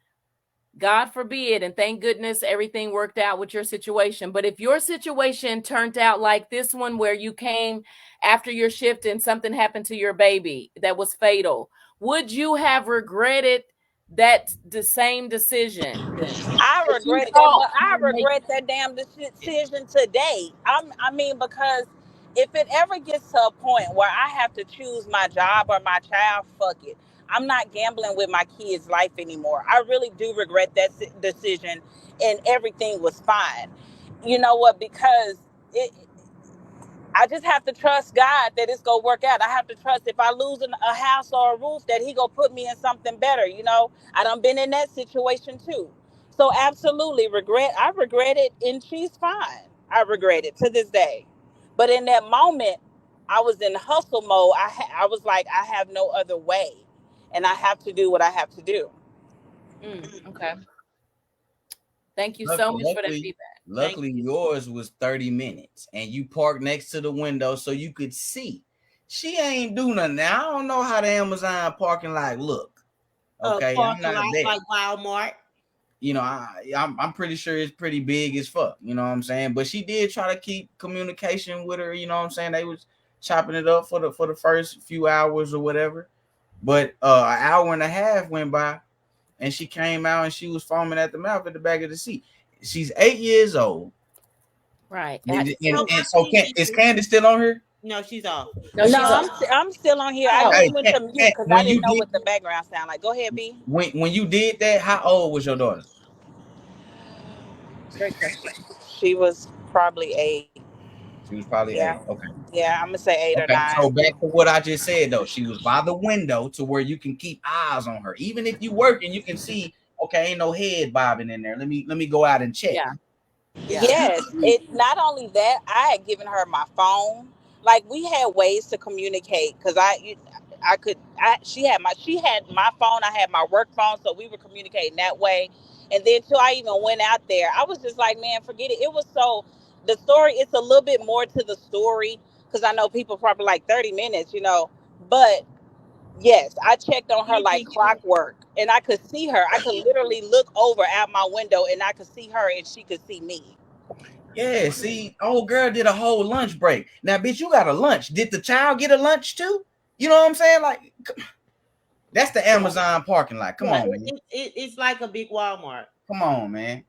God forbid, and thank goodness everything worked out with your situation. But if your situation turned out like this one, where you came after your shift and something happened to your baby that was fatal, would you have regretted the same decision? I regret that. I regret that damn decision today. I mean, because if it ever gets to a point where I have to choose my job or my child, fuck it. I'm not gambling with my kid's life anymore. I really do regret that decision, and everything was fine. You know what? Because I just have to trust God that it's gonna work out. I have to trust if I lose a house or a roof that He gonna put me in something better. You know, I done been in that situation too. So absolutely regret. I regret it, and she's fine. I regret it to this day. But in that moment, I was in hustle mode. I was like, I have no other way, and I have to do what I have to do. Okay. Thank you so much for that feedback. Luckily, yours was 30 minutes and you parked next to the window so you could see. She ain't do nothing. Now, I don't know how the Amazon parking lot look. Okay, I'm Parking not lot there. like Walmart. you know, I'm pretty sure it's pretty big as fuck. You know what I'm saying? But she did try to keep communication with her. You know what I'm saying? They was chopping it up for the first few hours or whatever. But an hour and a half went by, and she came out and she was foaming at the mouth at the back of the seat. She's 8 years old. Right. And so is Candace still on here? No, she's off. No, I'm still on here. I just went to mute because I didn't know what the background sound like. Go ahead, B. When you did that, how old was your daughter? Great question. She was probably 8. She was probably 8. Okay. Yeah, I'm gonna say 8 or 9. So back to what I just said though, she was by the window to where you can keep eyes on her. Even if you working, you can see, okay, ain't no head bobbing in there. Let me go out and check. Yeah. Yes, it not only that, I had given her my phone. Like we had ways to communicate because she had my phone, I had my work phone, so we were communicating that way. And then till I even went out there, I was just like, man, forget it. It was the story. It's a little bit more to the story because I know people probably like 30 minutes, but. Yes, I checked on her like clockwork, and I could see her. I could literally look over at my window, and I could see her, and she could see me. Yeah, see, old girl did a whole lunch break. Now, bitch, you got a lunch. Did the child get a lunch too? You know what I'm saying? Like, that's the Amazon parking lot. Come on, man. It's like a big Walmart. Come on, man.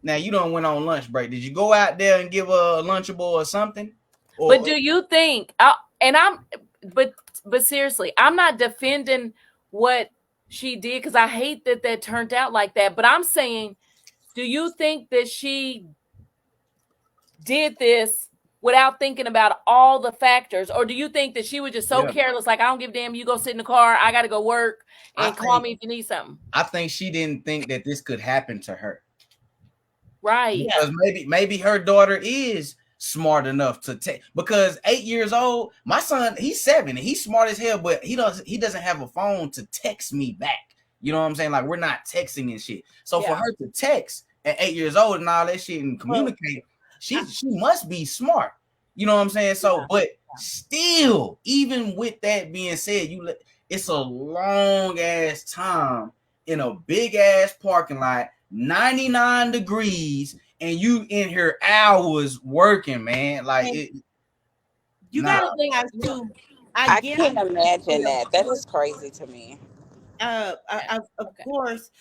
Now, you done went on lunch break. Did you go out there and give a Lunchable or something? But do you think, but seriously, I'm not defending what she did because I hate that turned out like that. But I'm saying, do you think that she did this without thinking about all the factors? Or do you think that she was just so careless, like, I don't give a damn, you go sit in the car, I got to go work and call me if you need something? I think she didn't think that this could happen to her. Right. Because maybe her daughter is smart enough to take, because 8 years old, my son, he's 7 and he's smart as hell, but he doesn't have a phone to text me back. You know what I'm saying? Like, we're not texting and shit. So for her to text at 8 years old and all that shit and communicate, she must be smart. You know what I'm saying? So, but still, even with that being said, it's a long ass time in a big ass parking lot, 99 degrees, and you in here hours working, man. Like, you gotta think too. I can't imagine that. That is crazy to me. Of course,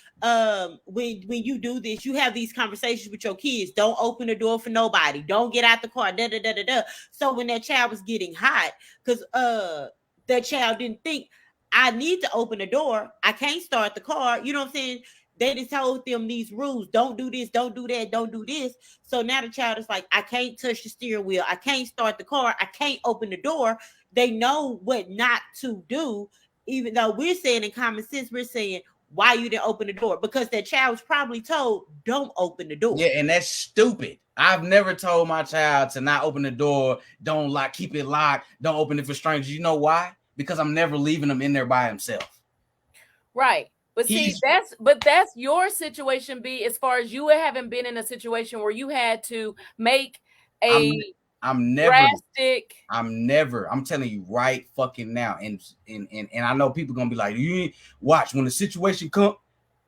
when you do this, you have these conversations with your kids. Don't open the door for nobody. Don't get out the car. Da da da da da. So when that child was getting hot, because that child didn't think, I need to open the door. I can't start the car. You know what I'm saying? They just told them these rules. Don't do this. Don't do that. Don't do this. So now the child is like, I can't touch the steering wheel. I can't start the car. I can't open the door. They know what not to do. Even though we're saying in common sense, we're saying, why you didn't open the door? Because that child was probably told, don't open the door. Yeah, and that's stupid. I've never told my child to not open the door. Don't keep it locked. Don't open it for strangers. You know why? Because I'm never leaving him in there by himself. Right. But see, that's your situation, B, as far as you haven't been in a situation where you had to make I'm telling you right fucking now. And I know people gonna be like, you watch when the situation comes,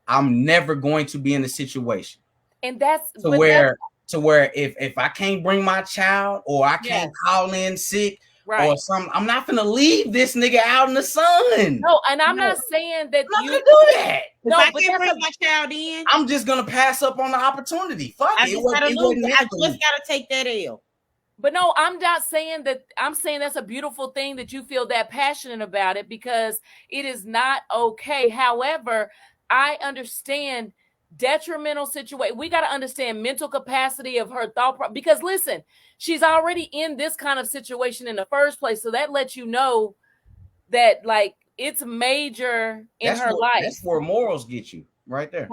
I'm never going to be in a situation. And that's to where if I can't bring my child or I can't call in sick or something, I'm not gonna leave this nigga out in the sun. No, and I'm not saying that I'm not gonna do that. No, if I can't bring my child in, I'm just gonna pass up on the opportunity. Fuck it. I just gotta take that L. But no, I'm not saying that. I'm saying that's a beautiful thing that you feel that passionate about it, because it is not okay. However, I understand detrimental situation. We got to understand mental capacity of her thought because listen, she's already in this kind of situation in the first place. So that lets you know that like it's major in her life. That's where morals get you right there.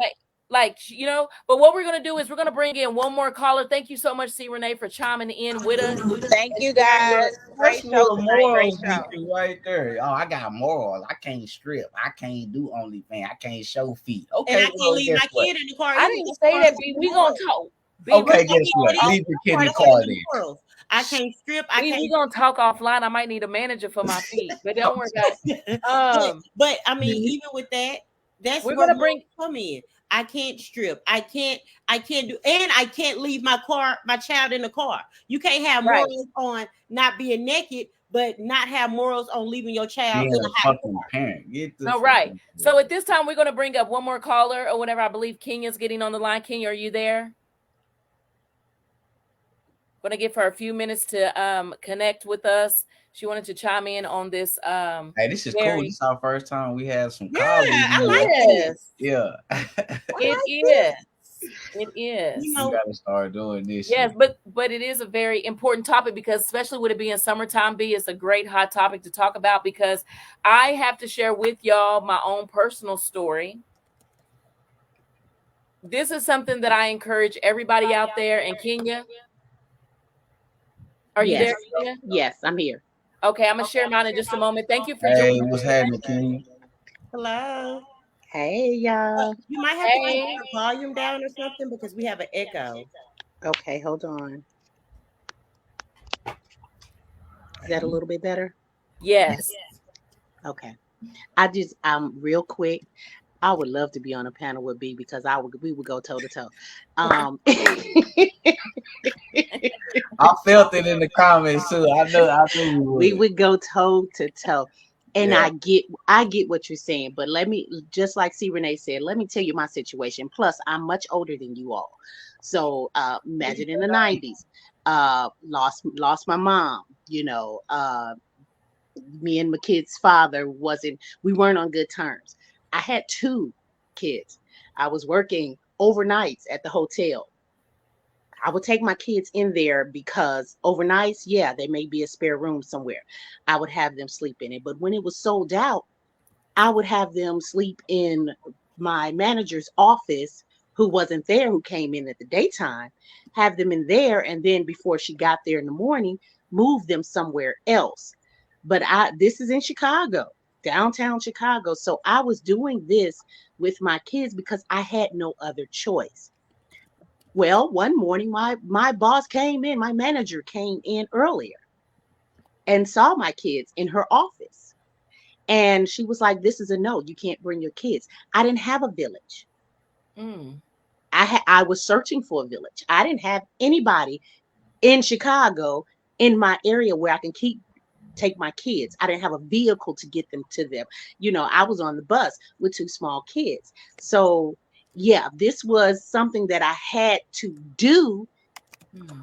Like, you know, but what we're going to do is we're going to bring in one more caller. Thank you so much, C. Renee, for chiming in with us. Thank you, guys. Great show. Great show. Right there. Oh, I got morals. I can't strip. I can't do OnlyFans. I can't show feet. Okay. And I can't leave my kid in the car. I didn't say that, B. We going to talk. Okay, guess what? Leave your kid in the car then. I can't strip. We're going to talk offline. I might need a manager for my feet, but don't worry about it. But I mean, even with that, that's we're going to bring come in. I can't strip. I can't do, and I can't leave my child in the car. You can't have Right. morals on not being naked, but not have morals on leaving your child Being in a a hot fucking car. parent. Get the No, right. So at this time, we're going to bring up one more caller or whatever. I believe Kenya's getting on the line. Kenya, are you there? Going to give her a few minutes to connect with us. She wanted to chime in on this. Hey, this is cool. This is our first time we had some Yeah, callers. I like this. Yeah. It is. It is. You We know, gotta start doing this Yes, shit. but it is a very important topic because especially with it being summertime, it's a great hot topic to talk about because I have to share with y'all my own personal story. This is something that I encourage everybody out there in Kenya. Are you there, Kenya? Yes, I'm here. Okay, I'm gonna share mine in just a moment. Thank you for Hey, joining. what's happening, King? hello. Hey, y'all. You might have to keep Hey. your volume down or something because we have an echo. Okay, hold on. Is that a little bit better? Yes. Okay. Real quick, I would love to be on a panel with B because we would go toe to toe. I felt it in the comments too. I knew we would. We would go toe to toe. And Yeah. I get what you're saying, but let me, just like C. Renee said, let me tell you my situation. Plus, I'm much older than you all. So imagine in the 90s, lost my mom, me and my kid's father we weren't on good terms. I had 2 kids. I was working overnights at the hotel. I would take my kids in there because overnights, yeah, there may be a spare room somewhere. I would have them sleep in it. But when it was sold out, I would have them sleep in my manager's office, who wasn't there, who came in at the daytime, have them in there. And then before she got there in the morning, move them somewhere else. But this is in Chicago, downtown Chicago. So I was doing this with my kids because I had no other choice. Well, one morning, my boss came in, my manager came in earlier and saw my kids in her office. And she was like, this is a no, you can't bring your kids. I didn't have a village. I was searching for a village. I didn't have anybody in Chicago in my area where I can take my kids. I didn't have a vehicle to get them to them. I was on the bus with 2 small kids. So yeah, this was something that I had to do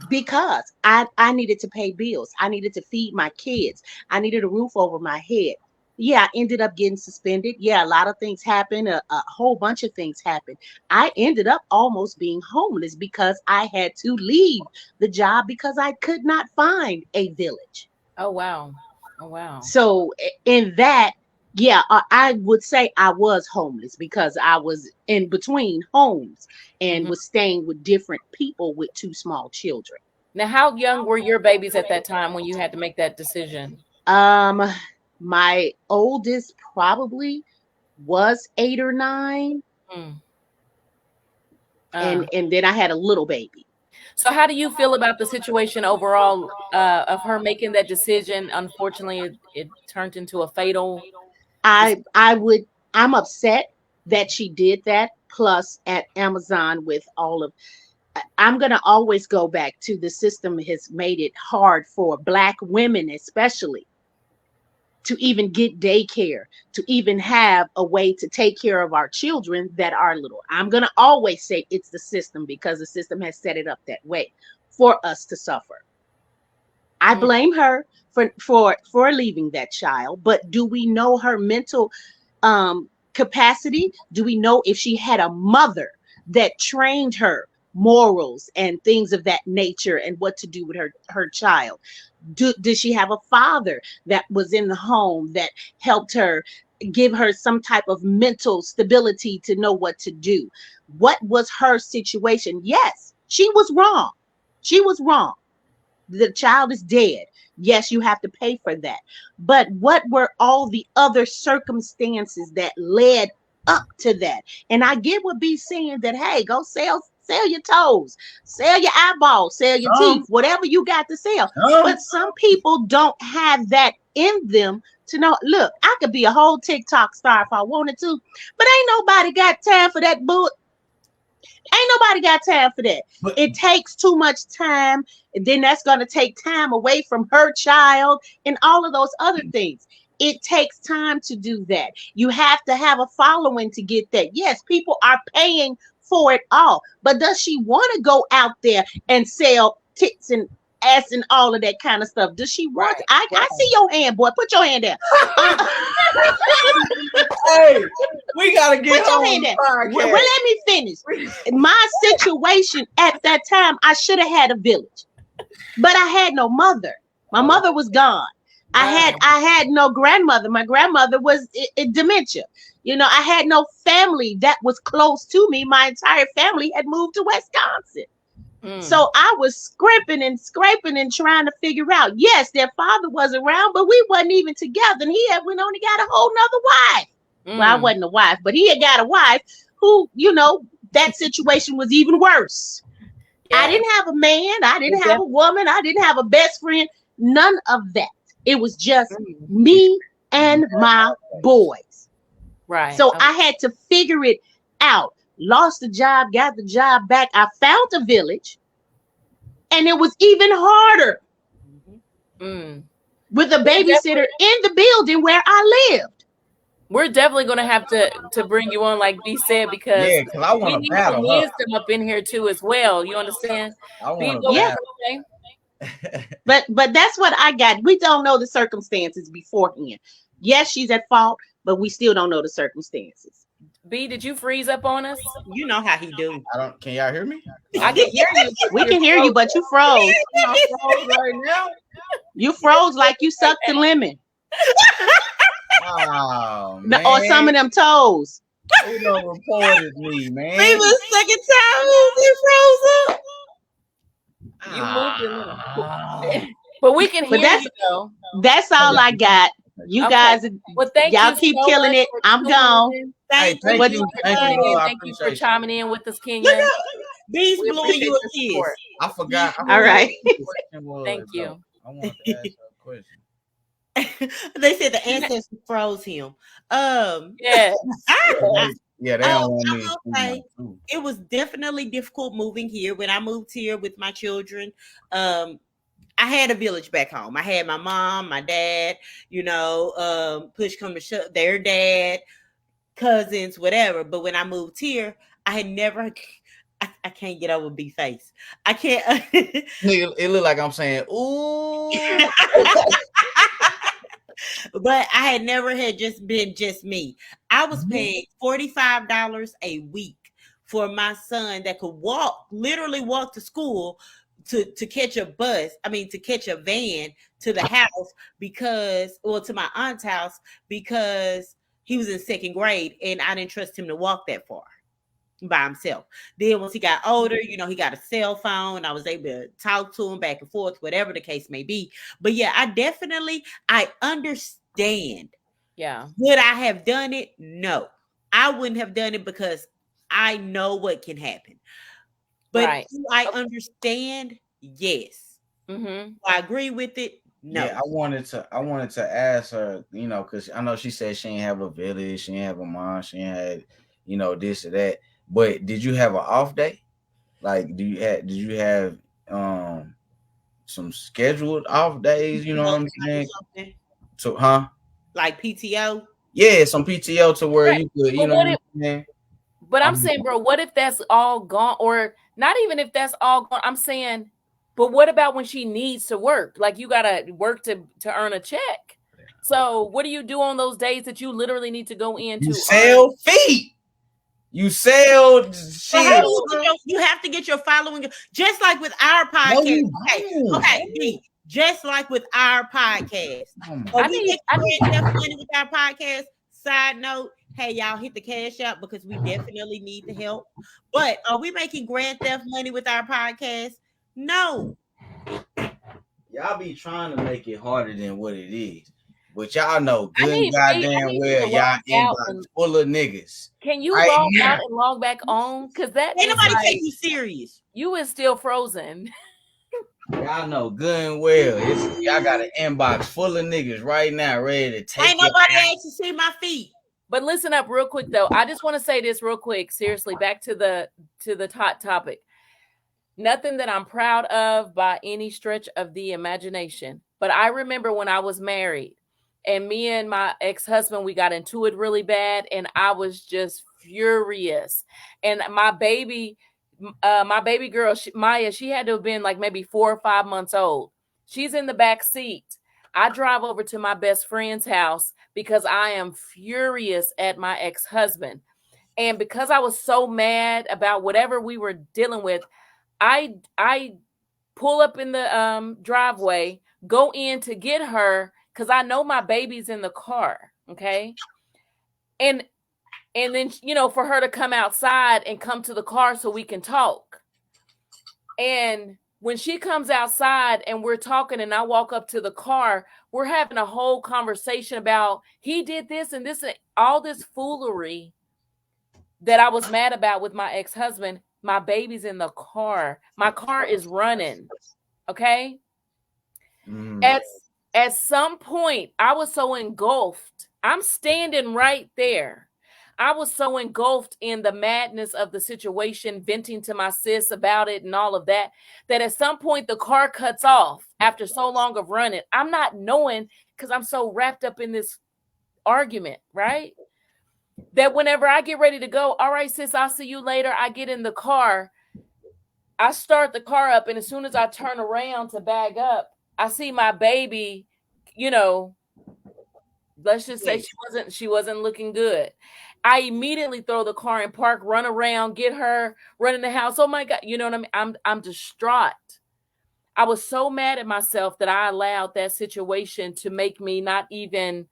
because I needed to pay bills. I needed to feed my kids. I needed a roof over my head. Yeah, I ended up getting suspended. Yeah, a lot of things happened. A whole bunch of things happened. I ended up almost being homeless because I had to leave the job because I could not find a village. Oh, wow. Oh, wow. So in that, yeah, I would say I was homeless because I was in between homes and was staying with different people with 2 small children. Now, how young were your babies at that time when you had to make that decision? My oldest probably was 8 or 9. And then I had a little baby. So how do you feel about the situation overall of her making that decision? Unfortunately, it turned into a fatal. I'm upset that she did that. Plus at Amazon with all of, I'm going to always go back to the system has made it hard for Black women, especially, to even get daycare, to even have a way to take care of our children that are little. I'm going to always say it's the system because the system has set it up that way for us to suffer. I blame her for leaving that child, but do we know her mental capacity? Do we know if she had a mother that trained her morals and things of that nature and what to do with her child? Did she have a father that was in the home that helped her, give her some type of mental stability to know what to do? What was her situation? Yes, she was wrong. She was wrong. The child is dead. Yes, you have to pay for that. But what were all the other circumstances that led up to that? And I get what B's saying, that, hey, go sell your toes, sell your eyeballs, sell your teeth, whatever you got to sell. But some people don't have that in them to know, look, I could be a whole TikTok star if I wanted to, but ain't nobody got time for that bull. Ain't nobody got time for that. It takes too much time, and then that's going to take time away from her child and all of those other things. It takes time to do that. You have to have a following to get that. Yes, people are paying for it all, but does she want to go out there and sell tits and ass and all of that kind of stuff? Does she want to? I see your hand, boy. Put your hand down. Hey, we gotta get Put your on hand the down. podcast. Well, let me finish. My situation at that time, I should have had a village, but I had no mother. My mother was gone. I had no grandmother. My grandmother was in dementia. You know, I had no family that was close to me. My entire family had moved to Wisconsin. So I was scrimping and scraping and trying to figure out. Yes, their father was around, but we wasn't even together. And he had went on and got a whole nother wife. Well, I wasn't a wife, but he had got a wife who, you know, that situation was even worse. I didn't have a man. I didn't have a woman. I didn't have a best friend. None of that. It was just me and my boys. Right. So I had to figure it out. Lost the job, got the job back. I found a village, and it was even harder with a babysitter in the building where I lived. We're definitely going to have to bring you on, like B said, because I we want to need battle some her. wisdom up in here too as well. You understand? I B, want what to was battle. you saying? But that's what I got. We don't know the circumstances beforehand. Yes, she's at fault, but we still don't know the circumstances. B, did you freeze up on us? You know how he do. Can y'all hear me? I can hear you. We can hear you, but you froze. I froze right now. You froze like you sucked the lemon. Oh, man. Or some of them toes. Who done reported me, man? He was second time he froze up. You moved a little. But we can hear you though. That's all I got. You guys, well, thank y'all you keep so killing much it. for I'm tuning gone. in. Thank you. Thank I you for appreciate chiming in with us, Kenya. Look up. Bees We blowing appreciate you your a kiss. support. I forgot. All right. what the question was, Thank you. though. I wanted to ask her a question. They said the ancestors froze him. Yeah. Yeah, they don't want me to I'm do gonna say, mine, too. it was definitely difficult moving here. When I moved here with my children, I had a village back home. I had my mom, my dad, you know, push come to shove, their dad, cousins, whatever. But when I moved here, I had never. I can't get over B face. I can't. It look like I'm saying, ooh. But I had never had been just me. I was paying $45 a week for my son that could literally walk to school to catch a bus. I mean, to catch a van to the house to my aunt's house because he was in second grade and I didn't trust him to walk that far by himself. Then once he got older, you know, he got a cell phone. I was able to talk to him back and forth, whatever the case may be. But yeah, I understand. Yeah. Would I have done it? No. I wouldn't have done it because I know what can happen. But do I understand? Yes. Mm-hmm. Do I agree with it? No. Yeah, I wanted to ask her, you know, because I know she said she didn't have a village, she didn't have a mom, she didn't have, you know, this or that. But did you have an off day? Like, did you have some scheduled off days? You know what I'm saying? So, like PTO? Yeah, some PTO to where you could, you know what I'm saying? But I'm saying, bro, what if that's all gone? Or not even if that's all gone. I'm saying, but what about when she needs to work? Like, you gotta work to earn a check. So what do you do on those days that you literally need to go in to sell feet? You sell shit. You have to get your following, just like with our podcast. Okay, just like with our podcast. We make enough money with our podcast. Side note, hey, y'all hit the cash out because we definitely need the help. But are we making grand theft money with our podcast? No. Y'all be trying to make it harder than what it is. But y'all know good goddamn well y'all inbox full of niggas. Can you log out and log back on? Because that ain't nobody take you serious. You is still frozen. Y'all know good and well. Y'all got an inbox full of niggas right now ready to take Ain't nobody asked to see my feet. But listen up real quick though. I just want to say this real quick. Seriously, back to the hot topic. Nothing that I'm proud of by any stretch of the imagination. But I remember when I was married and me and my ex-husband, we got into it really bad and I was just furious. And my baby girl, Maya, she had to have been like maybe 4 or 5 months old. She's in the back seat. I drive over to my best friend's house because I am furious at my ex-husband. And because I was so mad about whatever we were dealing with, I pull up in the driveway, go in to get her because I know my baby's in the car. Okay. And then for her to come outside and come to the car so we can talk. And when she comes outside and we're talking and I walk up to the car, we're having a whole conversation about he did this and this and all this foolery that I was mad about with my ex-husband. My baby's in the car. My car is running. Okay. At some point, I was so engulfed. I'm standing right there. I was so engulfed in the madness of the situation, venting to my sis about it and all of that, that at some point the car cuts off after so long of running. I'm not knowing because I'm so wrapped up in this argument, right? That whenever I get ready to go, all right, sis, I'll see you later. I get in the car. I start the car up, and as soon as I turn around to bag up, I see my baby, let's just say she wasn't looking good. I immediately throw the car in park, run around, get her, run in the house. Oh my God. You know what I mean? I'm distraught. I was so mad at myself that I allowed that situation to make me not even,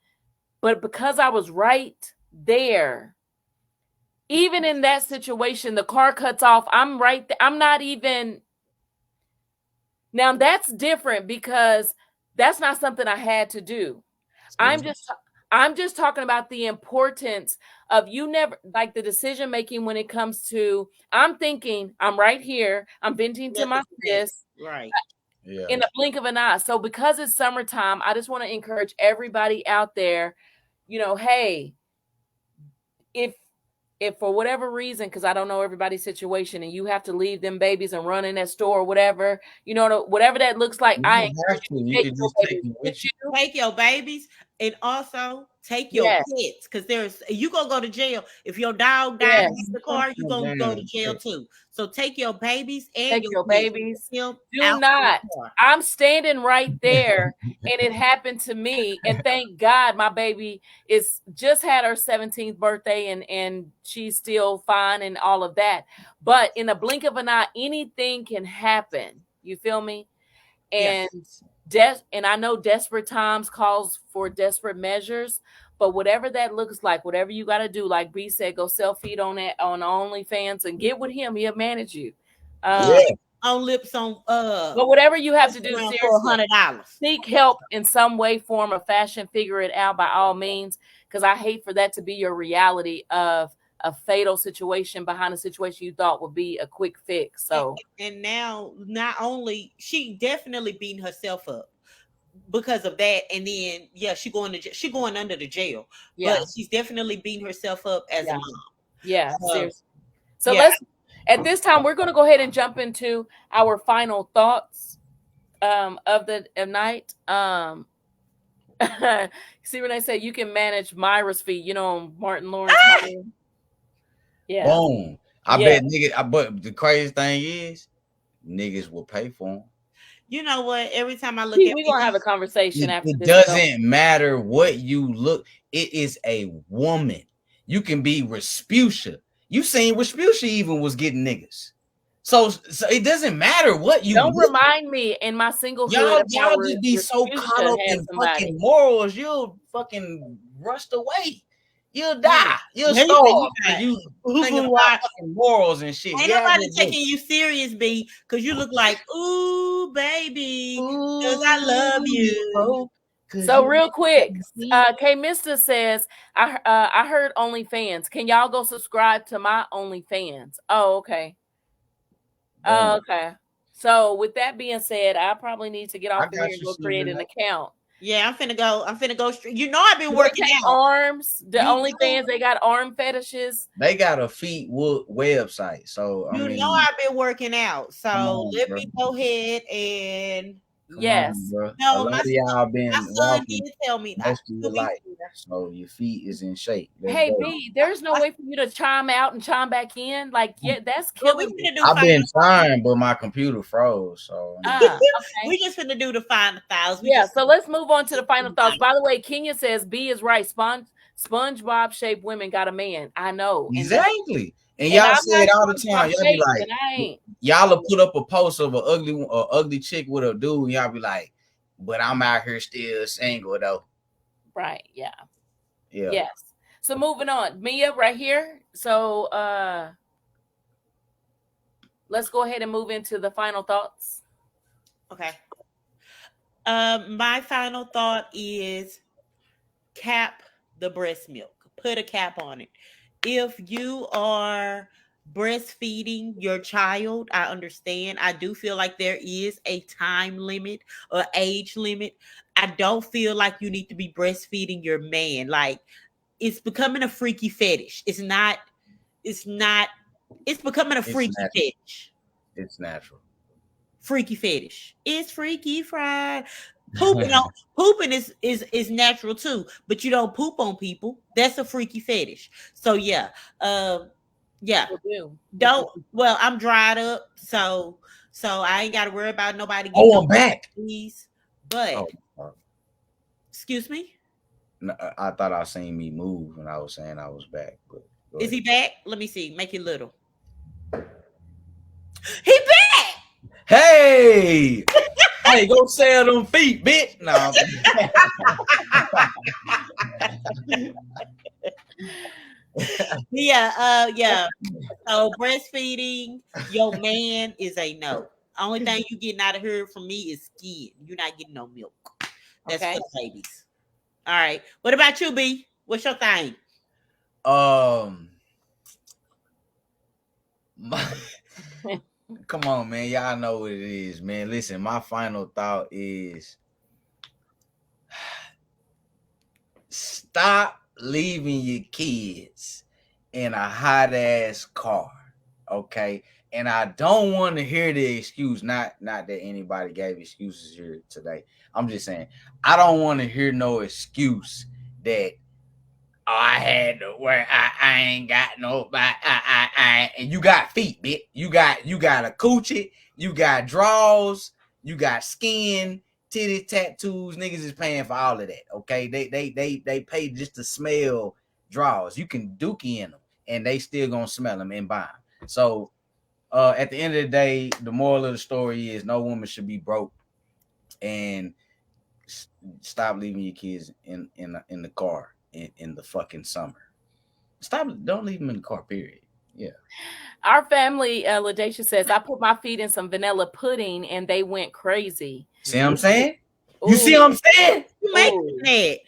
but because I was right there, even in that situation, the car cuts off. I'm right there. I'm not even. Now that's different because that's not something I had to do. I'm just talking about the importance of you never like the decision making when it comes to I'm thinking I'm right here. I'm venting to my sis. Right. In a blink of an eye. So because it's summertime, I just want to encourage everybody out there, hey, if for whatever reason, because I don't know everybody's situation, and you have to leave them babies and run in that store or whatever, whatever that looks like, I encourage you to take your babies and also take your pets because you gonna go to jail if your dog dies in the car. You gonna go to jail too. So take your babies and your babies. Do not. I'm standing right there, and it happened to me. And thank God, my baby is just had her 17th birthday, and she's still fine and all of that. But in a blink of an eye, anything can happen. You feel me? And and I know desperate times calls for desperate measures, but whatever that looks like, whatever you got to do, like B said, go self-feed on OnlyFans and get with him. He'll manage you. On lips on but whatever you have to do, seriously, $100. Seek help in some way, form, or fashion. Figure it out by all means, because I hate for that to be your reality of a fatal situation behind a situation you thought would be a quick fix. So and now not only she definitely beating herself up because of that, and then she going under the jail, but she's definitely beating herself up as a mom. Seriously. So let's at this time we're going to go ahead and jump into our final thoughts of the night. See, Renee said you can manage Myra's feet, Martin Lawrence. Boom. I bet niggas. But the crazy thing is, niggas will pay for them. You know what? Every time I look at, we're gonna have a conversation after it this. It doesn't matter what you look. It is a woman. You can be Respucia. You seen Respucia even was getting niggas. So it doesn't matter what you don't look. Remind me in my singlehood. Y'all just be so caught up in fucking morals. You'll fucking rust away. You'll die. You'll starve. You thinking about fucking morals and shit. Ain't nobody taking you serious, B, because you look like, ooh, baby, because I love you. So real quick, K Mister says, I heard OnlyFans. Can y'all go subscribe to my OnlyFans? Oh, okay. Oh, okay. So with that being said, I probably need to get off here and go create an account. Yeah, I'm finna go. I'm finna go straight. You know, I've been Do working they take out. arms? The You OnlyFans, know, they got arm fetishes. They got a feet website, so I you know mean, I've been working out. come So on, let bro. me go ahead and Come on, Yes. bro. A no, lot of y'all been my son walking did tell me not most of to your be life, so your feet is in shape. Let's Hey go. B, there's no way for you to chime out and chime back in. Like, yeah, that's Well, we killing me. finna do I've final been thoughts. trying, but my computer froze. So I mean, Okay. We just finna do the final thoughts. We Yeah, just so let's move on to the final thoughts. By the way, Kenya says B is right. SpongeBob shaped women got a man. I know. exactly. And And y'all I'm say not it all the SpongeBob time. Y'all be shaped, like, and I ain't. y'all will put up a post of a ugly chick with a dude. And y'all be like, but I'm out here still single though. Right, yeah. Yeah. Yes. So moving on. Mia right here. So let's go ahead and move into the final thoughts. okay. My final thought is cap the breast milk. Put a cap on it. If you are breastfeeding your child, I understand. I do feel like there is a time limit or age limit. I don't feel like you need to be breastfeeding your man. Like it's becoming a freaky fetish. It's becoming a It's freaky natural. fetish. It's natural. Freaky fetish. It's Freaky Friday. Pooping is natural too, but you don't poop on people. That's a freaky fetish. So yeah, yeah. Will do. Don't. Well, I'm dried up, so I ain't got to worry about nobody getting Oh, no I'm back. disease. But Oh, excuse me, no, I thought I seen me move when I was saying I was back. But go is ahead. he back? Let me see. Make it little. He back. Hey, hey, go sell them feet, bitch. No. Yeah. So breastfeeding your man is a no. Only thing you getting out of here from me is skin. You're not getting no milk. That's Okay. for the babies. All right. What about you, B? What's your thing? Come on, man. Y'all know what it is, man. Listen, my final thought is stop leaving your kids in a hot ass car. Okay. And I don't want to hear the excuse, not that anybody gave excuses here today. I'm just saying, I don't want to hear no excuse that I had to wear. I ain't got no. And you got feet, bitch. You got a coochie. You got draws. You got skin, titty tattoos. Niggas is paying for all of that. Okay, they pay just to smell draws. You can dookie in them, and they still gonna smell them and buy them. So, at the end of the day, the moral of the story is no woman should be broke, and stop leaving your kids in the car in the fucking summer. Don't leave them in the car, period. Yeah. Our family, Ladacia says, I put my feet in some vanilla pudding and they went crazy. See what I'm saying? You see what I'm saying? You making that.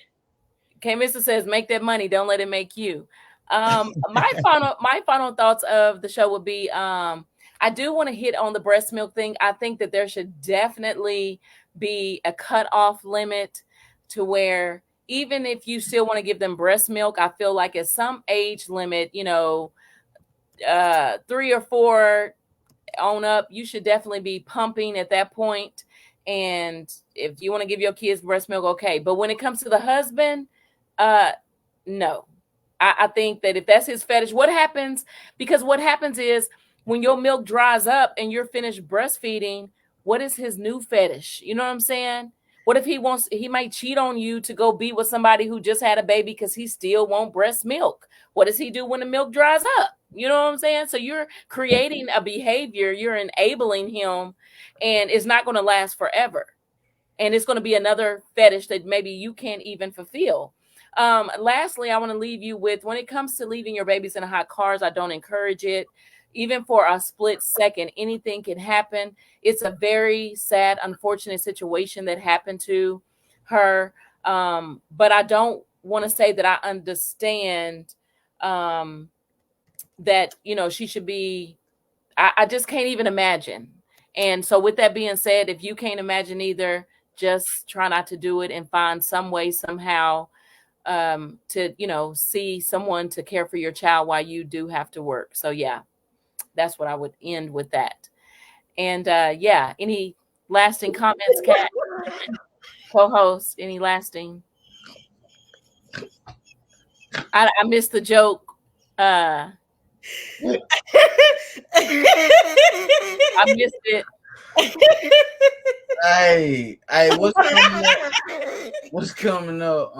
K Mister says, make that money, don't let it make you. My final thoughts of the show would be I do want to hit on the breast milk thing. I think that there should definitely be a cutoff limit to where even if you still want to give them breast milk, I feel like at some age limit, 3 or 4 on up, you should definitely be pumping at that point. And if you want to give your kids breast milk, okay. But when it comes to the husband, no. I think that if that's his fetish, what happens? Because what happens is when your milk dries up and you're finished breastfeeding, what is his new fetish? You know what I'm saying? What if he might cheat on you to go be with somebody who just had a baby because he still won't breast milk? What does he do when the milk dries up? You know what I'm saying? So you're creating a behavior, you're enabling him, and it's not going to last forever. And it's going to be another fetish that maybe you can't even fulfill. Lastly, I want to leave you with when it comes to leaving your babies in hot cars, I don't encourage it. Even for a split second, anything can happen. It's a very sad, unfortunate situation that happened to her. But I don't want to say that I understand that, she should be, I just can't even imagine. And so with that being said, if you can't imagine either, just try not to do it and find some way somehow to, you know, see someone to care for your child while you do have to work. So yeah, that's what I would end with that. And yeah, any lasting comments, Kat? Co-host, any lasting? I missed the joke. I missed it. Hey, what's coming up? What's coming up?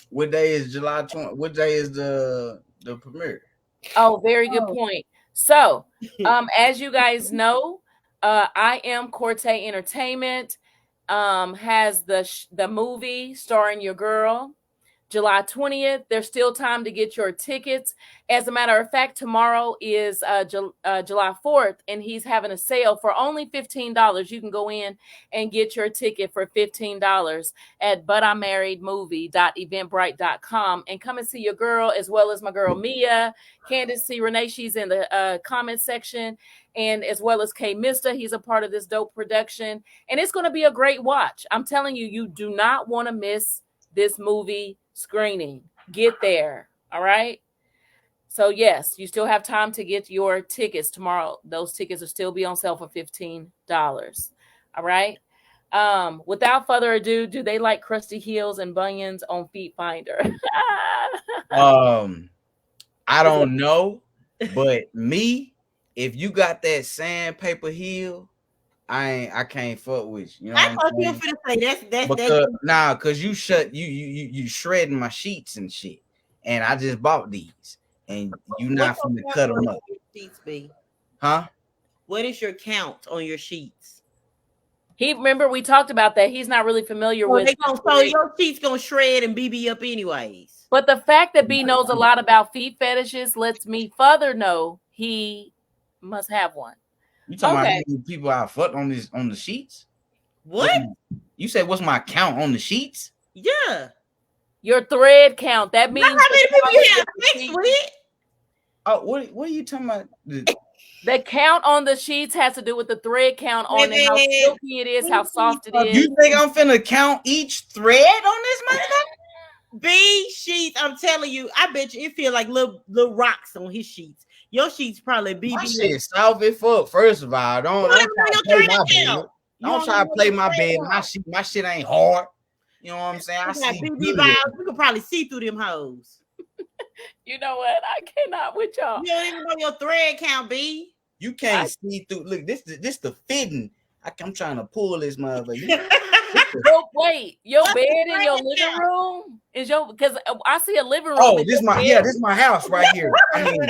What day is July 20? What day is the premiere? Oh, very good point. So, as you guys know, I Am Corte Entertainment has the movie starring your girl. July 20th. There's still time to get your tickets. As a matter of fact, tomorrow is July 4th, and he's having a sale for only $15. You can go in and get your ticket for $15 at butimmarriedmovie.eventbrite.com and come and see your girl, as well as my girl Mia, Candace C. Renee. She's in the comment section, and as well as K Mister. He's a part of this dope production, and it's going to be a great watch. I'm telling you, you do not want to miss this movie screening. Get there. All right. So yes, you still have time to get your tickets tomorrow. Those tickets will still be on sale for $15. All right. Without further ado, do they like crusty heels and bunions on Feet Finder? I don't know, but me, if you got that sandpaper heel, I can't fuck with you. You know I thought you were saying? finna say that's Because cause you shredding my sheets and shit, and I just bought these, and you not finna cut them up. Sheets be? Huh? What is your count on your sheets? Remember we talked about that. He's not really familiar with. So your sheets gonna shred and BB up anyways. But the fact that B knows a lot about feet fetishes lets me further know he must have one. You talking about how many people I fucked on the sheets? What? You said what's my count on the sheets? Yeah. Your thread count. That means how many people you have sex with? Oh, what are you talking about? The count on the sheets has to do with the thread count on it, how silky it is, how soft it is. You think I'm finna count each thread on this motherfucker? B sheets, I'm telling you, I bet you it feel like little rocks on his sheets. Your sheets probably BB. My shit soft as fuck. First of all, don't try to play my bed. Don't try to play my bed. My shit ain't hard. You know what I'm saying? I see BB vials. We could probably see through them hoes. You know what? I cannot with y'all. You don't even know your thread count, B. You can't see through. Look, this the fitting. I'm trying to pull this motherfucker. Wait, your bed in your living room is because I see a living room. Oh, this is my house right here. I mean,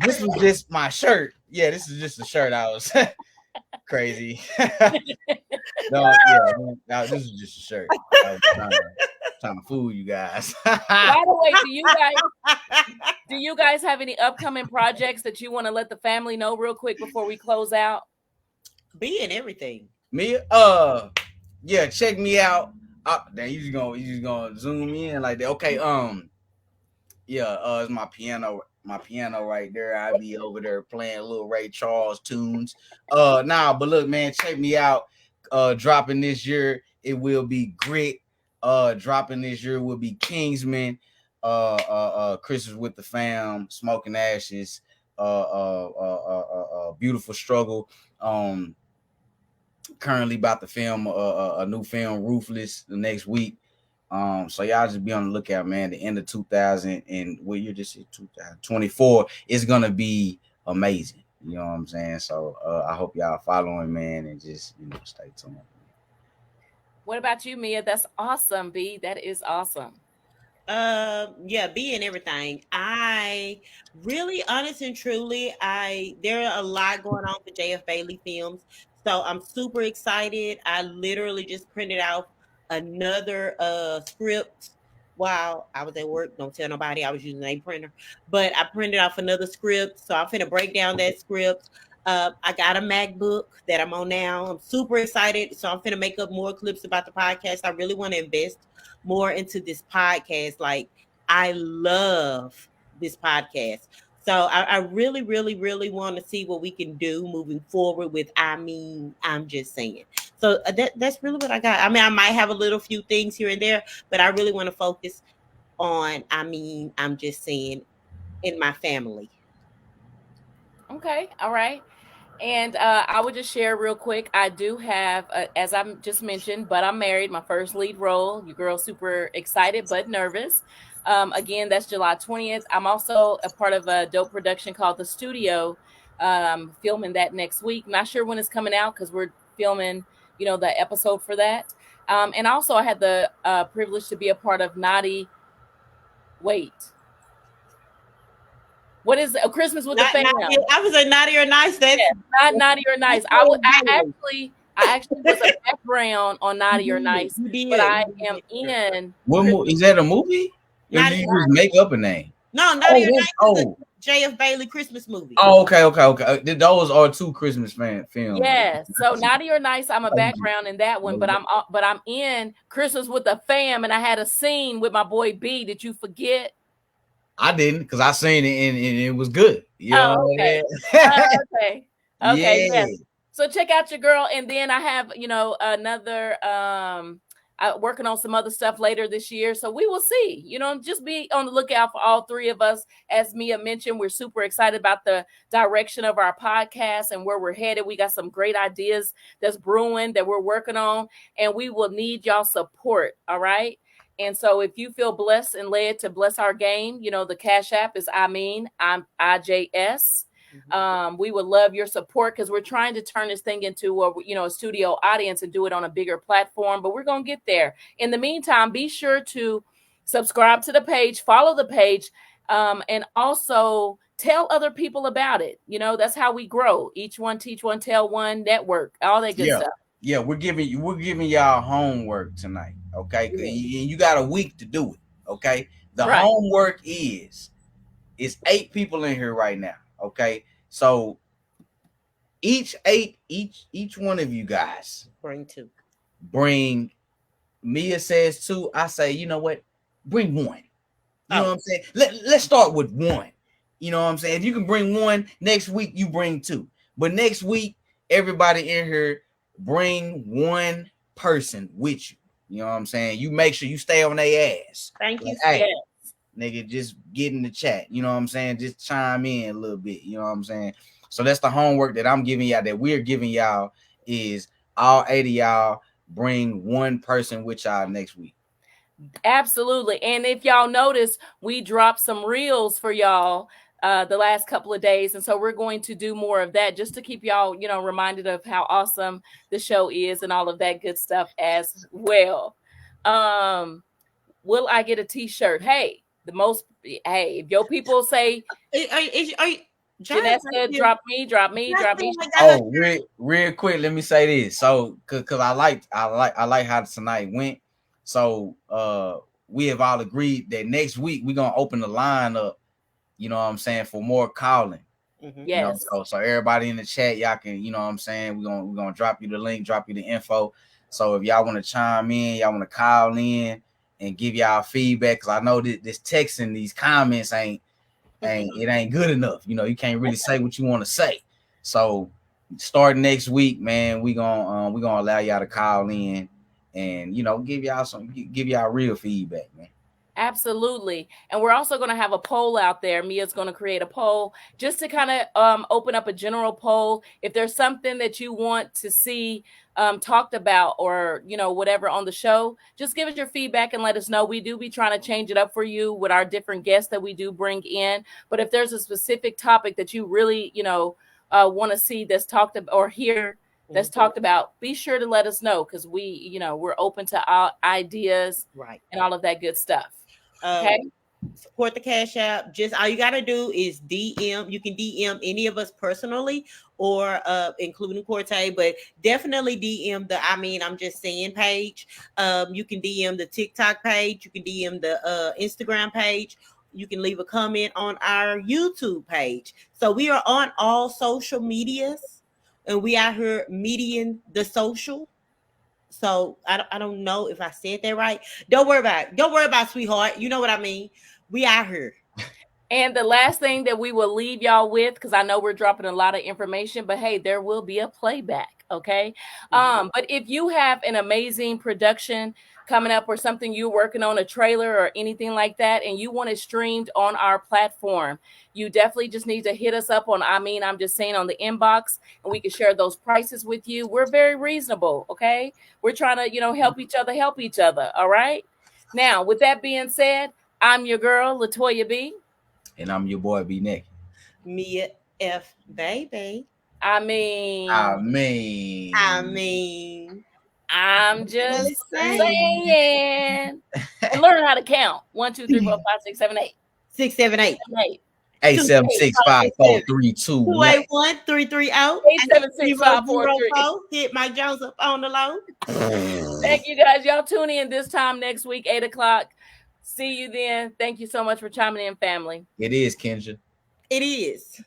this was just my shirt. Yeah, this is just the shirt. I was crazy. No, this is just a shirt. I was trying to fool you guys. By the way, do you guys have any upcoming projects that you want to let the family know real quick before we close out? Be in everything. Me, yeah, check me out. Then you just gonna zoom in like that. Okay, it's my piano right there. I be over there playing little Ray Charles tunes. But look, man, check me out. Dropping this year, it will be Grit. Dropping this year will be Kingsman. Christmas with the Fam, Smoking Ashes, Beautiful Struggle. Currently about to film a new film, Ruthless, the next week. So y'all just be on the lookout, man. The end of 2000 and what year just 2024 is gonna be amazing. You know what I'm saying? So I hope y'all following, man, and just stay tuned. What about you, Mia? That's awesome, B. That is awesome. Yeah, be in everything. I really, honest and truly, there are a lot going on for JF Bailey Films. So I'm super excited. I literally just printed out another script while I was at work. Don't tell nobody I was using a printer. But I printed off another script. So I'm finna break down that script. I got a MacBook that I'm on now. I'm super excited. So I'm finna make up more clips about the podcast. I really want to invest more into this podcast. Like, I love this podcast. So I really, really, really want to see what we can do moving forward with I'm Just Saying. So that's really what I got. I mean, I might have a little few things here and there, but I really want to focus on, I mean, I'm just saying, in my family. Okay, all right. And I would just share real quick. I do have, as I just mentioned, but I'm married. My first lead role. Your girl super excited but nervous. Again, that's July 20th. I'm also a part of a dope production called The Studio. Filming that next week. Not sure when it's coming out because we're filming, the episode for that. And also, I had the privilege to be a part of Naughty. Wait, what is it? A Christmas with the Not Fam? naughty. I was a naughty or nice. That's Yeah, not Naughty or Nice. I actually was a background on Naughty or Nice, You but did. I am in Is that a movie? Or did Naughty you or just make up a name? No, Oh, Naughty or that's Nice is a J.F. Bailey Christmas movie. Oh, okay. Those are two Christmas films. Yes. So Naughty or Nice, I'm a background in that one, but I'm in Christmas with the Fam, and I had a scene with my boy B. Did you forget? I didn't, because I seen it and it was good. You know Oh, okay. Okay. Okay. Yeah. Yes. So check out your girl, and then I have another working on some other stuff later this year. So we will see. Just be on the lookout for all three of us. As Mia mentioned, we're super excited about the direction of our podcast and where we're headed. We got some great ideas that's brewing that we're working on, and we will need y'all support. All right. And so if you feel blessed and led to bless our game, the Cash App is I'm IJS. We would love your support because we're trying to turn this thing into a studio audience and do it on a bigger platform, but we're going to get there. In the meantime, be sure to subscribe to the page, follow the page, and also tell other people about it. That's how we grow. Each one, teach one, tell one, network, all that good stuff. Yeah, we're giving y'all homework tonight. Okay. You got a week to do it. Okay. The homework is 8 people in here right now. Okay. So each one of you guys bring 2. Mia says 2. I say, you know what? Bring 1. You know what I'm saying? Let's start with 1. You know what I'm saying? If you can bring 1, next week you bring 2. But next week, everybody in here bring 1 person with you. You know what I'm saying? You make sure you stay on their ass. Thank you. Hey, nigga, just get in the chat. You know what I'm saying? Just chime in a little bit. You know what I'm saying? So that's the homework that I'm giving y'all, that we're giving y'all, is all 8 of y'all bring 1 person with y'all next week. Absolutely. And if y'all notice, we dropped some reels for y'all the last couple of days. And so we're going to do more of that just to keep y'all, reminded of how awesome the show is and all of that good stuff as well. Will I get a t-shirt? Hey, if your people say, Janessa, drop me. Oh, real quick, let me say this. So, cause I like how tonight went. So, we have all agreed that next week we're gonna open the line up. You know what I'm saying, for more calling. Yes. So everybody in the chat, y'all can, you know what I'm saying, we're gonna drop you the link, drop you the info. So if y'all want to chime in, y'all want to call in and give y'all feedback, because I know that this texting, these comments ain't good enough. You can't really say what you want to say. So starting next week, man, we're gonna allow y'all to call in and give y'all real feedback, man. Absolutely. And we're also going to have a poll out there. Mia's going to create a poll just to kind of open up a general poll. If there's something that you want to see talked about or, whatever on the show, just give us your feedback and let us know. We do be trying to change it up for you with our different guests that we do bring in. But if there's a specific topic that you really, want to see that's talked about or hear that's talked about, be sure to let us know, because we're open to our ideas and all of that good stuff. Okay. Support the Cash App. Just all you gotta do is DM. You can DM any of us personally, or including Corte, but definitely DM the I'm just saying page. You can DM the TikTok page. You can DM the Instagram page. You can leave a comment on our YouTube page. So we are on all social medias, and we out here median the social. So I don't know if I said that right. Don't worry about it. Don't worry about it, sweetheart. You know what I mean. We out here. And the last thing that we will leave y'all with, because I know we're dropping a lot of information, but hey, there will be a playback, okay? But if you have an amazing production coming up or something you're working on, a trailer or anything like that, and you want it streamed on our platform, you definitely just need to hit us up on, I'm just saying, on the inbox, and we can share those prices with you. We're very reasonable, okay? We're trying to, help each other, all right? Now, with that being said, I'm your girl, Latoya B. And I'm your boy, B Nick. Mia F. Baby. I mean, I'm just saying. And learn how to count. 1, 2, 3, 4, 5, 6, 7, 8. 6, 7, 8. 8, 7, 6, 5, 4, 3, 2, 1. 281 330 8765443. Hit Mike Jones up on the low. Thank you guys. Y'all tune in this time next week, 8 o'clock. See you then. Thank you so much for chiming in, family. It is, Kendra. It is.